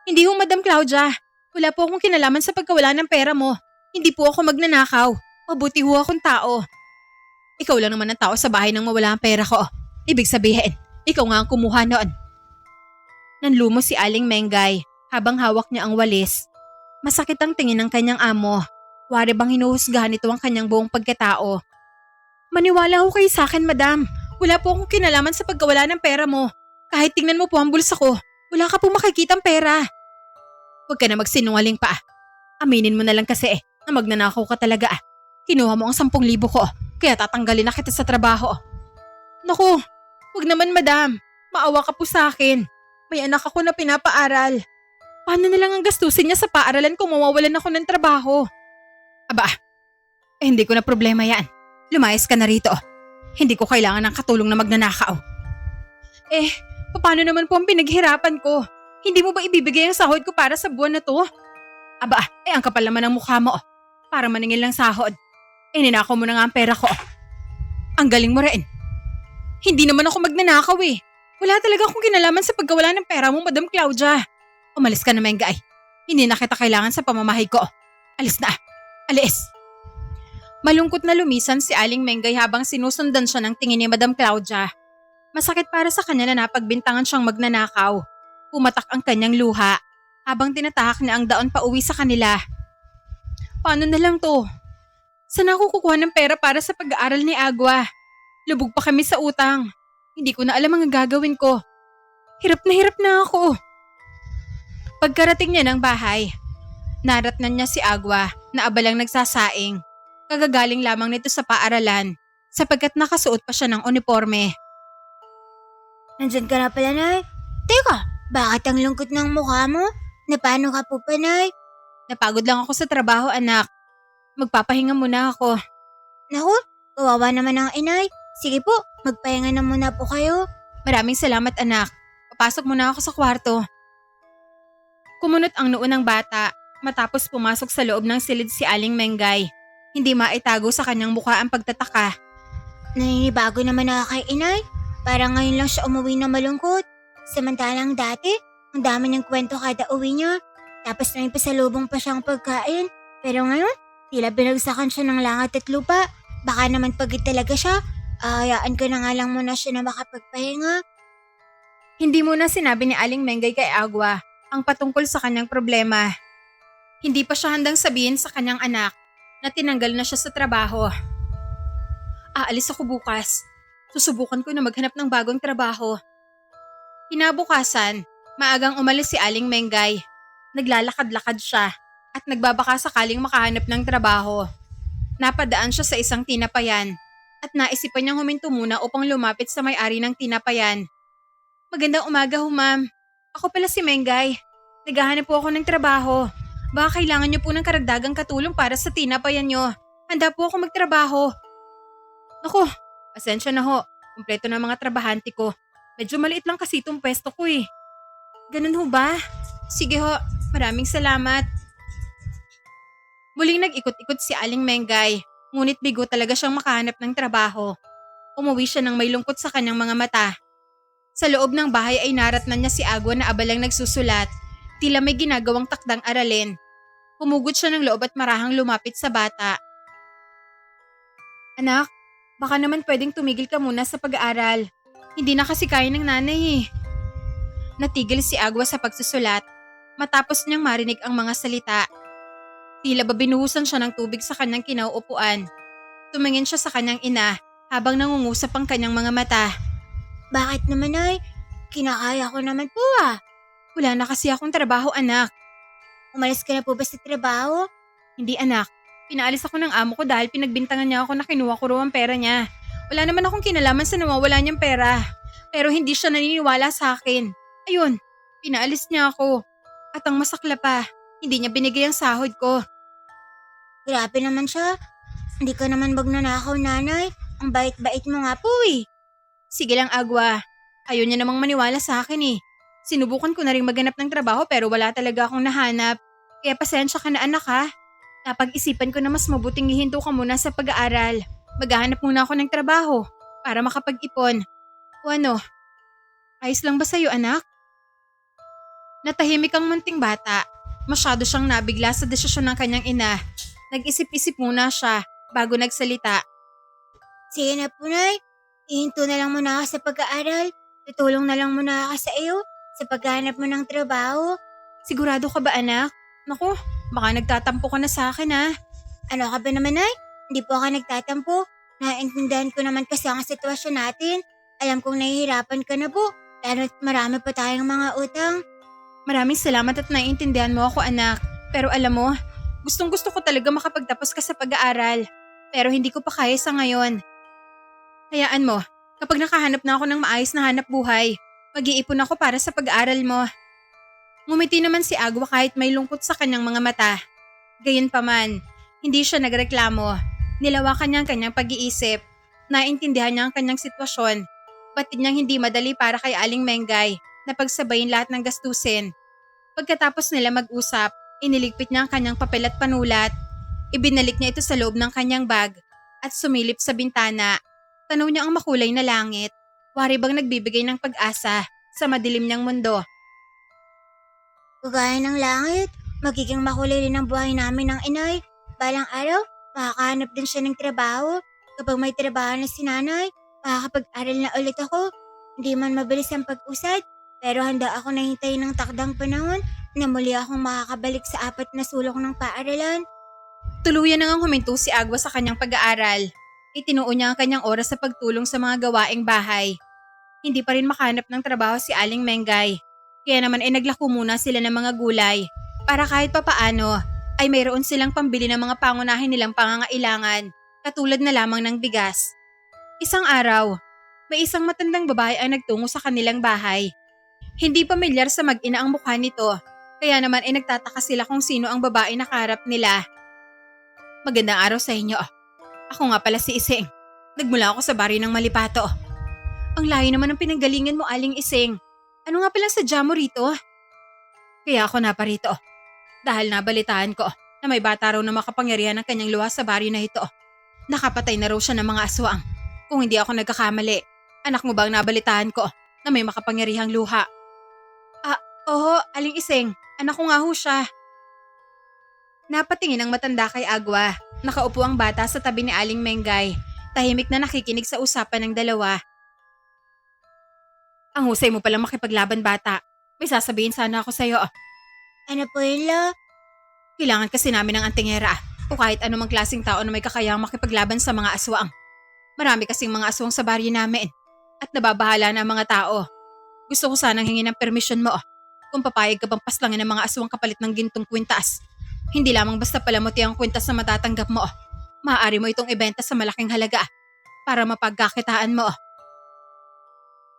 hindi ho Madam Claudia. Wala po akong kinalaman sa pagkawala ng pera mo. Hindi po ako magnanakaw. Mabuti ho akong tao. Ikaw lang naman ang tao sa bahay nang mawala ang pera ko. Ibig sabihin, ikaw nga ang kumuha noon. Nanlumo si Aling Mengay habang hawak niya ang walis. Masakit ang tingin ng kanyang amo. Wari bang hinuhusgahan nito ang kanyang buong pagkatao. Maniwala ho kayo sa akin, madam. Wala po akong kinalaman sa pagkawala ng pera mo. Kahit tingnan mo po ang bulsa ko, wala ka po makikitang pera. Huwag ka na magsinungaling pa. Aminin mo na lang kasi na magnanakaw ka talaga. Kinuha mo ang 10,000 ko, kaya tatanggalin na kita sa trabaho. Naku, huwag naman madam. Maawa ka po sa akin. May anak ako na pinapaaral. Paano na lang ang gastusin niya sa paaralan kung mawawalan ako ng trabaho? Aba, hindi ko na problema yan. Lumayas ka na rito. Hindi ko kailangan ng katulong na magnanakaw. Paano naman po ang pinaghirapan ko? Hindi mo ba ibibigay ang sahod ko para sa buwan na to? Aba, ang kapal naman ng mukha mo. Para maningil ng sahod. Ninakaw mo na nga ang pera ko. Ang galing mo rin. Hindi naman ako magnanakaw eh. Wala talaga akong kinalaman sa pagkawala ng pera mo, Madam Claudia. Umalis ka na, Mengay. Hindi na kita kailangan sa pamamahay ko. Alis na. Alis. Malungkot na lumisan si Aling Mengay habang sinusundan siya ng tingin ni Madam Claudia. Masakit para sa kanya na napagbintangan siyang magnanakaw. Pumatak ang kanyang luha habang tinatahak niya ang daon pa uwi sa kanila. Paano na lang to? Saan ako kukuha ng pera para sa pag-aaral ni Agua? Lubog pa kami sa utang. Hindi ko na alam ang gagawin ko. Hirap na ako. Pagkarating niya ng bahay, naratnan niya si Agua na abalang nagsasaing. Kagagaling lamang nito sa paaralan sapagkat nakasuot pa siya ng uniforme. Nandyan ka na pala, Nay. Teka, bakit ang lungkot ng mukha mo? Na paano ka po pa, Nay? Napagod lang ako sa trabaho, anak. Magpapahinga muna ako. Naku, kawawa naman ang inay. Sige po, magpahinga na muna po kayo. Maraming salamat, anak. Papasok muna ako sa kwarto. Kumunot ang noo ng bata matapos pumasok sa loob ng silid si Aling Mengay. Hindi maitago sa kanyang mukha ang pagtataka. Naninibago naman na kay inay. Parang ngayon lang siya umuwi na malungkot. Samantalang dati, ang dami niyang kwento kada uwi niya. Tapos may pasalubong pa siyang pagkain. Pero ngayon, tila binagsakan siya ng langit at lupa. Baka naman pagit talaga siya. Hayaan ko na nga lang muna siya na makapagpahinga. Hindi muna sinabi ni Aling Mengay kay Agua ang patungkol sa kanyang problema. Hindi pa siya handang sabihin sa kanyang anak na tinanggal na siya sa trabaho. Aalis ako bukas. Susubukan ko na maghanap ng bagong trabaho. Kinabukasan, maagang umalis si Aling Mengay. Naglalakad-lakad siya at nagbabaka sakaling makahanap ng trabaho. Napadaan siya sa isang tinapayan at naisipan niyang huminto muna upang lumapit sa may-ari ng tinapayan. Magandang umaga ho, ma'am. Ako pala si Mengay. Naghahanap po ako ng trabaho. Baka kailangan niyo po ng karagdagang katulong para sa tinapayan niyo. Handa po ako magtrabaho. Naku, pasensya na ho. Kumpleto na mga trabahante ko. Medyo maliit lang kasi itong pwesto ko eh. Ganun ho ba? Sige ho, maraming salamat. Muling nag-ikot-ikot si Aling Mengay, ngunit bigo talaga siyang makahanap ng trabaho. Umuwi siya ng may lungkot sa kanyang mga mata. Sa loob ng bahay ay naratnan niya si Agua na abalang nagsusulat, tila may ginagawang takdang aralin. Humugot siya ng loob at marahang lumapit sa bata. Anak, baka naman pwedeng tumigil ka muna sa pag-aaral. Hindi na kasi kaya ng nanay eh. Natigil si Agua sa pagsusulat matapos niyang marinig ang mga salita. Tila ba binuhusan siya ng tubig sa kanyang kinauupuan. Tumingin siya sa kanyang ina habang nangungusap ang kanyang mga mata. Bakit naman ay? Kinakaya ko naman po ah. Wala na kasi akong trabaho, anak. Umalis ka na po ba sa trabaho? Hindi, anak. Pinaalis ako ng amo ko dahil pinagbintangan niya ako na kinuha ko raw ang pera niya. Wala naman akong kinalaman sa nawawala niyang pera. Pero hindi siya naniniwala sa akin. Ayun, pinaalis niya ako. At ang masakla pa, hindi niya binigay ang sahod ko. Grabe naman siya. Hindi ka naman magnanakaw, nanay. Ang bait-bait mo nga po eh. Sige lang, Agwa. Ayaw niya namang maniwala sa akin eh. Sinubukan ko na rin maghanap ng trabaho pero wala talaga akong nahanap. Kaya pasensya ka na, anak ha. Napag-isipan ko na mas mabuting hihinto ka muna sa pag-aaral. Maghahanap muna ako ng trabaho para makapag-ipon. O ano, ayos lang ba sa'yo, anak? Natahimik ang munting bata. Masyado siyang nabigla sa desisyon ng kanyang ina. Nag-isip-isip muna siya bago nagsalita. Sige na po, nay. Ihinto na lang muna ako sa pag-aaral. Tutulong na lang muna ako sa iyo sa paghanap mo ng trabaho. Sigurado ka ba, anak? Naku, baka nagtatampo ka na sa akin ha. Ano ka ba naman, nay? Hindi po ako nagtatampo. Naiintindihan ko naman kasi ang sitwasyon natin. Alam kong nahihirapan ka na po. Lalo't marami pa tayong mga utang. Maraming salamat at naiintindihan mo ako, anak. Pero alam mo, gustong-gusto ko talaga makapagtapos ka sa pag-aaral. Pero hindi ko pa kaya sa ngayon. Hayaan mo, kapag nakahanap na ako ng maayos na hanap buhay, mag-iipon ako para sa pag-aaral mo. Ngumiti naman si Agwa kahit may lungkot sa kanyang mga mata. Gayunpaman, hindi siya nagreklamo. Nilawakan niya ang kanyang pag-iisip. Naintindihan niya ang kanyang sitwasyon. Batid niyang hindi madali para kay Aling Mengay na pagsabayin lahat ng gastusin. Pagkatapos nila mag-usap, iniligpit niya ang kanyang papel at panulat. Ibinalik niya ito sa loob ng kanyang bag at sumilip sa bintana. Tanaw niya ang makulay na langit. Wari bang nagbibigay ng pag-asa sa madilim niyang mundo. Kagaya ng langit, magiging makulay rin ang buhay namin ng inay. Balang araw, makakahanap din siya ng trabaho. Kapag may trabaho na si nanay, makakapag-aral na ulit ako. Hindi man mabilis ang pag-usad, pero handa ako na hintayin ng takdang panahon na muli akong makakabalik sa 4 na sulok ng paaralan. Tuluyan na ngang huminto si Agwa sa kanyang pag-aaral. Itinuon niya ang kanyang oras sa pagtulong sa mga gawaing bahay. Hindi pa rin makahanap ng trabaho si Aling Mengay. Kaya naman ay naglako muna sila ng mga gulay para kahit papaano ay mayroon silang pambili ng mga pangunahin nilang pangangailangan katulad na lamang ng bigas. Isang araw, may isang matandang babae ang nagtungo sa kanilang bahay. Hindi pamilyar sa mag-ina ang mukha nito, kaya naman ay nagtataka sila kung sino ang babae na kaharap nila. Magandang araw sa inyo. Ako nga pala si Iseng. Nagmula ako sa baryo ng Malipato. Ang layo naman ng pinanggalingan mo, Aling Iseng. Ano nga palang sadya mo rito? Kaya ako naparito. Dahil nabalitaan ko na may bata raw na makapangyarihan ng kanyang luha sa baryo na ito. Nakapatay na raw siya ng mga aswang. Kung hindi ako nagkakamali, anak mo ba ang nabalitaan ko na may makapangyarihang luha? Oo, Aling Iseng. Anak ko nga ho siya. Napatingin ang matanda kay Agwa. Nakaupo ang bata sa tabi ni Aling Mengay. Tahimik na nakikinig sa usapan ng dalawa. Ang husay mo palang makipaglaban, bata. May sasabihin sana ako sa'yo. Ano po yun, lo? Kailangan kasi namin ng antingera o kahit anumang klaseng tao na may kakayahang makipaglaban sa mga aswang. Marami kasing mga aswang sa baryo namin at nababahala na ang mga tao. Gusto ko sanang hingin ng permisyon mo kung papayag ka bang paslangin ng mga aswang kapalit ng gintong kwintas. Hindi lamang basta palamuti ang kwintas na matatanggap mo. Maaari mo itong ibenta sa malaking halaga para mapagkakitaan mo.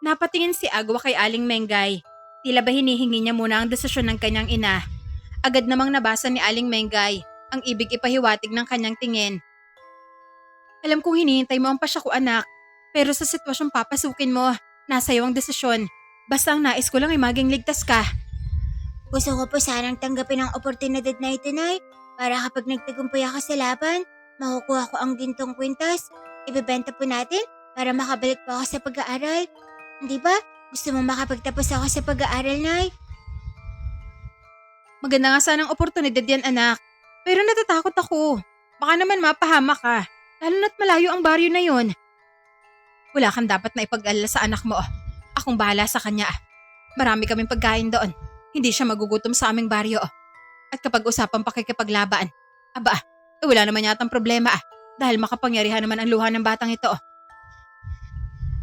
Napatingin si Agwa kay Aling Mengay. Tila ba hinihingi niya muna ang desisyon ng kanyang ina. Agad namang nabasa ni Aling Mengay ang ibig ipahiwatig ng kanyang tingin. Alam kong hinihintay mo ang pasya ko, anak. Pero sa sitwasyong papasukin mo, nasa iyo ang desisyon. Basta ang nais ko lang ay maging ligtas ka. Gusto ko po sanang tanggapin ang oportunidad na ito, nay. Para kapag nagtagumpay ako sa laban, makukuha ko ang gintong kwintas. Ibebenta po natin para makabalik po ako sa pag-aaral. Hindi ba? Gusto mo makapagtapos ako sa pag-aaral, nay? Maganda nga sanang oportunidad yan, anak. Pero natatakot ako. Baka naman mapahamak ka. Lalo na't malayo ang baryo na yon. Wala kang dapat na ipag-alala sa anak mo. Akong bahala sa kanya. Marami kaming pagkain doon. Hindi siya magugutom sa aming baryo. At kapag usapang pakikipaglaban, wala naman yatang problema dahil makapangyarihan naman ang luha ng batang ito.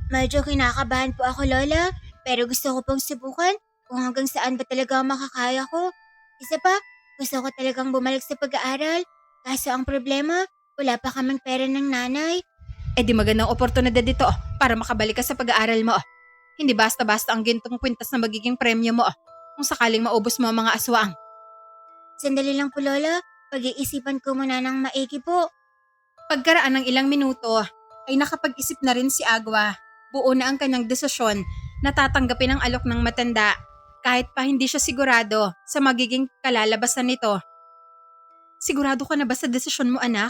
Medyo kinakabahan po ako, Lola. Pero gusto ko pong subukan kung hanggang saan ba talaga makakaya ko. Isa pa, gusto ko talagang bumalik sa pag-aaral. Kaso ang problema, wala pa kaming pera ng nanay. Eh di magandang oportunidad dito para makabalik ka sa pag-aaral mo. Hindi basta-basta ang gintong kwintas na magiging premyo mo kung sakaling maubos mo ang mga aswang. Sandali lang po Lola, pag-iisipan ko muna ng maigi po. Pagkaraan ng ilang minuto ay nakapag-isip na rin si Agua. Buo na ang kanyang desisyon na tatanggapin ang alok ng matanda kahit pa hindi siya sigurado sa magiging kalalabasan nito. Sigurado ka na ba sa desisyon mo anak?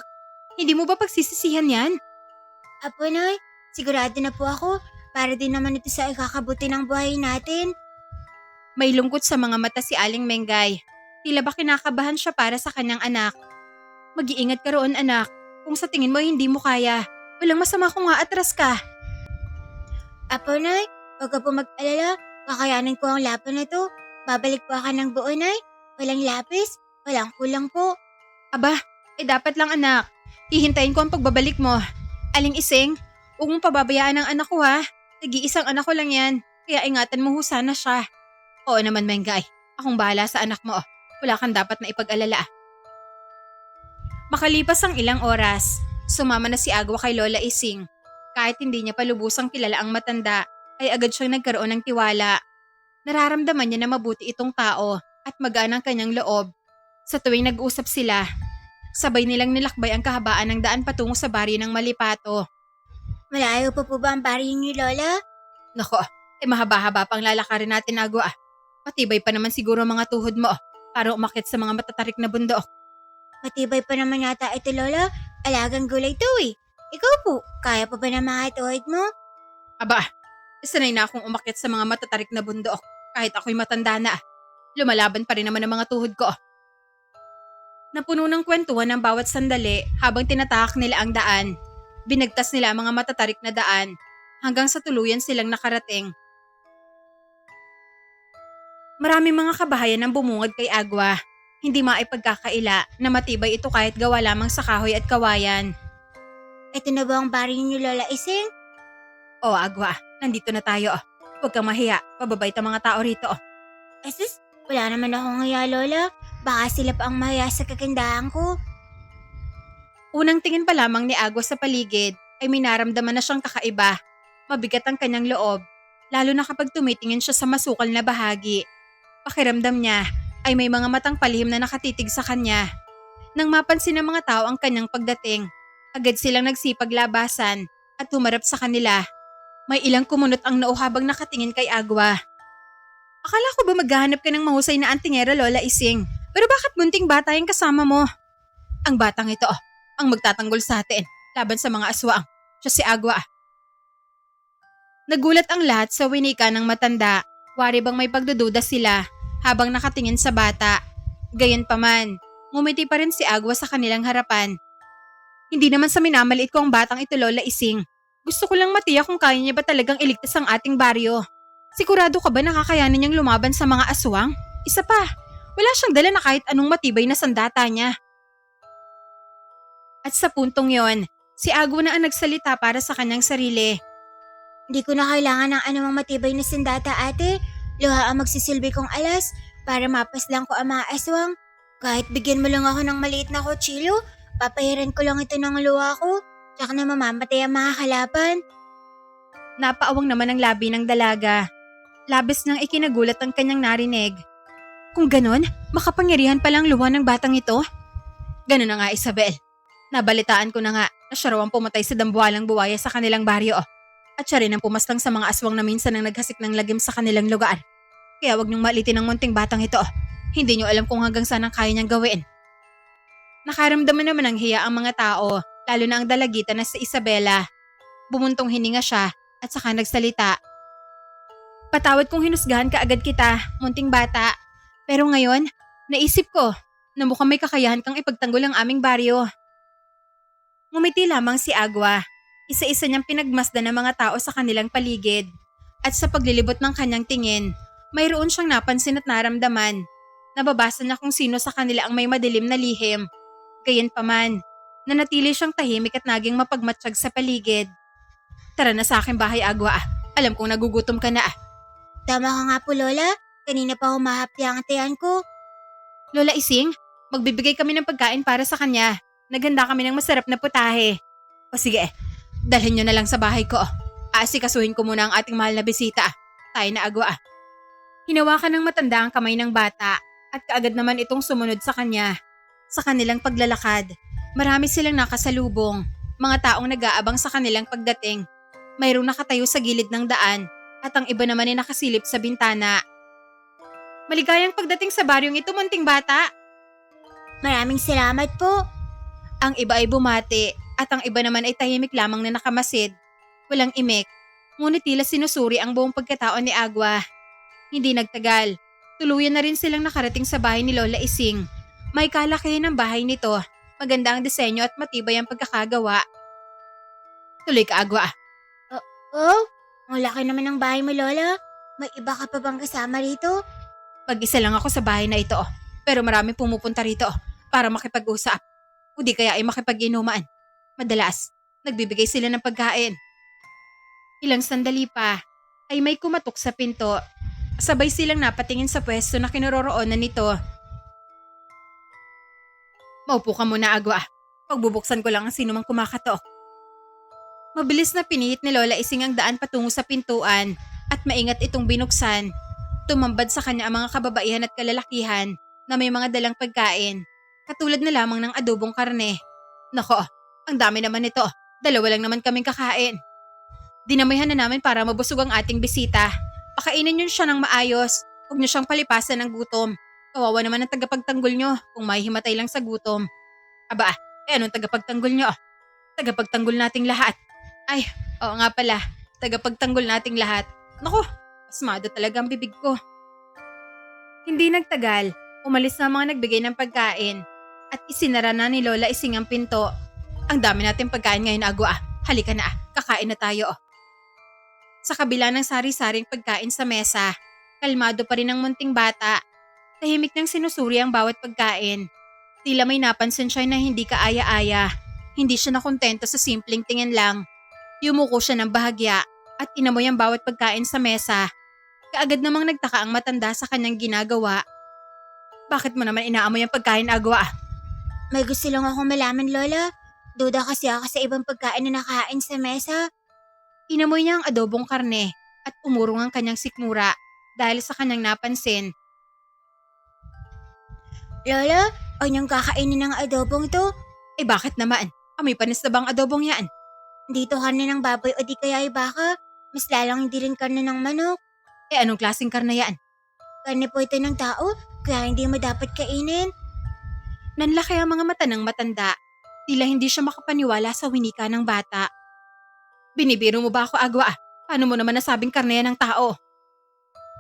Hindi mo ba pagsisisihan yan? Apo Nay, sigurado na po ako para din naman ito sa ikakabuti ng buhay natin. May lungkot sa mga mata si Aling Mengay. Tila ba kinakabahan siya para sa kanyang anak. Mag-iingat ka roon anak. Kung sa tingin mo hindi mo kaya, walang masama kung atras ka. Apo Nay, huwag ka po mag-alala, kakayanin ko ang laban na to. Babalik po ako ng buo Nay, walang lapis, walang kulang po. Aba, dapat lang anak. Hihintayin ko ang pagbabalik mo. Aling Ising, huwag mong pababayaan ang anak ko ha. Nag-iisang anak ko lang yan, kaya ingatan mo ho sana siya. Oo naman Mengay, akong bahala sa anak mo. Wala kang dapat na ipag-alala. Makalipas ang ilang oras, sumama na si Agua kay Lola Ising. Kahit hindi niya pa lubusang kilala ang matanda, ay agad siyang nagkaroon ng tiwala. Nararamdaman niya na mabuti itong tao at magaan ang kanyang loob. Sa tuwing nag-usap sila, sabay nilang nilakbay ang kahabaan ng daan patungo sa baryo ng Malipato. Malayo pa po ba ang baryo ni Lola? Nako, mahaba-haba pang lalakarin natin Agua. Matibay pa naman siguro ang mga tuhod mo para umakyat sa mga matatarik na bundok. Matibay pa naman yata ito Lola, alagang gulay to eh. Ikaw po, kaya pa ba ng mga tuhod mo? Aba, sanay na akong umakyat sa mga matatarik na bundok kahit ako'y matanda na. Lumalaban pa rin naman ang mga tuhod ko. Napuno ng kwentuhan ng bawat sandali habang tinatahak nila ang daan. Binagtas nila ang mga matatarik na daan hanggang sa tuluyan silang nakarating. Maraming mga kabahayan ang bumungad kay Agua. Hindi maipagkakaila na matibay ito kahit gawa lamang sa kahoy at kawayan. Ito na ba ang baryo ni Lola Ising? O Agua, nandito na tayo. Huwag kang mahiya, pababait ang mga tao rito. Sus, wala naman akong ngaya Lola. Baka sila pa ang mahiya sa kagandahan ko. Unang tingin pa lamang ni Agua sa paligid ay may naramdaman na siyang kakaiba. Mabigat ang kanyang loob, lalo na kapag tumitingin siya sa masukal na bahagi. Pakiramdam niya ay may mga matang palihim na nakatitig sa kanya. Nang mapansin ng mga tao ang kanyang pagdating, agad silang nagsipaglabasan at humarap sa kanila. May ilang kumunot ang noo habang nakatingin kay Agua. Akala ko ba maghahanap ka ng mahusay na antingera Lola Ising? Pero bakit bunting bata yung kasama mo? Ang batang ito, ang magtatanggol sa atin laban sa mga aswang. Siya si Agua. Nagulat ang lahat sa winika ng matanda. Wari bang may pagdududa sila habang nakatingin sa bata. Gayunpaman, ngumiti pa rin si Agua sa kanilang harapan. Hindi naman sa minamaliit ko ang batang ito Lola Ising. Gusto ko lang matiyak kung kaya niya ba talagang iligtas ang ating baryo. Sigurado ka ba nakakayanin niyang lumaban sa mga aswang? Isa pa, wala siyang dala na kahit anong matibay na sandata niya. At sa puntong yon, si Agua na ang nagsalita para sa kanyang sarili. Hindi ko na kailangan ng anumang matibay na sandata ate. Luha ang magsisilbi kong alas para mapaslang ko ang mga aswang. Kahit bigyan mo lang ako ng maliit na kutsilyo, papahiran ko lang ito ng luha ko. Tsaka na mamamatay ang mga kalaban. Napaawang naman ang labi ng dalaga. Labis niyang ikinagulat ang kanyang narinig. Kung ganon, makapangyarihan palang luha ng batang ito? Ganon na nga Isabel. Nabalitaan ko na nga na siya raw ang pumatay sa dambuhalang buwaya sa kanilang baryo. At siya rin ang pumaslang sa mga aswang na minsan ang naghasik ng lagim sa kanilang lugar. Kaya wag niyong malitin ang munting batang ito. Hindi niyo alam kung hanggang saan ang kaya niyang gawin. Nakaramdaman naman ng hiya ang mga tao, lalo na ang dalagita na si Isabela. Bumuntong hininga siya at saka nagsalita. Patawad kung hinusgahan ka agad kita, munting bata. Pero ngayon, naisip ko na mukhang may kakayahan kang ipagtanggol ang aming baryo. Ngumiti lamang si Agua. Isa-isa niyang pinagmasdan ng mga tao sa kanilang paligid. At sa paglilibot ng kanyang tingin, mayroon siyang napansin at naramdaman. Nababasa niya kung sino sa kanila ang may madilim na lihim. Gayunpaman, nanatili siyang tahimik at naging mapagmatsyag sa paligid. Tara na sa aking bahay Agua. Alam kong nagugutom ka na. Tama ka nga po Lola. Kanina pa humahapdi ang tiyan ko. Lola Ising, magbibigay kami ng pagkain para sa kanya. Naghanda kami ng masarap na putahe. O sige, Dalhin nyo na lang sa bahay ko. Aasikasuhin ko muna ang ating mahal na bisita. Tayo na agwa. Hinawakan ng matanda ang kamay ng bata at kaagad naman itong sumunod sa kanya. Sa kanilang paglalakad, marami silang nakasalubong, mga taong nag-aabang sa kanilang pagdating. Mayroong nakatayo sa gilid ng daan at ang iba naman ay nakasilip sa bintana. Maligayang pagdating sa baryong ito, munting bata. Maraming salamat po. Ang iba ay bumati at ang iba naman ay tahimik lamang na nakamasid. Walang imik, ngunit tila sinusuri ang buong pagkatao ni Agua. Hindi nagtagal, tuluyan na rin silang nakarating sa bahay ni Lola Ising. May kalakihan ng bahay nito, maganda ang disenyo at matibay ang pagkakagawa. Tuloy ka, Agua. Oh, ang laki naman ng bahay mo, Lola. May iba ka pa bang kasama rito? Mag-isa lang ako sa bahay na ito, pero maraming pumupunta rito para makipag-usap. O di kaya ay makipag-inuman. Madalas, nagbibigay sila ng pagkain. Ilang sandali pa, ay may kumatok sa pinto. Sabay silang napatingin sa pwesto na kinaroroonan nito. Maupo ka muna, Agua. Pagbubuksan ko lang ang sinumang kumakatok. Mabilis na pinihit ni Lola Ising ang daan patungo sa pintuan at maingat itong binuksan. Tumambad sa kanya ang mga kababaihan at kalalakihan na may mga dalang pagkain, katulad na lamang ng adobong karne. Nako, ang dami naman nito. 2 lang naman kaming kakain. Dinamihan na namin para mabusog ang ating bisita. Pakainin niyo siya ng maayos. Huwag niyo siyang palipasan ng gutom. Kawawa naman ang tagapagtanggol niyo kung mahihimatay lang sa gutom. Aba, anong tagapagtanggol niyo? Tagapagtanggol nating lahat. Ay, oo nga pala. Tagapagtanggol nating lahat. Naku, asmado talaga ang bibig ko. Hindi nagtagal, umalis na ang mga nagbigay ng pagkain at isinara na ni Lola Ising ang pinto. Ang dami nating pagkain ngayon, Agua. Halika na, kakain na tayo. Sa kabila ng sari-saring pagkain sa mesa, kalmado pa rin ang munting bata. Tahimik nang sinusuri ang bawat pagkain. Tila may napansin siya na hindi kaaya-aya. Hindi siya nakontento sa simpleng tingin lang. Yumuko siya ng bahagya at inamoy ang bawat pagkain sa mesa. Kaagad namang nagtaka ang matanda sa kanyang ginagawa. Bakit mo naman inaamoy ang pagkain, Agua? May gusto lang akong malaman, Lola. Duda kasi ako sa ibang pagkain na nakain sa mesa. Inamoy niya ang adobong karne at umurong ang kanyang sikmura dahil sa kanyang napansin. Lola, anyong kakainin ng adobong to? Eh bakit naman? Amoy panis na bang adobong yan? Dito karne ng baboy o di kaya ay baka. Mas lalang hindi rin karne ng manok. Eh anong klaseng karne yan? Karne po ito ng tao, kaya hindi mo dapat kainin. Nanlaki ang mga mata ng matanda. Tila hindi siya makapaniwala sa winika ng bata. Binibiro mo ba ako, Agua? Paano mo naman nasabing karne yan ng tao?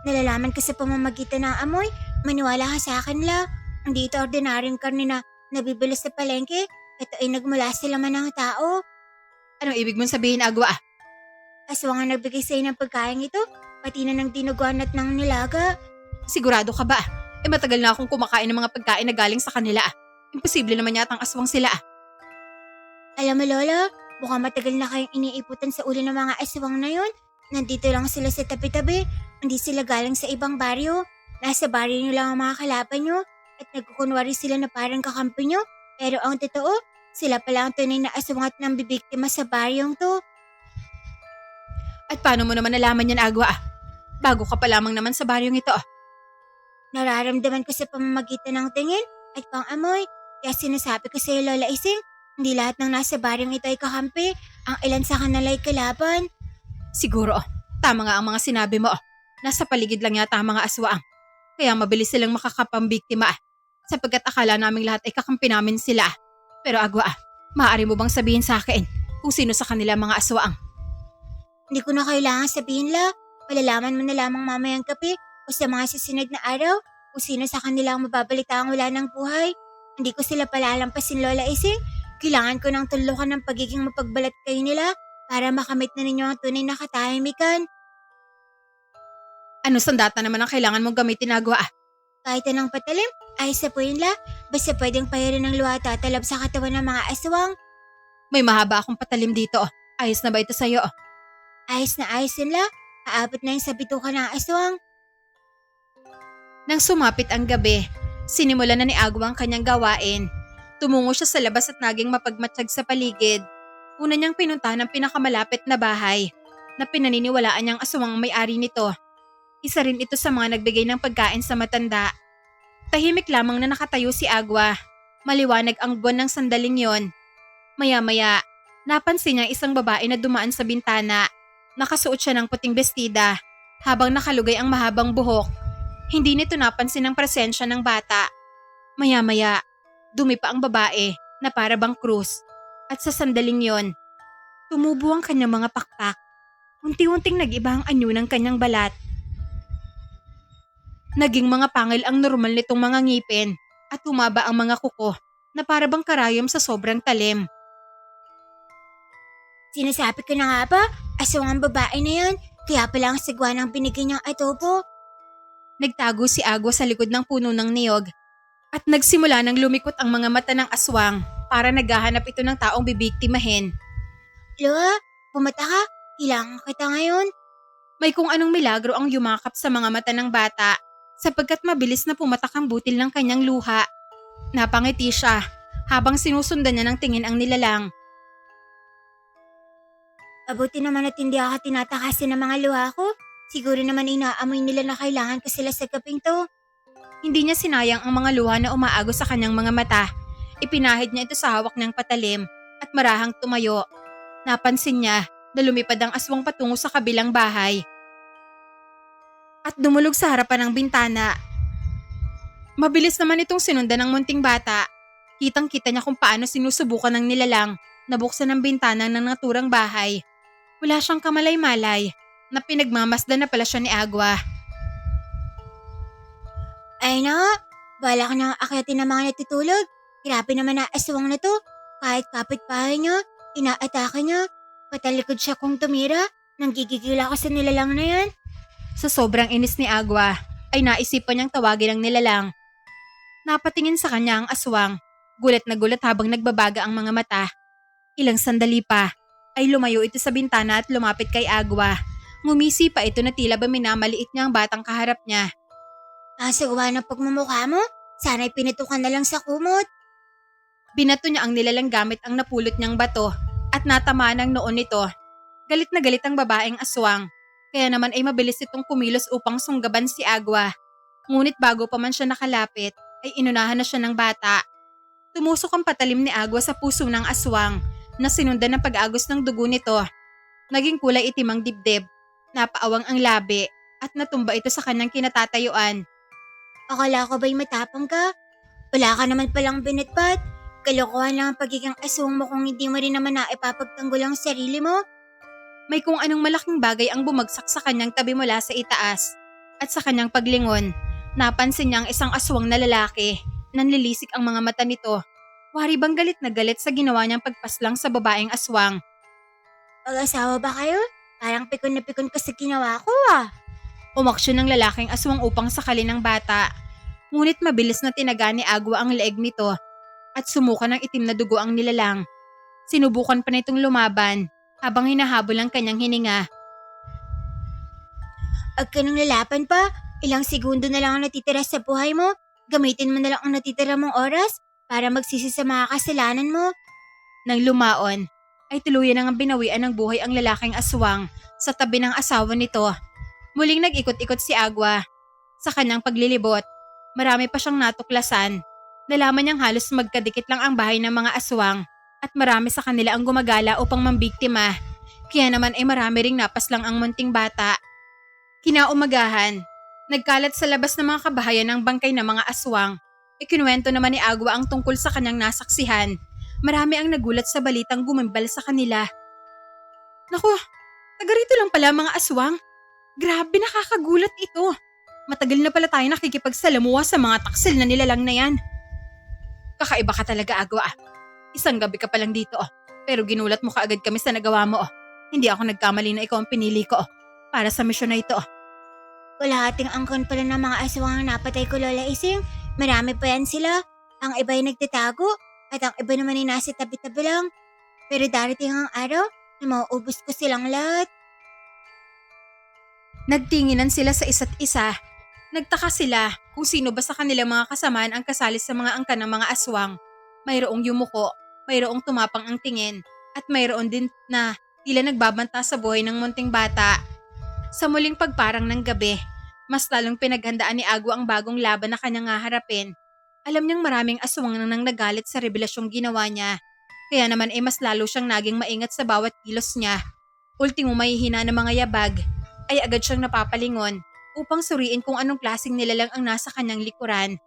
Nalalaman ko sa pamamagitan ng amoy, maniwala ka sa akin la. Hindi ito ordinaryong karne na nabibili sa palengke. Ito ay nagmula sa laman ng tao. Anong ibig mong sabihin, Agua? Aswang ang nagbigay sa'yo ng pagkain ito, pati na ng dinuguan at ng nilaga. Sigurado ka ba? Eh matagal na akong kumakain ng mga pagkain na galing sa kanila. Imposible naman yata ang aswang sila. Alam mo, Lola, mukhang matagal na kayong iniiputan sa ulo ng mga aswang na yun. Nandito lang sila sa tabi-tabi. Hindi sila galing sa ibang baryo. Nasa baryo nyo lang ang mga kalaban nyo. At nagkukunwari sila na parang kakampi nyo. Pero ang totoo, sila pala ang tunay na aswang at nambibiktima sa baryong to. At paano mo naman nalaman yan, Agua? Bago ka pa lamang naman sa baryong ito. Nararamdaman ko sa pamamagitan ng tingin at pang-amoy. Kaya sinasabi ko sa'yo, Lola Ising, hindi lahat ng nasa baryong ito ay kakampi. Ang ilan sa kanila ay kalaban. Siguro, tama nga ang mga sinabi mo. Nasa paligid lang yata ang mga aswang. Kaya mabilis silang makakapambiktima. Sapagkat akala naming lahat ay kakampi namin sila. Pero Agua, maaari mo bang sabihin sa akin kung sino sa kanila mga aswang? Hindi ko na kailangan sabihin la. Malalaman mo na lamang mamayang gabi o sa mga susunod na araw kung sino sa kanila ang mababalita ang wala ng buhay. Hindi ko sila palalampasin, Lola Ising. Kailangan ko ng tulukan ng pagiging mapagbalat kayo nila para makamit na ninyo ang tunay na katahimikan. Ano sandata naman ang kailangan mong gamitin, Agua? Kahit anong patalim, ayos na po yun la. Basta pwedeng pahirin ng luha at tatalab sa katawan ng mga aswang. May mahaba akong patalim dito. Ayos na ba ito sa'yo? Ayos na ayos yun la. Aabot na yung sa bituka ng aswang. Nang sumapit ang gabi, sinimulan na ni Agua ang kanyang gawain. Tumungo siya sa labas at naging mapagmatsyag sa paligid. Una niyang pinuntahan ang pinakamalapit na bahay na pinaniniwalaan niyang aswang ang may-ari nito. Isa rin ito sa mga nagbigay ng pagkain sa matanda. Tahimik lamang na nakatayo si Agua. Maliwanag ang buwan ng sandaling yon. Maya-maya, napansin niya isang babae na dumaan sa bintana. Nakasuot siya ng puting bestida habang nakalugay ang mahabang buhok. Hindi nito napansin ang presensya ng bata. Maya-maya, dumi pa ang babae na para bang krus. At sa sandaling yon, tumubo ang kanyang mga pakpak. Unti-unting nag-iba ang anyo ng kanyang balat. Naging mga pangil ang normal nitong mga ngipin at tumaba ang mga kuko na para bang karayom sa sobrang talim. Sinasabi ko na nga ba, aswang ang babae na yan, kaya pala ang sagwa ng binigay niyang adobo. Nagtago si Agua sa likod ng puno ng niyog at nagsimula ng lumikot ang mga mata ng aswang para naghahanap ito ng taong bibiktimahin. Loa, pumata ka, kailangan kita ngayon. May kung anong milagro ang yumakap sa mga mata ng bata sapagkat mabilis na pumatak ang butil ng kanyang luha. Napangiti siya habang sinusundan niya ng tingin ang nilalang. Abuti naman at hindi ako tinatakasin ng mga luha ko. Siguro naman inaamoy nila na kailangan ko sila sa gabing to. Hindi niya sinayang ang mga luha na umaagos sa kanyang mga mata. Ipinahid niya ito sa hawak ng patalim at marahang tumayo. Napansin niya na lumipad ang aswang patungo sa kabilang bahay. At dumulog sa harapan ng bintana. Mabilis naman itong sinundan ng munting bata. Kitang-kita niya kung paano sinusubukan ng nilalang na buksan ang bintana ng naturang bahay. Wala siyang kamalay-malay na pinagmamasdan na pala siya ni Agua. Ay na, bala ka nang akyatin ng mga natutulog. Grabe naman na aswang na to. Kahit kapitbahay niya, inaatake niya. Patalikod siya kung tumira. Nanggigigil ako sa nilalang na yan. Sa sobrang inis ni Agua, ay naisipan niyang tawagin ang nilalang. Napatingin sa kanya ang aswang. Gulat na gulat habang nagbabaga ang mga mata. Ilang sandali pa, ay lumayo ito sa bintana at lumapit kay Agua. Ngumisi pa ito na tila ba minamaliit niya ang batang kaharap niya. Kasagawa ng pagmumukha mo, sana'y pinitukan na lang sa kumot. Binato niya ang nilalang gamit ang napulot niyang bato at natamaan ang noon nito. Galit na galit ang babaeng aswang, kaya naman ay mabilis itong kumilos upang sunggaban si Agua. Ngunit bago pa man siya nakalapit, ay inunahan na siya ng bata. Tumusok ang patalim ni Agua sa puso ng aswang na sinundan ng pag-agos ng dugo nito. Naging kulay itim ang dibdib, napaawang ang labi at natumba ito sa kanyang kinatatayuan. Akala ko ba'y matapang ka? Wala ka naman palang binatbat. Kalokohan lang ang pagiging aswang mo kung hindi mo rin naman naipapagtanggol ang sarili mo. May kung anong malaking bagay ang bumagsak sa kanyang tabi mula sa itaas. At sa kanyang paglingon, napansin niya ang isang aswang na lalaki. Nanlilisik ang mga mata nito. Wari bang galit na galit sa ginawa niyang pagpaslang sa babaeng aswang. Pag-asawa ba kayo? Parang pikon na pikon ka sa ginawa ko ah. Umaksyon ng lalaking aswang upang sakalin ng bata. Ngunit mabilis na tinaga ni Agua ang leeg nito at sumuka ng itim na dugo ang nilalang. Sinubukan pa nitong lumaban habang hinahabol ang kanyang hininga. Ag ka nang lalapan pa, ilang segundo na lang ang natitira sa buhay mo. Gamitin mo na lang ang natitira mong oras para magsisi sa mga kasalanan mo. Nang lumaon, ay tuluyan nang binawian ng buhay ang lalaking aswang sa tabi ng asawa nito. Muling nag-ikot-ikot si Agua. Sa kanyang paglilibot, marami pa siyang natuklasan. Nalaman niyang halos magkadikit lang ang bahay ng mga aswang at marami sa kanila ang gumagala upang mambiktima. Kaya naman ay marami ring napaslang ang munting bata. Kinaumagahan, nagkalat sa labas ng mga kabahayan ng bangkay ng mga aswang. Ikinuwento naman ni Agua ang tungkol sa kanyang nasaksihan. Marami ang nagulat sa balitang gumimbal sa kanila. Naku, taga rito lang pala mga aswang. Grabe, nakakagulat ito. Matagal na pala tayo nakikipagsalamuha sa mga taksil na nilalang na yan. Kakaiba ka talaga, Agua. Isang gabi ka pa lang dito, pero ginulat mo kaagad kami sa nagawa mo. Hindi ako nagkamali na ikaw ang pinili ko para sa misyon na ito. Kalahating angkon pala ng mga aswang ang napatay ko, Lola Ising. Marami pa yan sila. Ang iba ay nagtatago at ang iba naman ay nasa tabi-tabi lang. Pero darating ang araw na mauubos ko silang lahat. Nagtinginan sila sa isa't isa. Nagtaka sila kung sino ba sa kanilang mga kasamaan ang kasali sa mga angkan ng mga aswang. Mayroong yumuko, mayroong tumapang ang tingin, At mayroon din na tila nagbabanta sa buhay ng munting bata. Sa muling pagparang ng gabi, mas lalong pinaghandaan ni Agwa ang bagong laban na kanyang haharapin. Alam niyang maraming aswang nang nagalit sa revelasyong ginawa niya. Kaya naman ay mas lalo siyang naging maingat sa bawat kilos niya. Ultimo mahihina ng mga yabag ay agad siyang napapalingon upang suriin kung anong klaseng nilalang ang nasa kanyang likuran.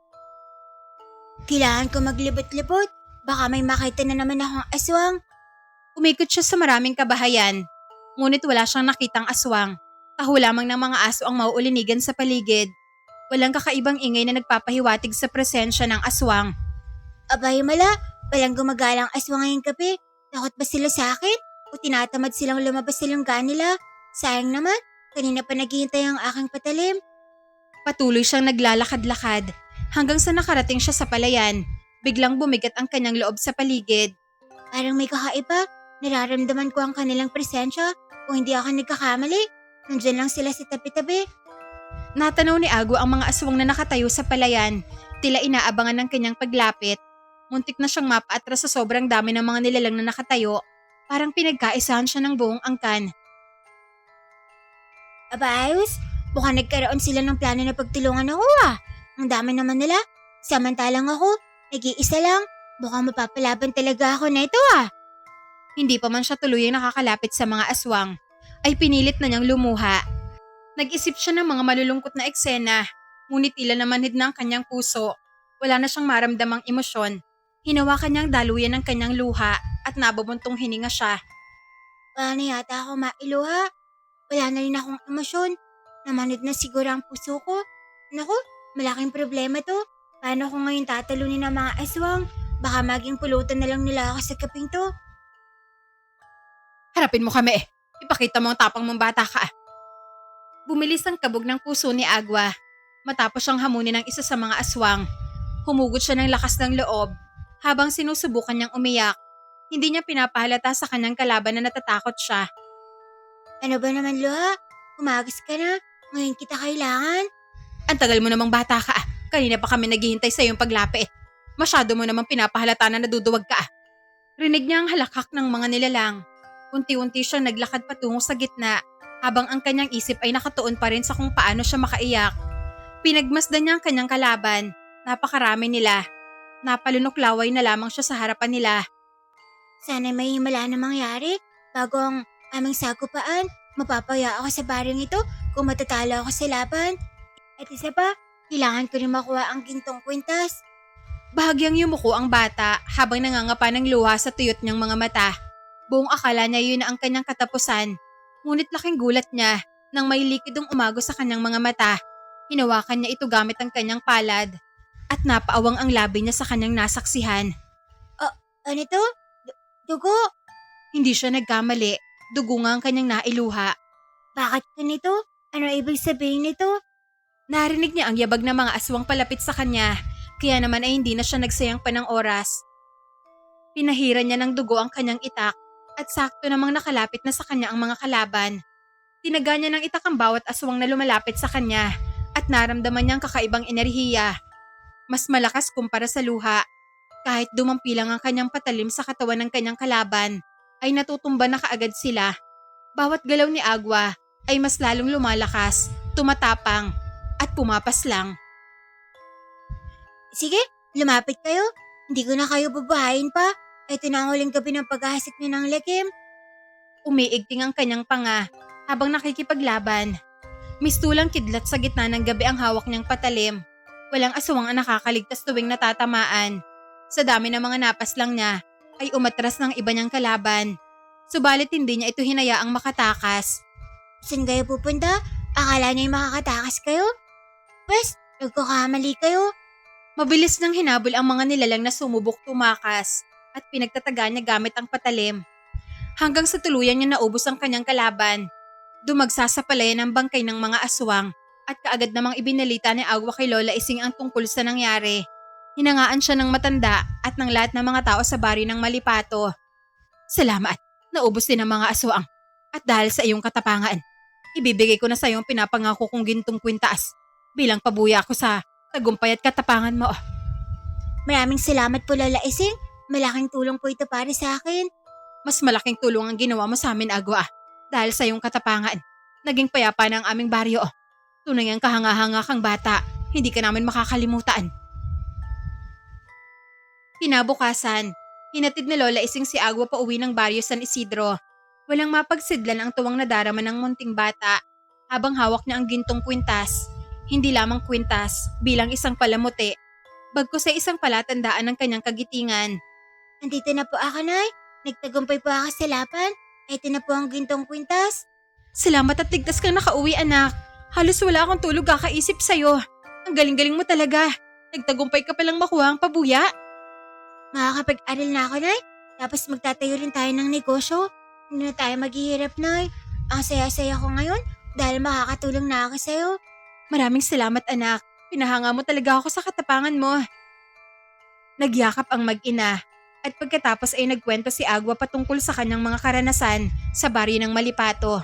Kailangan ko maglibot-libot. Baka may makita na naman akong aswang. Umikot siya sa maraming kabahayan, ngunit wala siyang nakitang aswang. Taho lamang ng mga aso ang mauulinigan sa paligid. Walang kakaibang ingay na nagpapahiwatig sa presensya ng aswang. Abay mala, walang gumagalang aswang ngayong gabi. Takot ba sila sa akin? O tinatamad silang lumabas sa lungga nila? Sayang naman, kanina pa naghihintay ang aking patalim. Patuloy siyang naglalakad-lakad hanggang sa nakarating siya sa palayan. Biglang bumigat ang kanyang loob sa paligid. Parang may kakaiba. Nararamdaman ko ang kanilang presensya. Kung hindi ako nagkakamali, nandyan lang sila sa tabi-tabi. Natanaw ni Agwa ang mga aswang na nakatayo sa palayan. Tila inaabangan ng kanyang paglapit. Muntik na siyang mapaatras sa sobrang dami ng mga nilalang na nakatayo. Parang pinagkaisahan siya ng buong angkan. Aba ayos, mukhang nagkaroon sila ng plano na pagtulungan ako Ang dami naman nila. Samantalang ako, nag-iisa lang. Mukhang mapapalaban talaga ako na ito Hindi pa man siya tuluyang nakakalapit sa mga aswang, ay pinilit na niyang lumuha. Nag-isip siya ng mga malulungkot na eksena, ngunit tila namanhid na ang kanyang puso. Wala na siyang maramdamang emosyon. Hinawakan niyang daluyan ng kanyang luha at nababuntong hininga siya. Wala na yata ako mailuha. Wala na rin akong emosyon. Namanid na siguro ang puso ko. Naku, malaking problema to. Paano ko ngayon tatalunin ang mga aswang? Baka maging pulutan na lang nila ako sa kaping to. Harapin mo kami Ipakita mo ang tapang mong bata ka Bumilis ang kabog ng puso ni Agwa. Matapos siyang hamunin ng isa sa mga aswang. Humugot siya ng lakas ng loob. Habang sinusubukan niyang umiyak, hindi niya pinapahalata sa kanyang kalaban na natatakot siya. Ano ba naman, Luha? Umagis ka na. Ngayon kita kailangan. Ang tagal mo namang bata ka Kanina pa kami naghihintay sa iyong paglapit. Masyado mo namang pinapahalata na naduduwag ka Rinig niya ang halakhak ng mga nilalang. Unti-unti siyang naglakad patungo sa gitna habang ang kanyang isip ay nakatuon pa rin sa kung paano siya makaiyak. Pinagmasdan niya ang kanyang kalaban. Napakarami nila. Napalunoklaway na lamang siya sa harapan nila. Sana may himala na mangyari bago ang aming sagupaan. Mapapaya ako sa baring ito kung matatalo ako sa laban. At isa pa, kailangan ko rin makuha ang gintong kwintas. Bahagyang yumuko ang bata habang nangangapa ng luha sa tuyot niyang mga mata. Buong akala niya yun na ang kanyang katapusan. Ngunit laking gulat niya nang may likidong umago sa kanyang mga mata. Hinawakan niya ito gamit ang kanyang palad at napaawang ang labi niya sa kanyang nasaksihan. Ano to? Dugo? Hindi siya nagkamali. Dugo nga ang kanyang nailuha. Bakit ganito? Ano ibig sabihin nito? Narinig niya ang yabag ng mga aswang palapit sa kanya. Kaya naman ay hindi na siya nagsayang pa ng oras. Pinahiran niya ng dugo ang kanyang itak at sakto namang nakalapit na sa kanya ang mga kalaban. Tinaga niya ng itak ang bawat aswang na lumalapit sa kanya at naramdaman niyang kakaibang enerhiya. Mas malakas kumpara sa luha. Kahit dumampi lang ang kanyang patalim sa katawan ng kanyang kalaban, ay natutumba na kaagad sila. Bawat galaw ni Agwa ay mas lalong lumalakas, tumatapang at pumapaslang. Sige, lumapit kayo. Hindi ko na kayo babahayin pa. Ito na ang huling gabi ng paghahasik niyo ng lagim. Umiigting ang kanyang panga habang nakikipaglaban. Mistulang kidlat sa gitna ng gabi ang hawak niyang patalim. Walang aswang ang nakakaligtas tuwing natatamaan. Sa dami ng mga napaslang niya, ay umatras ng iba niyang kalaban. Subalit hindi niya ito hinayaang makatakas. Saan kayo pupunta? Akala niyo makakatakas kayo? Pwes, nagkakamali kayo. Mabilis nang hinabol ang mga nilalang na sumubok tumakas at pinagtataga niya gamit ang patalim. Hanggang sa tuluyan niya naubos ang kanyang kalaban. Dumagsa sa palayan ang bangkay ng mga aswang at kaagad namang ibinalita ni Agwa kay Lola Ising ang tungkol sa nangyari. Hinangaan siya ng matanda at ng lahat ng mga tao sa bari ng Malipato. Salamat, naubos din ang mga aswang. At dahil sa iyong katapangan, ibibigay ko na sa iyong pinapangako kong gintong kwintas bilang pabuya ko sa tagumpay at katapangan mo. Maraming salamat po, Lola Ising. Malaking tulong po ito para sa akin. Mas malaking tulong ang ginawa mo sa amin, Agwa. Dahil sa iyong katapangan, naging payapa na ang aming baryo. Tunay ang kahanga-hanga kang bata. Hindi ka namin makakalimutan. Kinabukasan, hinatid ni Lola Ising si Agwa pa uwi ng baryo San Isidro. Walang mapagsidlan ang tuwang nadarama ng munting bata habang hawak niya ang gintong kwintas. Hindi lamang kwintas bilang isang palamuti, bagkus ay isang palatandaan ng kanyang kagitingan. Andito na po ako, Nay. Nagtagumpay po ako sa laban. Ito na po ang gintong kwintas. Salamat at ligtas kang nakauwi, anak. Halos wala akong tulog kakaisip sa'yo. Ang galing-galing mo talaga. Nagtagumpay ka palang makuha ang pabuya. Makakapag-aral na ako, Nay. Tapos magtatayo rin tayo ng negosyo. Hindi na tayo maghihirap, Nay. Ang saya-saya ko ngayon dahil makakatulong na ako sa'yo. Maraming salamat, anak. Pinahanga mo talaga ako sa katapangan mo. Nagyakap ang mag-ina at pagkatapos ay nagkwento si Agwa patungkol sa kanyang mga karanasan sa baryo ng Malipato.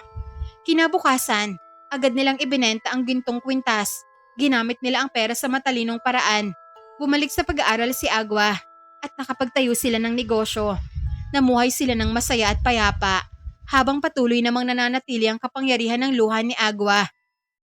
Kinabukasan, agad nilang ibinenta ang gintong kwintas. Ginamit nila ang pera sa matalinong paraan. Bumalik sa pag-aaral si Agwa at nakapagtayo sila ng negosyo. Namuhay sila ng masaya at payapa habang patuloy namang nananatili ang kapangyarihan ng luha ni Agwa.